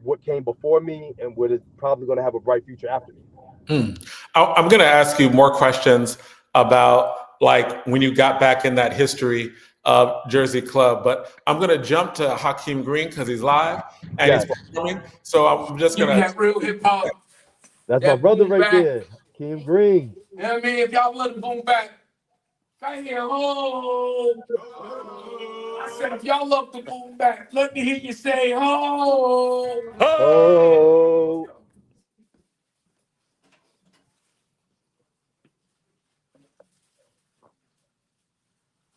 what came before me and what is probably going to have a bright future after me. I'm going to ask you more questions about like when you got back in that history of Jersey Club, but I'm going to jump to Hakim Green because he's live and he's performing. So I'm just going to. That real hip hop. That's my brother right there, Hakim Green. You know what I mean? If y'all let him boom back, I hear, oh. I said, if y'all love the boom back, let me hear you say, oh. Oh.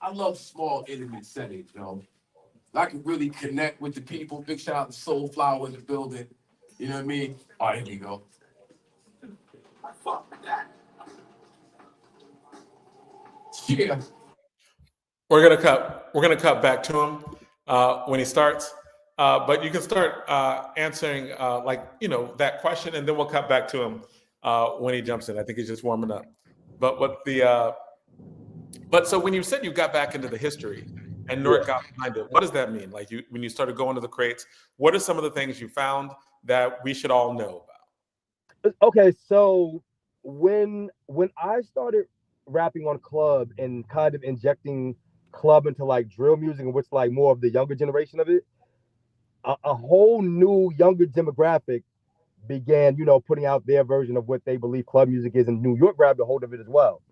I love small, intimate settings, I can really connect with the people. Big shout out to Soulflower in the building. You know what I mean? All right, here we go. Fuck that. Yeah. We're gonna cut back to him when he starts. But you can start answering that question, and then we'll cut back to him when he jumps in. I think he's just warming up. But so when you said you got back into the history and Newark got behind it, what does that mean? Like when you started going to the crates, what are some of the things you found that we should all know about? Okay, so when I started rapping on club and kind of injecting club into like drill music, which like more of the younger generation of it, a whole new younger demographic began, putting out their version of what they believe club music is, and New York grabbed a hold of it as well,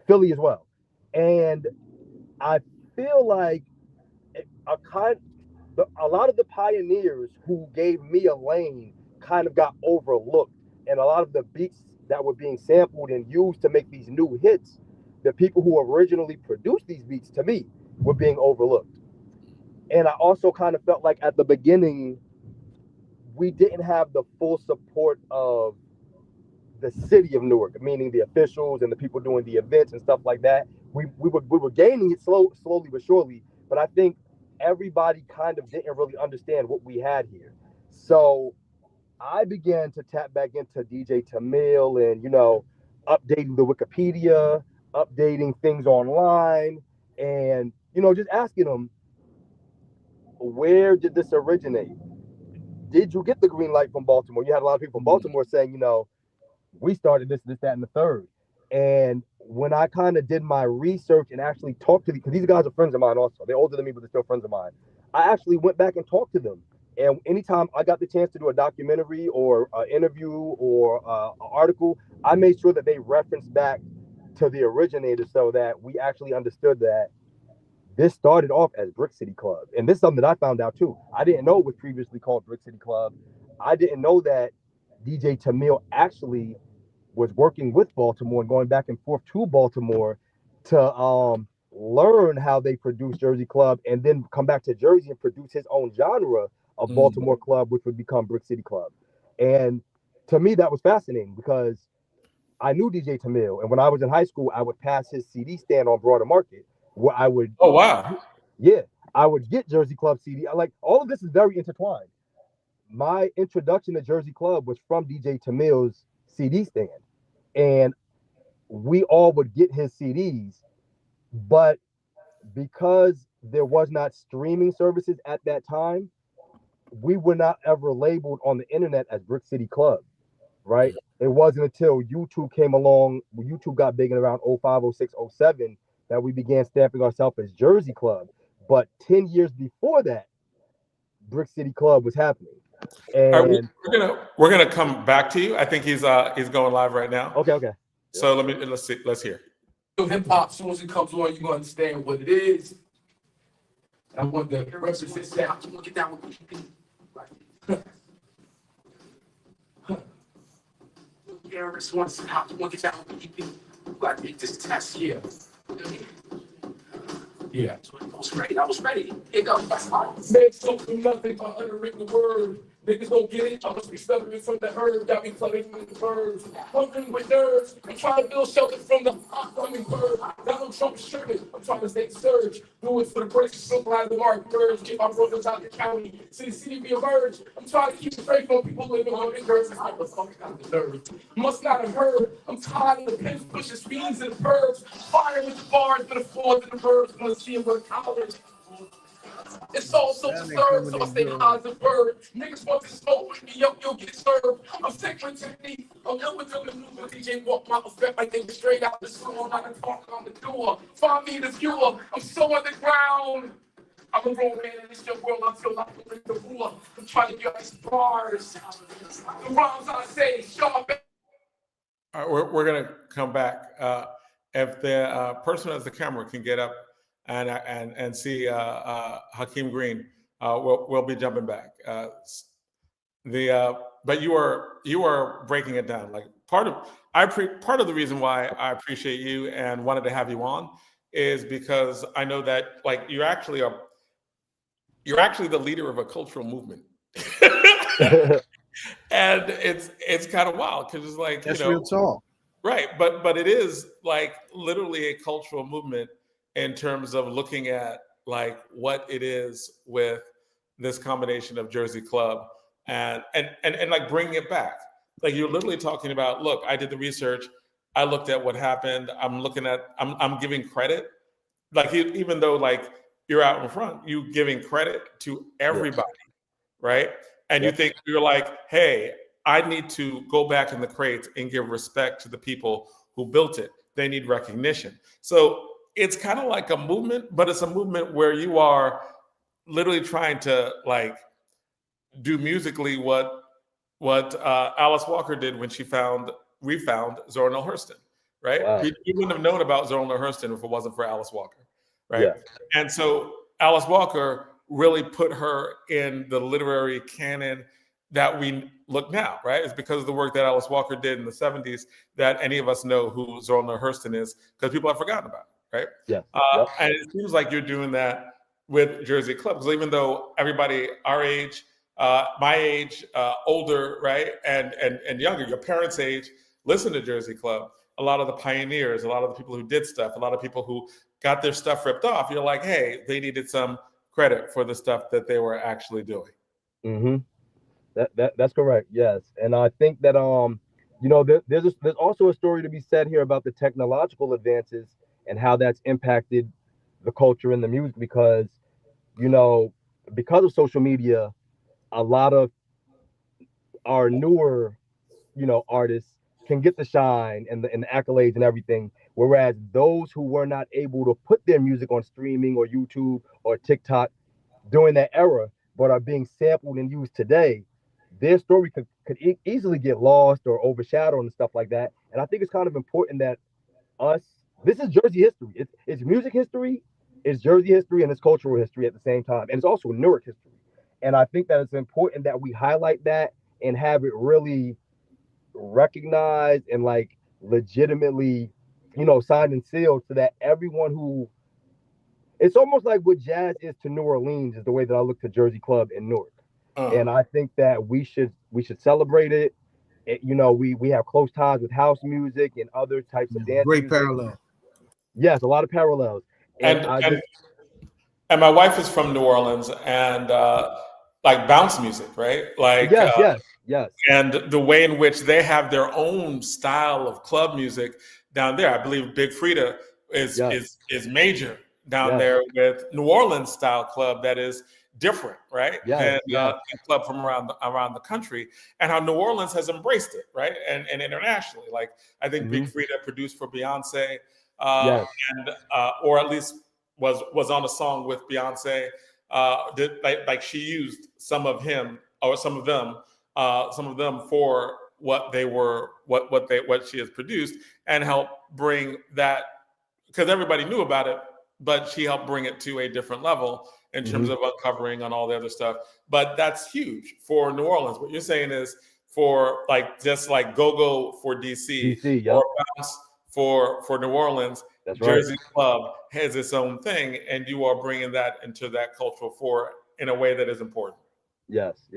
Philly as well. And I feel like a lot of the pioneers who gave me a lane kind of got overlooked, and a lot of the beats that were being sampled and used to make these new hits, the people who originally produced these beats to me were being overlooked. And I also kind of felt like at the beginning, we didn't have the full support of the city of Newark, meaning the officials and the people doing the events and stuff like that. We were gaining it slowly but surely, but I think everybody kind of didn't really understand what we had here. So I began to tap back into DJ Tormel and, updating the Wikipedia, updating things online, and, just asking them, where did this originate? Did you get the green light from Baltimore? You had a lot of people from Baltimore saying, we started this, that, and the third. And when I kind of did my research and actually talked to because these guys are friends of mine also. They're older than me, but they're still friends of mine. I actually went back and talked to them. And anytime I got the chance to do a documentary or an interview or an article, I made sure that they referenced back to the originator so that we actually understood that this started off as Brick City Club. And this is something that I found out too. I didn't know it was previously called Brick City Club. I didn't know that DJ Tormel actually was working with Baltimore and going back and forth to Baltimore to learn how they produce Jersey Club, and then come back to Jersey and produce his own genre of Baltimore Club, which would become Brick City Club. And to me, that was fascinating because I knew DJ Tormel, and when I was in high school, I would pass his CD stand on Broader Market, where I would I would get Jersey Club CD. All of this is very intertwined. My introduction to Jersey Club was from DJ Tormel's CD stand, and we all would get his CDs, but because there was not streaming services at that time, we were not ever labeled on the internet as Brick City Club, right? It wasn't until YouTube came along, when YouTube got big in around 05, 06, 07, that we began stamping ourselves as Jersey Club. But 10 years before that, Brick City Club was happening. And we're gonna come back to you. I think he's going live right now. Okay. So let's hear. Hip hop, as soon as it comes on, you're gonna understand what it is. I want the represent that. I want to get down with Harris wants to how to get down with people. Got to make this test here. Yeah. I was ready. It goes. Man, so do nothing but uttering the word. Niggas don't get it. I must be stuttering from the herd. Got me flooding with the birds. Hungry with nerves. I'm trying to build shelter from the upcoming bird. Donald Trump is tripping. I'm trying to stay surge. Do it for the breaks. Supply the mark. Birds. Get my brothers out the county. See me emerge. I'm trying to keep it straight from people living on the curves. I got the nerve. Must not have heard. I'm tired of the pins pushing speeds in the birds. Fire with the bars, but the fours and the birds. Wanna see them with college. It's all so absurd, so I stay high as a bird. Niggas want to smoke with me, you'll get served. I'm sick with technique, I'm ill with them, and with DJ walk my effect like they were straight out the school. I can talk on the door, find me the viewer. I'm so underground. I'm a grown man in this young world, I feel like I'm in the ruler. I'm trying to get these bars. The rhymes I say, sharp. All right, we're gonna come back. If the person as the camera can get up and see Hakim Green, we'll be jumping back. But you are breaking it down. Like part of the reason why I appreciate you and wanted to have you on is because I know that like you're actually the leader of a cultural movement. And it's kind of wild because it's like, That's real talk. Right, but it is like literally a cultural movement in terms of looking at like what it is with this combination of Jersey Club and like bringing it back. Like you're literally talking about, look, I did the research, I looked at what happened, I'm giving credit, like even though like you're out in front, you giving credit to everybody, right? And you think you're like, hey, I need to go back in the crates and give respect to the people who built it. They need recognition. So it's kind of like a movement, but it's a movement where you are literally trying to like do musically what Alice Walker did when she refound Zora Neale Hurston, right? Wow. You wouldn't have known about Zora Neale Hurston if it wasn't for Alice Walker, right? Yeah. And so Alice Walker really put her in the literary canon that we look now, right? It's because of the work that Alice Walker did in the 70s that any of us know who Zora Neale Hurston is, because people have forgotten about it, right? Yeah. And it seems like you're doing that with Jersey Club, because even though everybody our age, my age, older, right, and younger, your parents' age, listen to Jersey Club. A lot of the pioneers, a lot of the people who did stuff, a lot of people who got their stuff ripped off, you're like, hey, they needed some credit for the stuff that they were actually doing. Mm-hmm. That's correct. Yes, and I think that there's also a story to be said here about the technological advances and how that's impacted the culture and the music, because because of social media, a lot of our newer artists can get the shine and the accolades and everything, whereas those who were not able to put their music on streaming or YouTube or TikTok during that era, but are being sampled and used today, their story could easily get lost or overshadowed and stuff like that. And I think it's kind of important that this is Jersey history. It's music history, it's Jersey history, and it's cultural history at the same time. And it's also Newark history. And I think that it's important that we highlight that and have it really recognized and like legitimately, signed and sealed, so that everyone who, it's almost like what jazz is to New Orleans is the way that I look to Jersey Club in Newark. And I think that we should celebrate it. We have close ties with house music and other types of dance. Great music. parallel. Yes, a lot of parallels. And my wife is from New Orleans, and like bounce music, right? Like yes. And the way in which they have their own style of club music down there. I believe Big Frida is major down there with New Orleans style club that is different, right? Than club from around the country, and how New Orleans has embraced it, right? And internationally, like I think Big Frida produced for Beyonce, and or at least was on a song with Beyonce. Like she used some of him or some of them for what they were, what she has produced, and help bring that, because everybody knew about it, but she helped bring it to a different level in terms of uncovering on all the other stuff. But that's huge for New Orleans. What you're saying is for like just like go for DC or bounce for New Orleans, that's Jersey Club has its own thing, and you are bringing that into that cultural fore in a way that is important. Yes.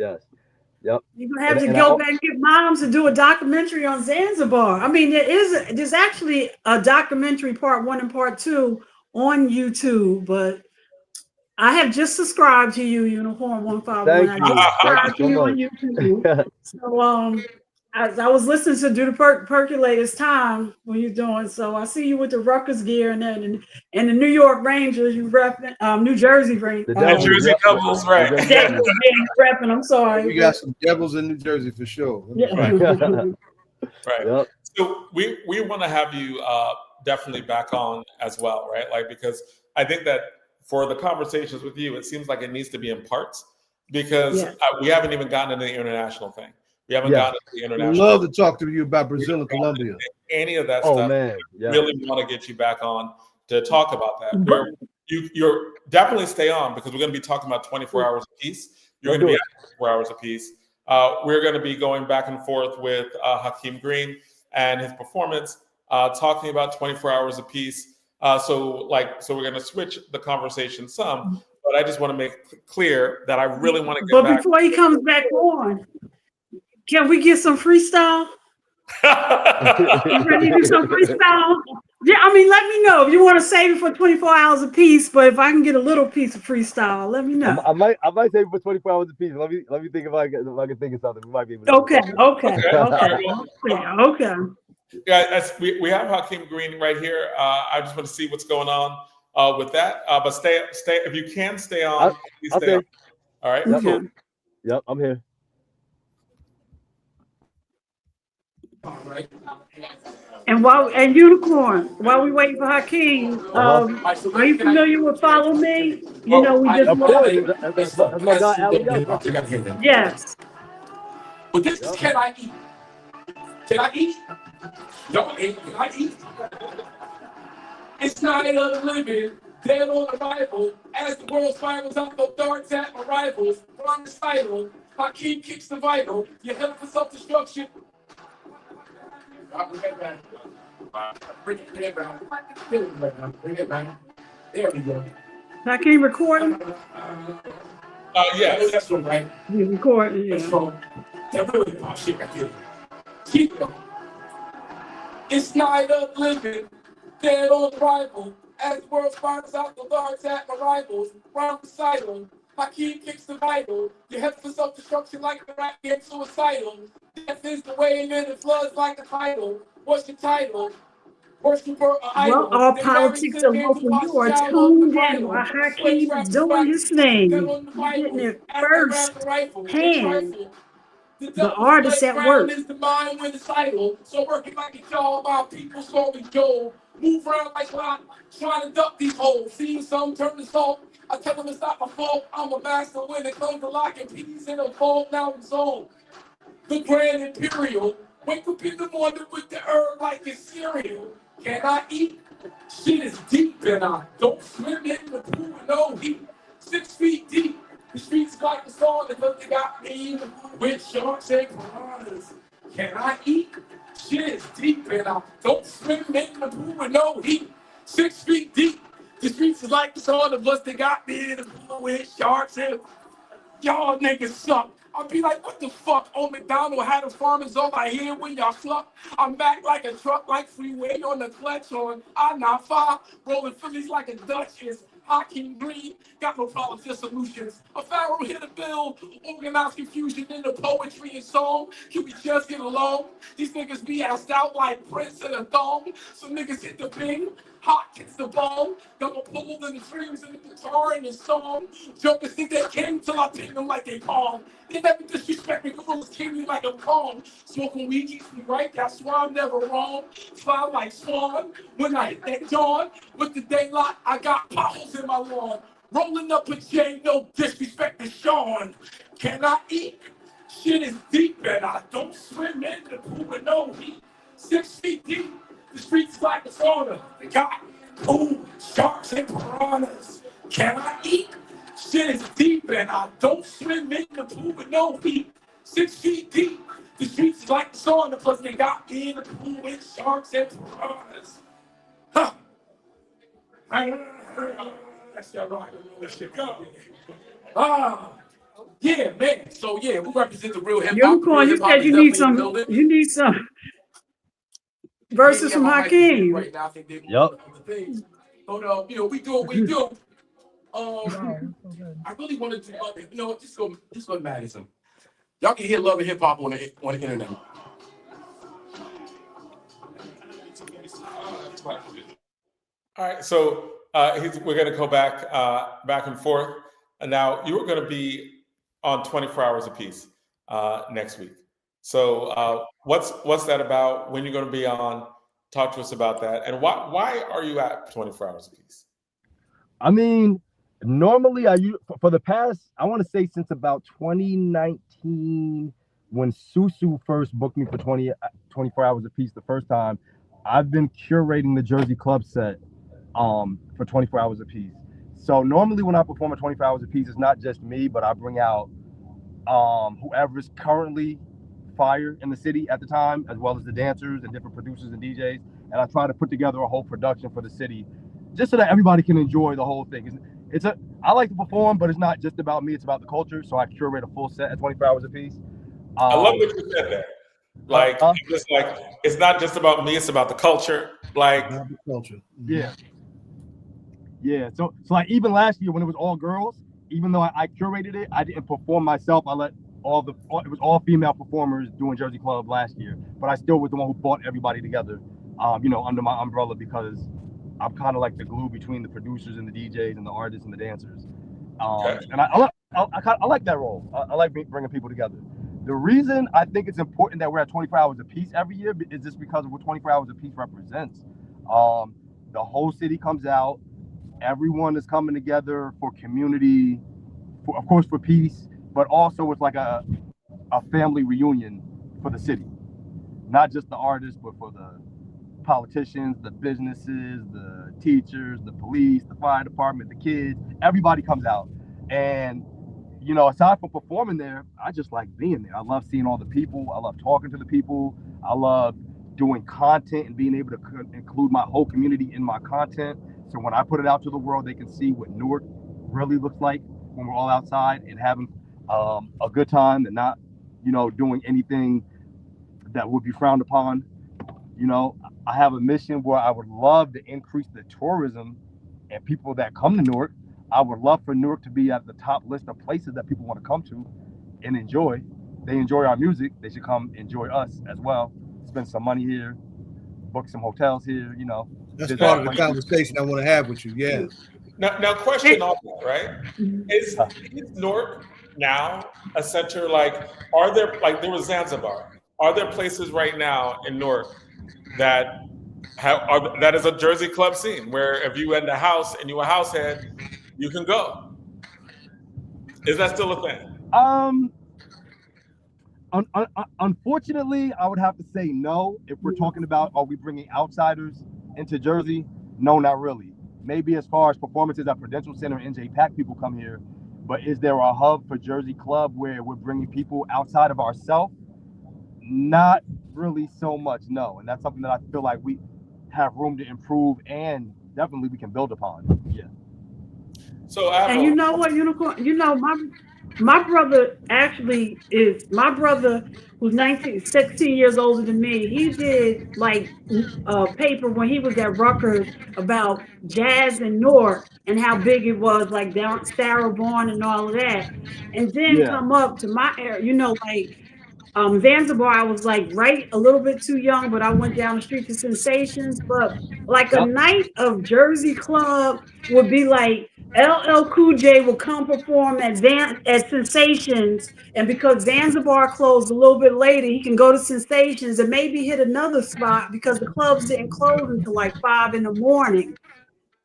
Yep. You're gonna have to go back and get moms to do a documentary on Zanzibar. I mean, there's actually a documentary part 1 and part 2 on YouTube, but I have just subscribed to you, Uniform 151. I just subscribed to you on YouTube. So as I was listening to Do the Percolator's Time when you're doing, so I see you with the Rutgers gear and the New York Rangers. You repping New Jersey Rangers. The Jersey Devils, right? Devils, repping. I'm sorry. We got some Devils in New Jersey for sure. Right. Yep. So we want to have you definitely back on as well, right? Like, because I think that for the conversations with you, it seems like it needs to be in parts, because we haven't even gotten into the international thing. We haven't gotten into the international. Love to talk to you about Brazil and Colombia. Any of that stuff. Man. Really want to get you back on to talk about that. You're definitely stay on, because we're going to be talking about 24 hours apiece. You're going to be at 24 hours apiece. We're going to be going back and forth with Hakim Green and his performance, talking about 24 hours apiece. So we're going to switch the conversation some, but I just want to make clear that I really want to get back. But before he comes back on, can we get some freestyle? You ready to do some freestyle? Yeah, I mean, let me know if you want to save it for 24 hours a piece. But if I can get a little piece of freestyle, let me know. I might save it for 24 hours a piece. Let me think if I can think of something. We might be able to. Okay. Yeah, we have Hakim Green right here. I just want to see what's going on with that. But stay if you can stay on. Please stay on. All right. Yep. Cool. Yep, I'm here. All right. And Unicorn, while we wait for Hakim, are you familiar with Follow Me? You know, we just that's my guy, Ali. Yes. But this is Can I Eat? Can I eat? Y'all ain't can I eat? It's night of the living, dead on arrival. As the world spirals out, the darts at my rivals. Run the title, Hakim kicks the vital. You're headed for self-destruction. Bring it back. Bring it back. Bring it back. There we go. Hakim recording? Yes. That's right. He's recording, yeah. That really pop shit right there. Keep going. It's night of living, dead on arrival. As the world spirals out, the darts at my rivals. Round the cycle, Hakim kicks the vital. You head for self-destruction like the rap game suicidal. Death is the way and it floods like a tidal. What's your title? Worshiper idol. Well, all politics are local. You are tuned in while Hakim is doing his thing. Getting it first hand. The artist at work. Is the mind when it's idle. So working like a jaw about people slowly Joe. Move around like rock, trying to duck these holes. Seeing some turn to salt. I tell them it's not my fault. I'm a master when it comes to locking peace in a fold now it's on. The Grand Imperial. Wake up in the morning with the herb like it's cereal. Can I eat? Shit is deep and I don't swim in the pool with no heat. 6 feet deep. The streets like the song that they got me with sharks and piranhas. Can I eat? Shit is deep and I don't swim in the pool with no heat. 6 feet deep. The streets is like the song that plus they got me in the pool with sharks and y'all niggas suck. I'll be like, what the fuck? Old McDonald had the farmers all I hear when y'all sluck. I'm back like a truck, like freeway on the clutch on I-95, rolling Phillies like a Duchess. Hakim Green, got no problems, just solutions. A pharaoh hit a bill, organized confusion in the poetry and song. Can we just get along? These niggas be asked out like Prince in a thong. Some niggas hit the ping, hot hits the bone. Got my pull in the strings and the guitar and the song. Jokers think they king till I ping them like they palm. They never disrespect me, gorillas king me like I'm calm. Smoking weed keeps me right, that's why I'm never wrong. Fly like swan, when I hit that dawn. With the daylight, I got potholes in my lawn. Rolling up a J, no disrespect to Sean. Can I eat? Shit is deep and I don't swim in the pool with no heat. 6 feet deep, the streets like a sauna. They got pool, sharks and piranhas. Can I eat? Shit is deep and I don't swim in the pool with no feet. 6 feet deep, the streets is like the sauna. Plus they got me in the pool with sharks and piranhas. Huh. That's your right. Yeah, man. So yeah, we represent the real hip hop. Unicorn, you said you need some verses from Hakim. Right now, I think they're Yep. But we do what we do. I really wanted to, just go Madison. Y'all can hear Love and Hip Hop on the internet. All right, so we're going to go back and forth. And now you are going to be on 24 hours apiece next week. So what's that about? When you're going to be on? Talk to us about that. And why are you at 24 hours apiece? I mean, normally for the past, I want to say since about 2019, when Susu first booked me for 24 hours apiece the first time, I've been curating the Jersey club set for 24 hours apiece. So normally when I perform at 24 hours apiece, it's not just me, but I bring out whoever's currently fire in the city at the time, as well as the dancers and different producers and DJs. And I try to put together a whole production for the city just so that everybody can enjoy the whole thing. I like to perform, but it's not just about me, it's about the culture. So I curate a full set at 24 hours a piece. I love what you said there. Like, just like, it's not just about me, it's about the culture. Like, the culture. Yeah. Yeah. So like even last year when it was all girls, even though I curated it, I didn't perform myself. I let it was all female performers doing Jersey Club last year, but I still was the one who brought everybody together, under my umbrella, because I'm kind of like the glue between the producers and the DJs and the artists and the dancers. And I like that role. I like bringing people together. The reason I think it's important that we're at 24 hours apiece every year is just because of what 24 hours apiece represents. The whole city comes out. Everyone is coming together for community, of course, for peace, but also it's like a family reunion for the city. Not just the artists, but for the politicians, the businesses, the teachers, the police, the fire department, the kids. Everybody comes out. And, aside from performing there, I just like being there. I love seeing all the people. I love talking to the people. I love doing content and being able to include my whole community in my content. So when I put it out to the world, they can see what Newark really looks like when we're all outside and having a good time and not, doing anything that would be frowned upon. I have a mission where I would love to increase the tourism and people that come to Newark. I would love for Newark to be at the top list of places that people want to come to and enjoy. They enjoy our music. They should come enjoy us as well. Spend some money here, book some hotels here, That's part of the conversation I want to have with you. Yeah. Now question on that, right? Is Newark now a center? Like, are there, like there was Zanzibar? Are there places right now in Newark that that is a Jersey club scene where if you in the house and you a house head, you can go? Is that still a thing? Unfortunately, I would have to say no. If we're talking about, are we bringing outsiders into Jersey? No, not really. Maybe as far as performances at Prudential Center and NJ people come here, but is there a hub for Jersey Club where we're bringing people outside of ourselves? Not really so much, no. And that's something that I feel like we have room to improve and definitely we can build upon. Yeah. So and you know what, Unicorn? My brother actually is my brother who's 16 years older than me. He did like a paper when he was at Rutgers about jazz in Newark and how big it was, like down Sarah Vaughan and all of that. And then come up to my area, like Zanzibar, I was like right a little bit too young, but I went down the street to Sensations. But like a night of Jersey Club would be like LL Cool J will come perform at Sensations, and because Zanzibar closed a little bit later, he can go to Sensations and maybe hit another spot because the clubs didn't close until like 5 a.m.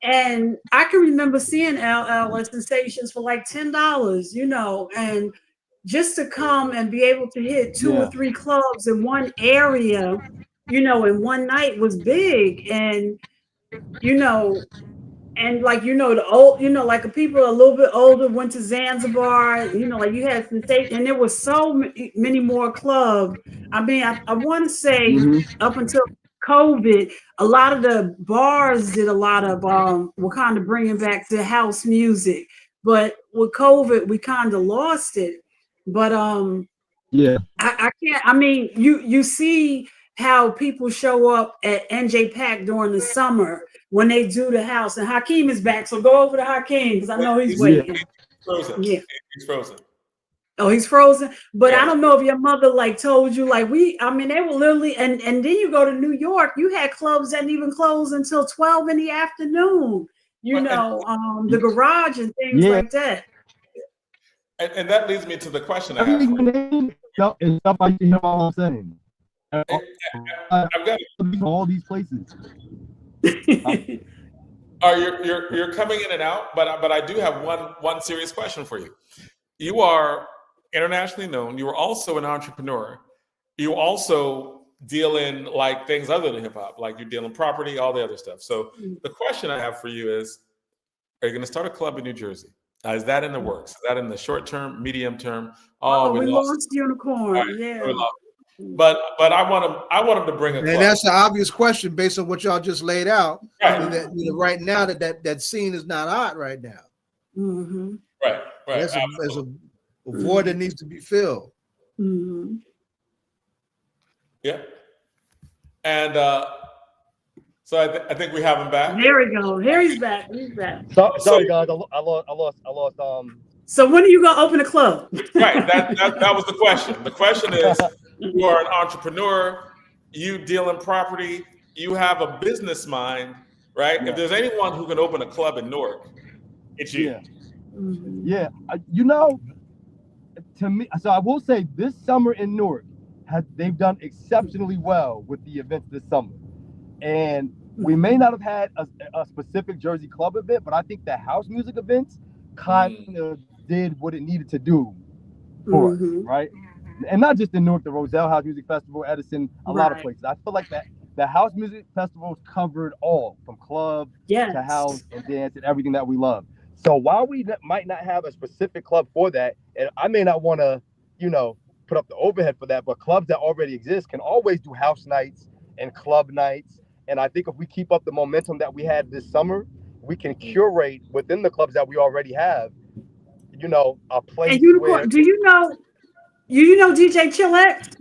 And I can remember seeing LL at Sensations for like $10, and just to come and be able to hit 2 or 3 clubs in one area, in one night was big. And, and like, the old, like the people a little bit older went to Zanzibar, like you had Sensation, and there was so many more clubs. I mean, I want to say up until COVID, a lot of the bars did a lot of, were kind of bringing back the house music. But with COVID, we kind of lost it. But I can't. I mean, you see how people show up at NJ Pack during the summer when they do the house, and Hakim is back. So go over to Hakim because I know he's waiting. He's frozen. Yeah, he's frozen. Oh, he's frozen. But I don't know if your mother like told you, like I mean, they were literally, and then you go to New York, you had clubs that didn't even close until 12 in the afternoon. The garage and things like that. And that leads me to the question I have for you. And stuff like you know what I'm saying. I've got all these places. You're coming in and out, but I do have one serious question for you. You are internationally known. You are also an entrepreneur. You also deal in like things other than hip hop, like you deal in property, all the other stuff. So the question I have for you is, are you going to start a club in New Jersey? Is that in the works? Is that in the short term, medium term? We lost Unicorn. Right, yeah. But I want him to bring a club. And that's the obvious question based on what y'all just laid out. Right. That, right now that scene is not hot right now. Mm-hmm. Right. There's a void that needs to be filled. Mm-hmm. Yeah. And so I think we have him back. There we go. Here he's back. He's back. Sorry guys, I lost. So when are you gonna open a club? Right. That was the question. The question is, you are an entrepreneur, you deal in property, you have a business mind, right? Yeah. If there's anyone who can open a club in Newark, it's you. Yeah. Yeah. To me, so I will say this summer in Newark, they've done exceptionally well with the events this summer. And we may not have had a specific Jersey club event, but I think the house music events kind of did what it needed to do for us, right? And not just in Newark, the Roselle House Music Festival, Edison, a lot of places. I feel like that the house music festivals covered all, from club to house and dance and everything that we love. So while we might not have a specific club for that, and I may not want to, put up the overhead for that, but clubs that already exist can always do house nights and club nights. And I think if we keep up the momentum that we had this summer, we can curate within the clubs that we already have, a place. And Unicorn, do you know DJ Chillax?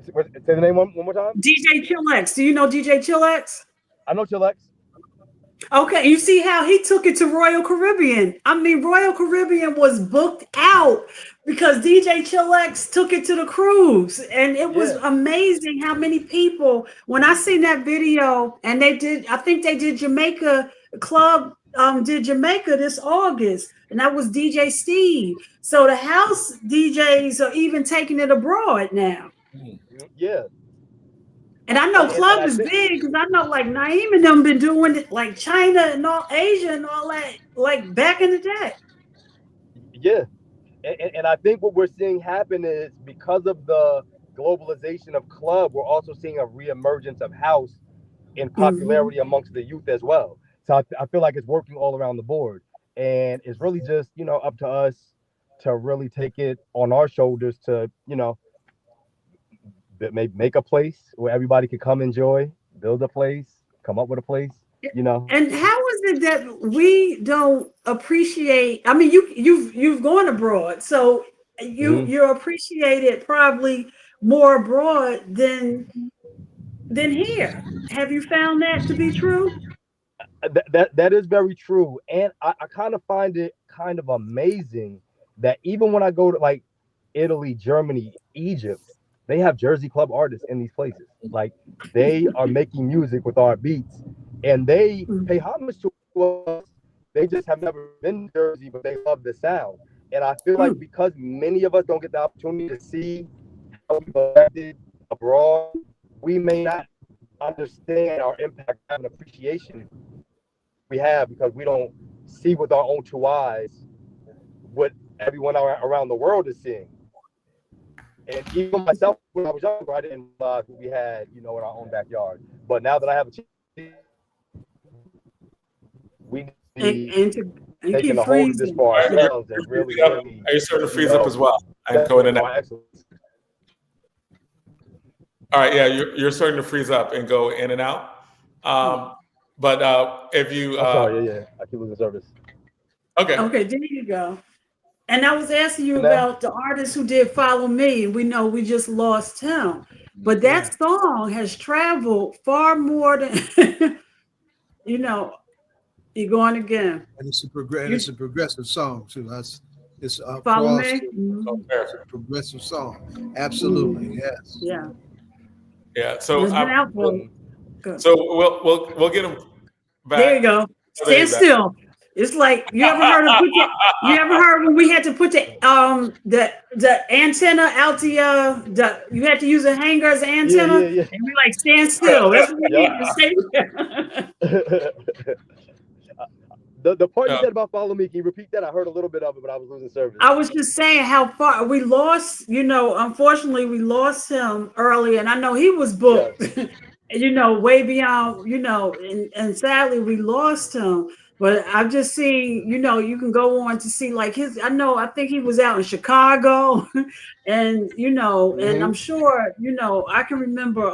Say the name one more time. DJ Chillax. Do you know DJ Chillax? I know Chillax. Okay, you see how he took it to Royal Caribbean. I mean, Royal Caribbean was booked out because DJ Chillax took it to the cruise. And it was amazing how many people, when I seen that video, and I think they did Jamaica Club, did Jamaica this August, and that was DJ Steve. So the house DJs are even taking it abroad now. Yeah. And I know club is big because I know like Naeem and them been doing it like China and all Asia and all that, like back in the day. Yeah. And I think what we're seeing happen is because of the globalization of club, we're also seeing a reemergence of house in popularity amongst the youth as well. So I feel like it's working all around the board. And it's really just, up to us to really take it on our shoulders to, make a place where everybody can come enjoy, build a place, come up with a place, And how is it that we don't appreciate? I mean, you've gone abroad, so you're appreciated probably more abroad than here. Have you found that to be true? That is very true, and I kind of find it kind of amazing that even when I go to like Italy, Germany, Egypt, they have Jersey club artists in these places. Like they are making music with our beats, and they pay homage to us. They just have never been to Jersey, but they love the sound. And I feel like because many of us don't get the opportunity to see how we've affected abroad, we may not understand our impact and appreciation we have because we don't see with our own two eyes what everyone around the world is seeing. And even myself, when I was younger, I didn't realize what we had, in our own backyard. But now that I have a chance, we need to taking a hold of this for ourselves and really. Are you starting to freeze up as well? I'm going in. All right, yeah, you're starting to freeze up and go in and out. But if you, sorry, I keep losing service. Okay, there you go. And I was asking you about the artist who did Follow Me. We know we just lost him. But that song has traveled far more than, you're going again. And it's a progressive song, too. It's Follow Me? It's a progressive song. Absolutely, yes. Yeah. Yeah, so we'll get him back. There you go. Stand still. It's like you ever heard when we had to put the antenna out you had to use a hanger as an antenna and we like stand still. That's what we need to say. The part you said about Follow Me, can you repeat that? I heard a little bit of it, but I was losing service. I was just saying how far we lost, unfortunately we lost him early, and I know he was booked, way beyond, and sadly we lost him. But I've just seen, you know, you can go on to see like his. I think he was out in Chicago, and you know, and I'm sure, you know, I can remember,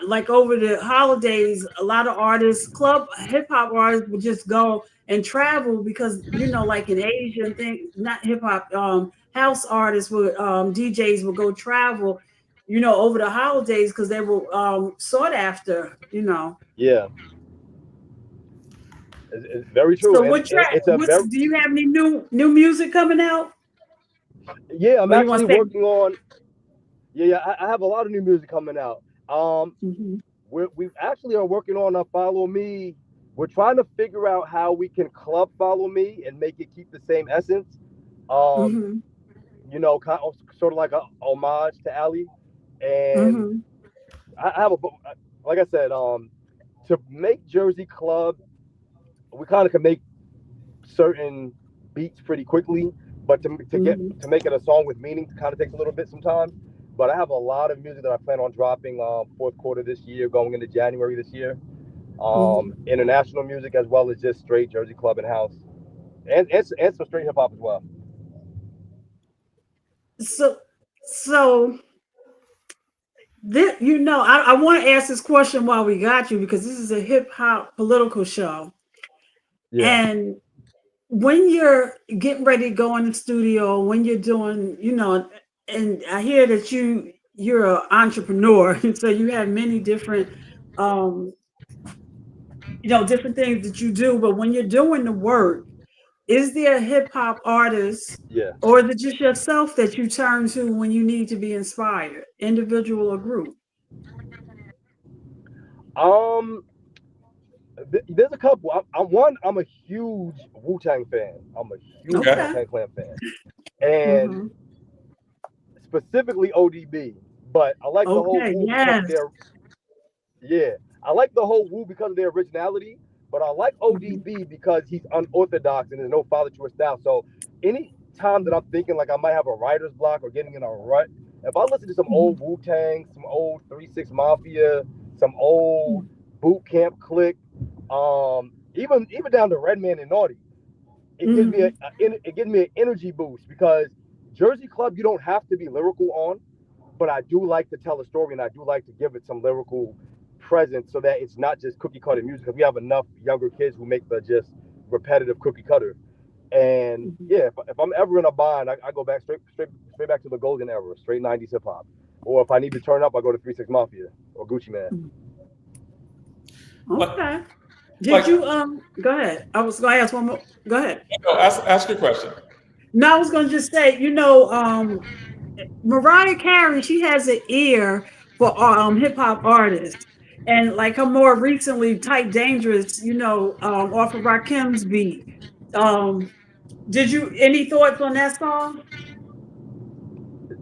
like over the holidays, a lot of artists, club hip hop artists, would just go and travel because, you know, like in Asia and things, not hip hop, house artists would, DJs would go travel, you know, over the holidays because they were sought after, you know. Yeah, it's very true, So and, what and track? it's a What's very do you have any new music coming out? yeah. I'm Or you want actually to say? working on yeah. I have a lot of new music coming out. Mhm, We actually are working on a Follow Me. We're trying to figure out how we can club Follow Me and make it keep the same essence. Um, mhm, you know, sort of like a homage to Ali. And mhm, I have a, like I said, to make Jersey Club, we kind of can make certain beats pretty quickly, but mhm, to make it a song with meaning kind of takes a little bit sometimes. But I have a lot of music that I plan on dropping fourth quarter this year, going into January this year. mhm. International music as well as just straight Jersey club and house, and some straight hip hop as well. So this, you know, I want to ask this question while we got you because this is a hip hop political show, Yeah, and when you're getting ready to go in the studio, when you're doing, you know, and I hear that you're an entrepreneur, so you have many different, um, you know, different things that you do. But when you're doing the work, is there a hip hop artist, yeah. or is it just yourself that you turn to when you need to be inspired, individual or group? Um, there's a couple. I'm a huge Wu Tang fan. I'm a huge Okay. Wu Okay. Tang Clan fan, and Hmm. specifically ODB. But I like the whole Okay. Wu because of Yes. their yeah. I like the whole Wu because of their originality. But I like Mhm. ODB because he's unorthodox and there's no father to his style. So any time that I'm thinking like I might have a writer's block or getting in a rut, if I listen to some old Mhm. Wu Tang, some old 3 6 Mafia, some old Boot Camp Click, even down to Redman and Naughty, it gives me Mhm. it gives me an energy boost because Jersey Club you don't have to be lyrical on, but I do like to tell a story and I do like to give it some lyrical presence so that it's not just cookie cutter music because we have enough younger kids who make the just repetitive cookie cutter. And Mhm. yeah, if I'm ever in a bind, I go back straight back to the golden era, straight 90s hip hop. Or if I need to turn up, I go to 3 6 Mafia or Gucci Man. Mhm. Like, Okay. Did like you go ahead? I was gonna ask one more. Go ahead. no, ask your question. No, I was gonna just say, you know, Mariah Carey, she has an ear for hip hop artists. And like her more recently, Type Dangerous, you know, off of Rakim's beat. Um, did you any thoughts on that song?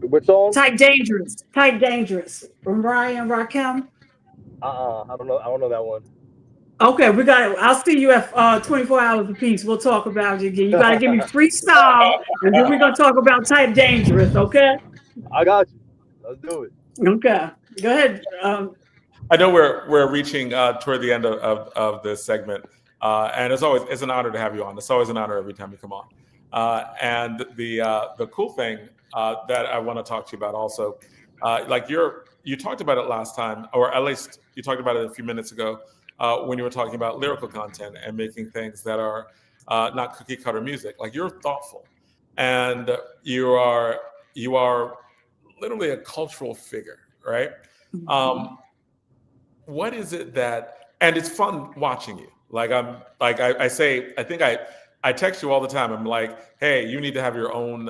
Which song? Type Dangerous from Mariah and Rakim. I don't know. I don't know that one. Okay, we got it. I'll see you at 24 hours apiece. We'll talk about it again. You got to give me freestyle, and then we're going to talk about Type Dangerous, okay? I got you. Let's do it. Okay. Go ahead. I know we're reaching toward the end of this segment, and it's an honor to have you on. It's always an honor every time you come on. And the cool thing that I want to talk to you about also, like you talked about it last time, or at least you talked about it a few minutes ago when you were talking about lyrical content and making things that are not cookie cutter music. Like you're thoughtful, and you are literally a cultural figure, right? Mhm. Um, what is it that and it's fun watching you I say I think I text you all the time. I'm like, hey, you need to have your own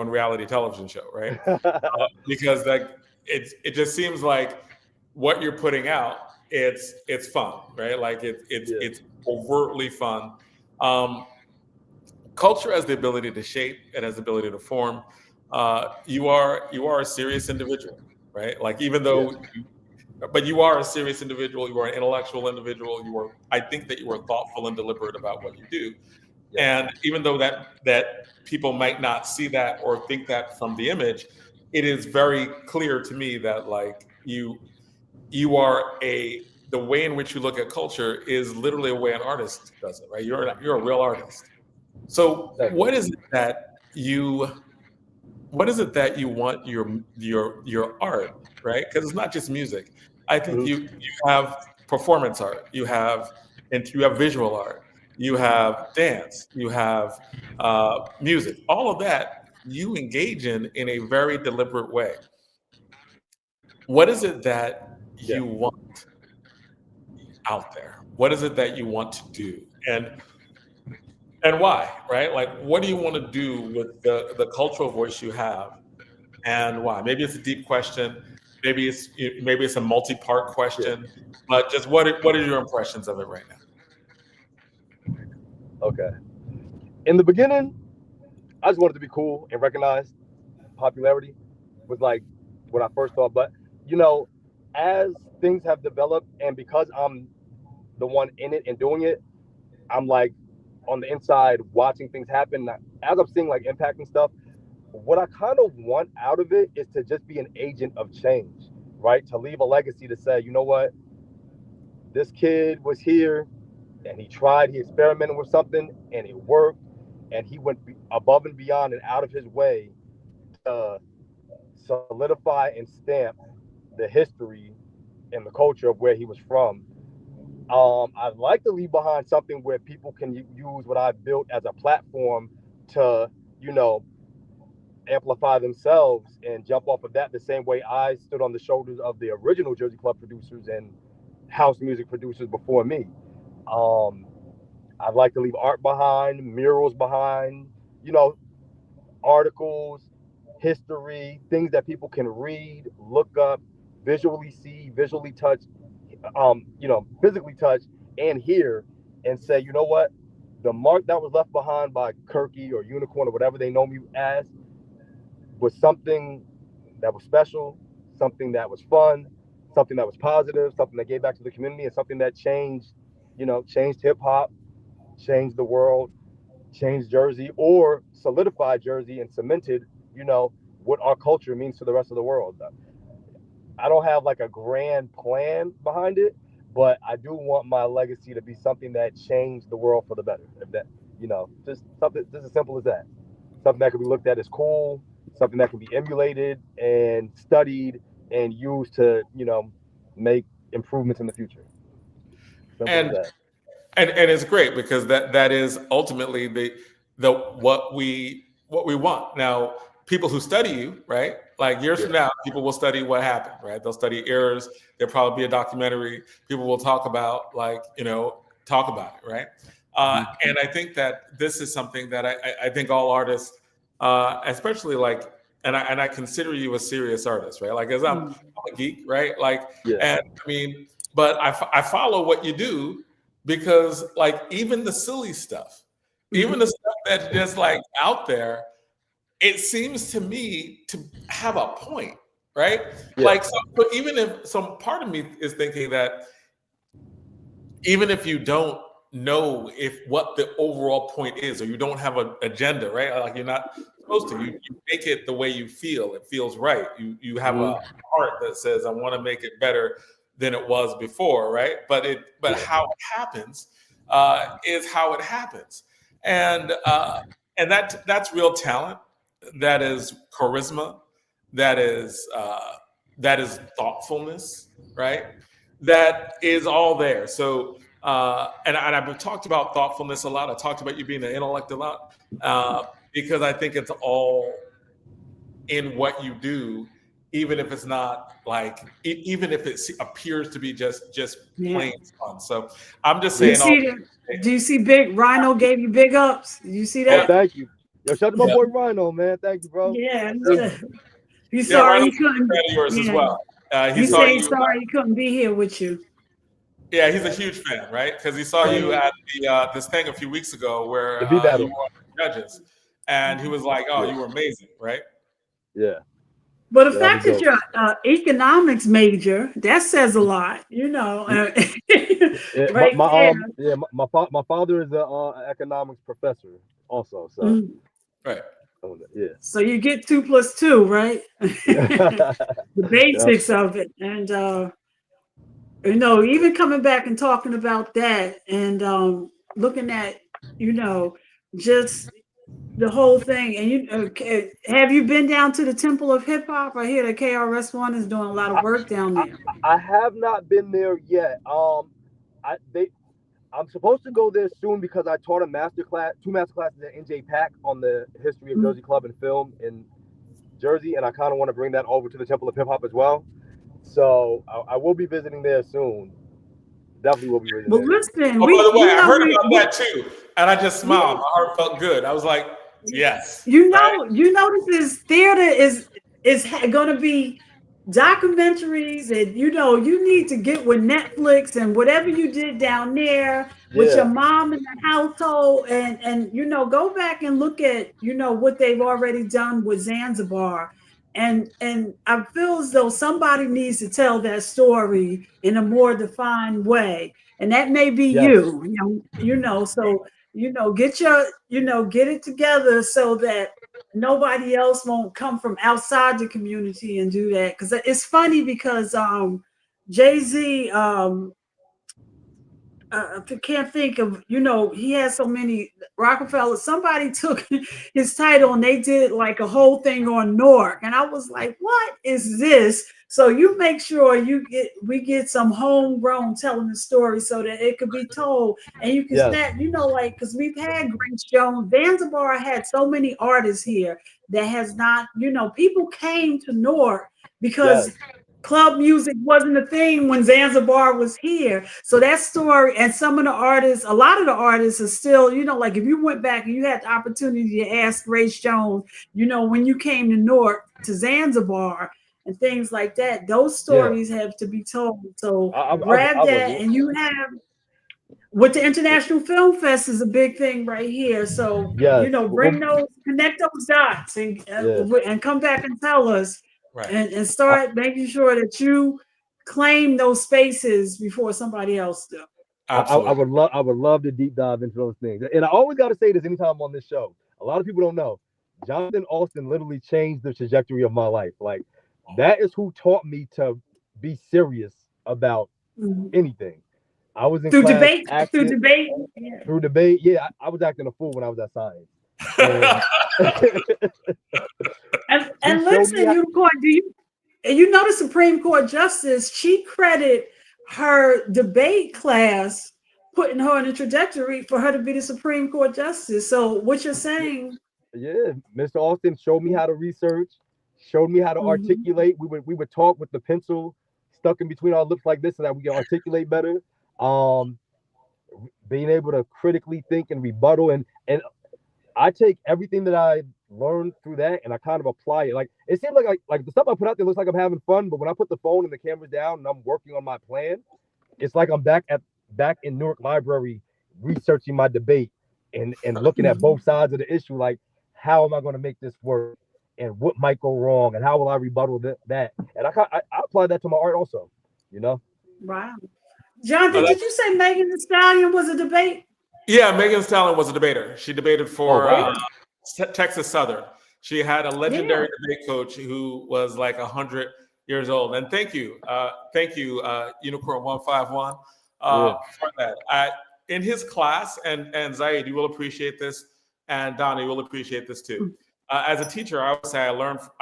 reality television show, right? Because like it just seems like what you're putting out, it's fun, right? Like Yeah. it's overtly fun. um Culture has the ability to shape, it has the ability to form. You are a serious individual, right? Like even Yeah. though but you are a serious individual, you are an intellectual individual, I think that you are thoughtful and deliberate about what you do. Yeah. And even though that people might not see that or think that from the image, it is very clear to me that like you are a the way in which you look at culture is literally a way an artist does it, right? You're a real artist. So what is it that you want your art, right? Because it's not just music. I think you have performance art, you have visual art, you have dance, you have music. All of that you engage in a very deliberate way. What is it that you want out there? What is it that you want to do? And why, right? Like, what do you want to do with the cultural voice you have, and why? Maybe it's a deep question. Maybe it's a multi-part question. But just what are your impressions of it right now? Okay. In the beginning, I just wanted to be cool and recognized. Popularity was like what I first thought. But you know, as things have developed, and because I'm the one in it and doing it, I'm like on the inside watching things happen. As I'm seeing like impact and stuff, what I kind of want out of it is to just be an agent of change, right? To leave a legacy to say, you know what, this kid was here and he experimented with something and it worked, and he went above and beyond and out of his way to solidify and stamp the history and the culture of where he was from. I'd like to leave behind something where people can use what I've built as a platform to, you know, amplify themselves and jump off of that the same way I stood on the shoulders of the original Jersey Club producers and house music producers before me. I'd like to leave art behind, murals behind, you know, articles, history, things that people can read, look up, visually see, visually touch, you know, physically touch and hear, and say, you know what, the mark that was left behind by Kirky or Unicorn or whatever they know me as was something that was special, something that was fun, something that was positive, something that gave back to the community, and something that changed, you know, changed hip hop, changed the world, changed Jersey, or solidified Jersey and cemented, you know, what our culture means to the rest of the world. I don't have like a grand plan behind it, but I do want my legacy to be something that changed the world for the better. If that, you know, just something just as simple as that. Something that can be looked at as cool, something that can be emulated and studied and used to, you know, make improvements in the future. Simple as that. And it's great because that is ultimately the what we want. Now, people who study you, right? Like years from now, people will study what happened, right? They'll study errors. There'll probably be a documentary. People will talk about, like, you know, talk about it, right? And I think that this is something that I think all artists, especially like, and I consider you a serious artist, right? Like, as I'm a geek, right? Like, and I mean, but I follow what you do because, like, even the silly stuff, even the stuff that's just like out there, it seems to me to have a point, right? Like, so, but even if some part of me is thinking that even if you don't know what the overall point is, or you don't have an agenda, right? Like, you're not supposed to. You make it the way you feel. It feels right. You have a heart that says, I want to make it better than it was before, right? But how it happens is how it happens, and that's real talent. That is charisma. That is thoughtfulness, right? That is all there. So, and I've talked about thoughtfulness a lot. I talked about you being an intellect a lot, because I think it's all in what you do, even if it's not like, even if it appears to be just plain fun. So I'm just saying. Do you see Big Rhino gave you big ups? Did you see that? Oh, thank you. Yo, shout out to my boy Rhino, man. Thank you, bro. Yeah. You sorry he couldn't. Yours as well. He said he's sorry he couldn't be here with you. Yeah, he's a huge fan, right? Because he saw you at the this thing a few weeks ago where you were on the judges, and he was like, "Oh, you were amazing," right? Yeah. But the fact that you're an economics major, that says a lot, you know. Right there. My father is an economics professor also, so right. Yeah. So you get 2 + 2, right? The basics of it, and You know, even coming back and talking about that and looking at, you know, just the whole thing. And you have you been down to the Temple of Hip Hop? I hear that KRS-One is doing a lot of work down there. I have not been there yet. I'm supposed to go there soon because I taught two master classes at NJ Pack on the history of Jersey club and film in Jersey, and I kind of want to bring that over to the Temple of Hip Hop as well. So I will be visiting there soon. Definitely will be visiting Well, there. listen, Oh, by the way, I heard about that too, and I just smiled. My heart felt good. I was like, yes. You know, this theater is going to be documentaries, and you know, you need to get with Netflix and whatever you did down there with your mom in the household, and you know, go back and look at, you know, what they've already done with Zanzibar. And I feel as though somebody needs to tell that story in a more defined way, and that may be you. You know, so you know, get it together so that nobody else won't come from outside the community and do that. Because it's funny because Jay-Z, I can't think of, you know, he has so many Rockefeller. Somebody took his title and they did like a whole thing on Newark, and I was like, "What is this?" So you make sure we get some homegrown telling the story so that it could be told, and you can snap, you know, like because we've had Grace Jones, Zanzibar had so many artists here that has not, you know, people came to Newark because club music wasn't a thing when Zanzibar was here. So that story, and some of the artists, a lot of the artists are still, you know, like if you went back and you had the opportunity to ask Grace Jones, you know, when you came to Newark to Zanzibar and things like that, those stories have to be told. So grab that, and you have with the International Film Fest is a big thing right here. So you know, connect those dots and come back and tell us. Right. And start making sure that you claim those spaces before somebody else do. I would love to deep dive into those things. And I always got to say this anytime I'm on this show. A lot of people don't know. Jonathan Austin literally changed the trajectory of my life. Like that is who taught me to be serious about anything. I was in class through debate. Through debate. Yeah, I was acting a fool when I was at science. And listen, Unicorn, you know the Supreme Court Justice, she credited her debate class putting her on a trajectory for her to be the Supreme Court Justice. So what you're saying? Yeah, Mr. Austin showed me how to research, showed me how to articulate. We would talk with the pencil stuck in between our lips like this so that we can articulate better. Being able to critically think and rebuttal, and I take everything that I learned through that and I kind of apply it. Like it seems like the stuff I put out there looks like I'm having fun, but when I put the phone and the camera down and I'm working on my plan, it's like I'm back in Newark Library researching my debate and looking at both sides of the issue. Like, how am I going to make this work, and what might go wrong, and how will I rebuttal that? And I apply that to my art also. You know. Wow. Jonathan, did you say Megan Thee Stallion was a debate? Yeah, Megan Thee Stallion was a debater. She debated for Texas Southern. She had a legendary debate coach who was like 100 years old. And thank you, Unicorn 151 for that. In his class, and Zaid, you will appreciate this, and Donnie, you will appreciate this too. As a teacher, I would say I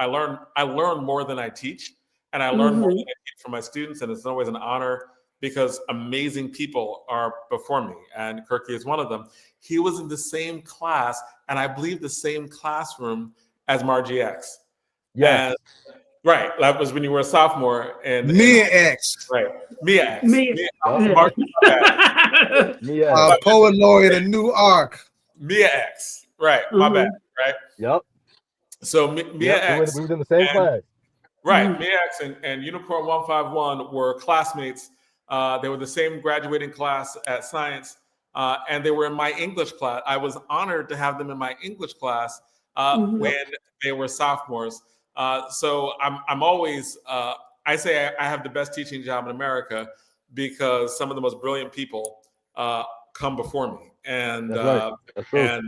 learn more than I teach, and I learn more than I teach from my students, and it's always an honor because amazing people are before me, and Kirky is one of them. He was in the same class, and I believe the same classroom as Margie X. Yeah. Right, that was when you were a sophomore. And Mia X. Right, Mia X. Poet laureate of New Ark. Mia X. Right, my bad. Right. Yep. So Mia X. We was in the same class. Right, Mia X and Unicorn 151 were classmates. They were the same graduating class at Science, and they were in my English class. I was honored to have them in my English class when they were sophomores. So I'm always, I say I have the best teaching job in America because some of the most brilliant people come before me. And That's right.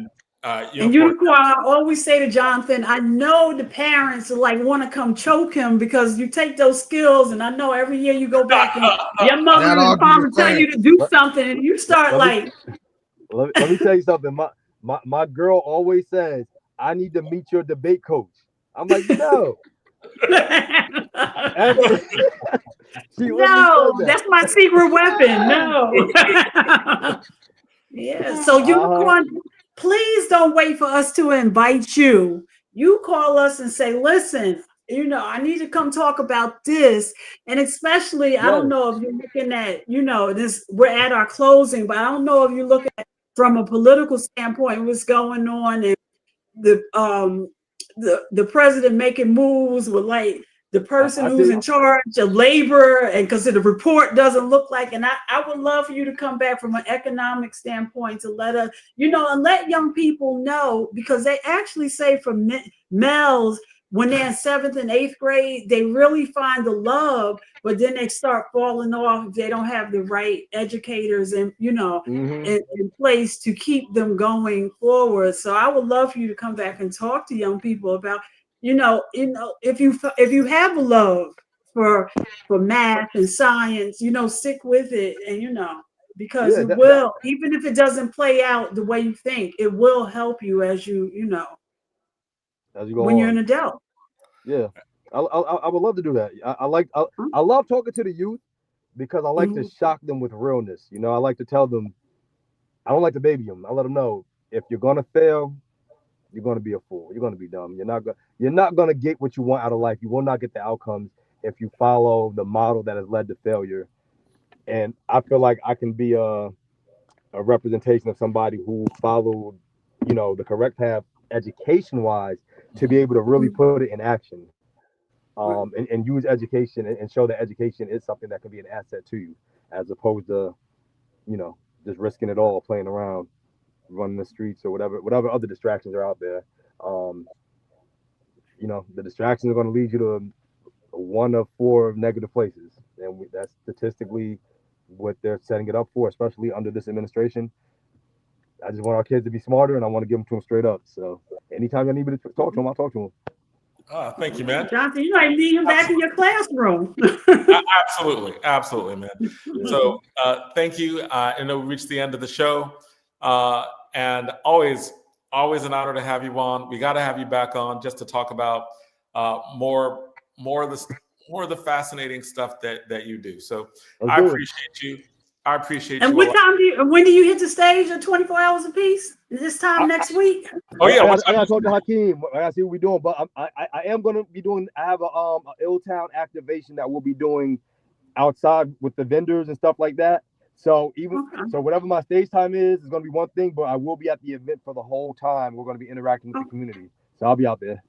And Unicorn, I always say to Jonathan, I know the parents like want to come choke him because you take those skills, and I know every year you go back and your mother and father tell you to do something, and you start Let me tell you something. My girl always says, "I need to meet your debate coach." I'm like, no. No, that's my secret weapon. No. Yeah. So Unicorn, please don't wait for us to invite you. You call us and say, listen, I need to come talk about this. And especially, I don't know if you're looking at, this, we're at our closing, but I don't know if you look at from a political standpoint what's going on, and the president making moves with like the person who's in charge of labor, and because the report doesn't look like, and I would love for you to come back from an economic standpoint to let us, and let young people know, because they actually say for males, when they're in 7th and 8th grade, they really find the love, but then they start falling off if they don't have the right educators and, in place to keep them going forward. So I would love for you to come back and talk to young people about, if you have a love for math and science, stick with it, and because it will, even if it doesn't play out the way you think, it will help you as you go when on. you're an adult. Yeah, I would love to do that. I love talking to the youth because I like to shock them with realness. I like to tell them, I don't like to baby them. I let them know, if you're gonna fail, you're gonna be a fool. You're gonna be dumb. You're not gonna get what you want out of life. You will not get the outcomes if you follow the model that has led to failure. And I feel like I can be a representation of somebody who followed, the correct path education-wise, to be able to really put it in action, and use education and show that education is something that can be an asset to you, as opposed to, just risking it all, playing around, running the streets, or whatever other distractions are out there. The distractions are going to lead you to one of 4 negative places, and that's statistically what they're setting it up for, especially under this administration. I just want our kids to be smarter, and I want to give them to them straight up. So anytime I need me to talk to them, I'll talk to them. Thank you, man. Jonathan, you might need him back in your classroom. Absolutely, man. So thank you. I know we reached the end of the show, and always an honor to have you on. We got to have you back on just to talk about more of the fascinating stuff that you do. So I appreciate you. And when do you hit the stage at 24 hours apiece? This time next week? Oh yeah, I gotta talk to Hakim. I gotta see what we're doing, but I am gonna be doing. I have a Illtown activation that we'll be doing outside with the vendors and stuff like that. So so whatever my stage time is gonna be one thing, but I will be at the event for the whole time. We're gonna be interacting with the community, so I'll be out there.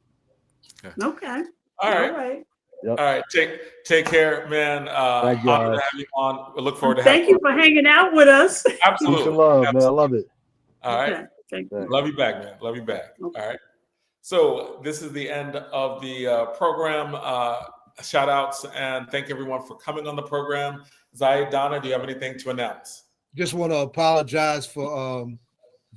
Okay. All right. Yep. All right. Take care, man. Thank you. Honor to have you on. We look forward to Thank you for hanging out with us. Absolutely. Love, man. I love it. All right. Love you back, man. Love you back. Okay. All right. So this is the end of the program. Shout outs and thank everyone for coming on the program. Zaid, Donna, do you have anything to announce? Just want to apologize for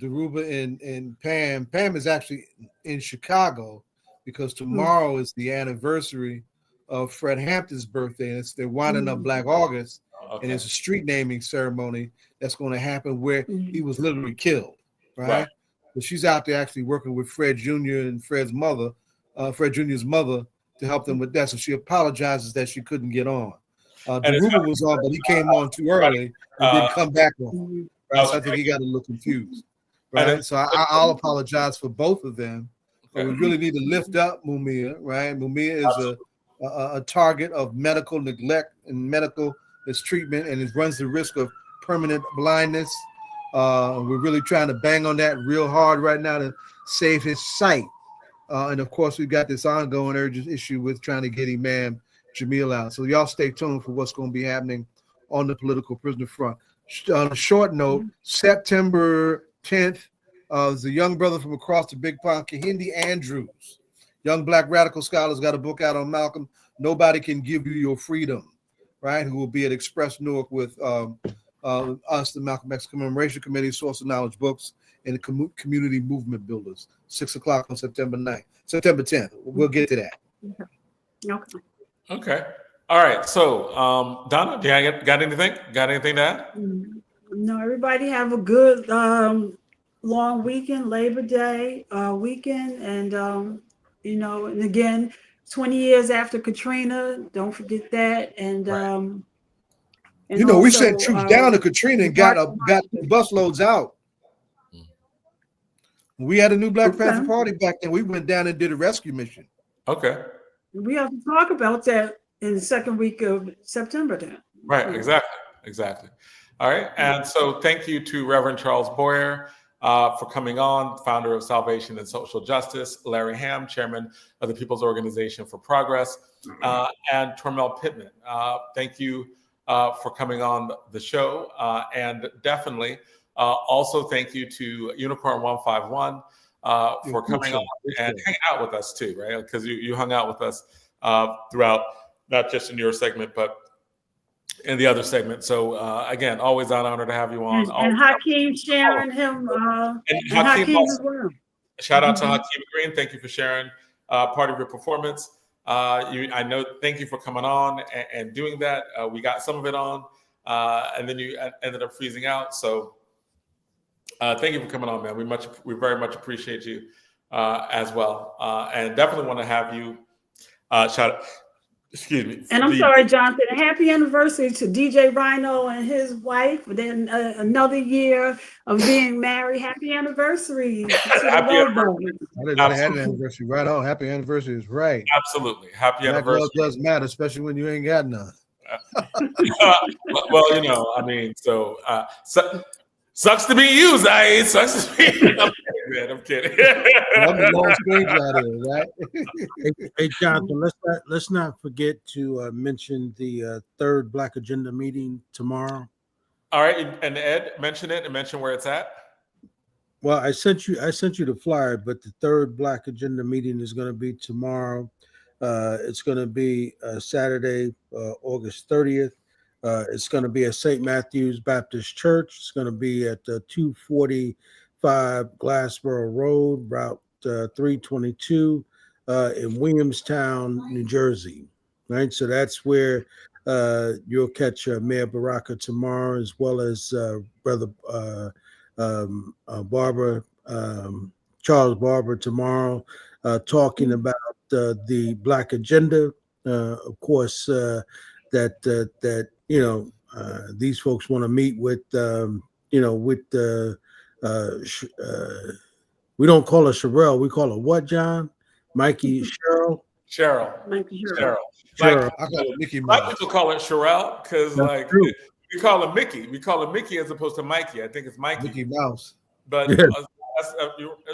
Dhourba and Pam. Pam is actually in Chicago because tomorrow is the anniversary of Fred Hampton's birthday, and they're winding up Black August, and it's a street naming ceremony that's going to happen where he was literally killed, right? But she's out there actually working with Fred Jr. and Fred Jr.'s mother, to help them with that. So she apologizes that she couldn't get on. Dhourba was on, but he came on too early and didn't come back on. Right? So I think he got a little confused. Right? So I'll apologize for both of them. But we really need to lift up Mumia, right? Mumia is a target of medical neglect and medical mistreatment, and it runs the risk of permanent blindness. We're really trying to bang on that real hard right now to save his sight. And of course, we've got this ongoing urgent issue with trying to get Imam Jamil out. So y'all stay tuned for what's going to be happening on the political prisoner front. On a short note, September 10th, there's a young brother from across the Big Pond, Kahindi Andrews, young Black radical scholars, got a book out on Malcolm, Nobody Can Give You Your Freedom, right? Who will be at Express Newark with us, the Malcolm X Commemoration Committee, Source of Knowledge Books, and community movement builders. 6 o'clock on September 10th. We'll get to that. Okay. Okay. All right. So, Donna, do you got anything? Got anything to add? No, everybody have a good long weekend, Labor Day weekend, and and again, 20 years after Katrina, don't forget that, and we also, sent troops down to Katrina and got busloads out. We had a new Black Panther Party back then. We went down and did a rescue mission. Okay. We have to talk about that in the second week of September then. Right, exactly. All right, and so thank you to Reverend Charles Boyer for coming on, founder of Salvation and Social Justice, Larry Hamm, chairman of the People's Organization for Progress, and Tormel Pittman. Thank you for coming on the show, and definitely also thank you to Unicorn 151 for coming on and hang out with us too, right? Because you hung out with us throughout, not just in your segment, but in the other segment. So again, always an honor to have you on. And Hakim sharing him. And Hakim also, as well. Shout out to Hakim Green. Thank you for sharing part of your performance. I know. Thank you for coming on and doing that. We got some of it on, and then you ended up freezing out. So thank you for coming on, man. We very much appreciate you as well, and definitely want to have you shout out. Excuse me. And I'm sorry, Jonathan. Happy anniversary to DJ Rhino and his wife. Then another year of being married. Happy anniversary. Happy anniversary. I had an anniversary. Right on. Happy anniversary is right. Absolutely. Happy Black anniversary. love does matter, especially when you ain't got none. Well, I mean, so sucks to be you, Zaid. Sucks to be you. I'm kidding. I'm a long stranger out here, right? Hey, Jonathan, let's not forget to mention the third Black Agenda meeting tomorrow. All right, and Ed, mention it and mention where it's at. Well, I sent you the flyer, but the third Black Agenda meeting is going to be tomorrow. It's going to be Saturday, August 30th. It's going to be at St. Matthew's Baptist Church. It's going to be at 245 Glassboro Road, Route 322 in Williamstown, New Jersey. Right, so that's where you'll catch Mayor Baraka tomorrow, as well as Brother Charles Barber tomorrow, talking about the Black Agenda. Of course, that these folks want to meet with we don't call her Sherelle, we call her what, John? Mikey Cheryl. Mikey Cheryl. I call it Mickey Mouse. Like people call it Sherelle because we call her Mickey. We call her Mickey as opposed to Mikey. I think it's Mikey. Mickey Mouse. But that's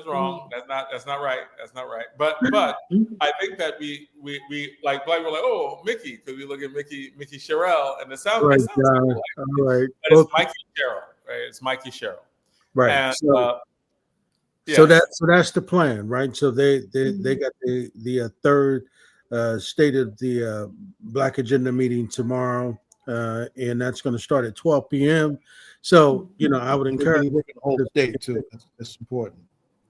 wrong. That's not right. That's not right. But I think that we like black people like, oh, Mickey, because we look at Mickey Cheryl, and it sounds right. Cool. All right. But it's Mikey Cheryl, right? It's Mikey Cheryl. Right. And, so that's the plan, right? So they got the third State of the Black Agenda meeting tomorrow, and that's going to start at 12 p.m. So I would encourage really working the whole state too. That's important.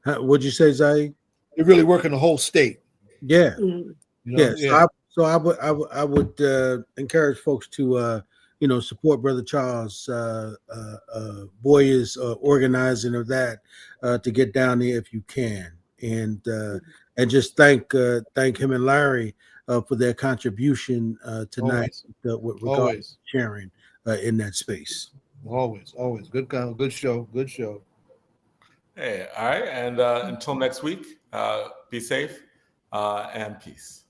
What'd you say, Zaid? They're really working the whole state. Yeah. Yeah. So I would encourage folks to support Brother Charles Boyer's organizing of that to get down there if you can, and just thank him and Larry for their contribution tonight with regard to sharing in that space. Always good show. Hey, all right, and until next week, be safe and peace.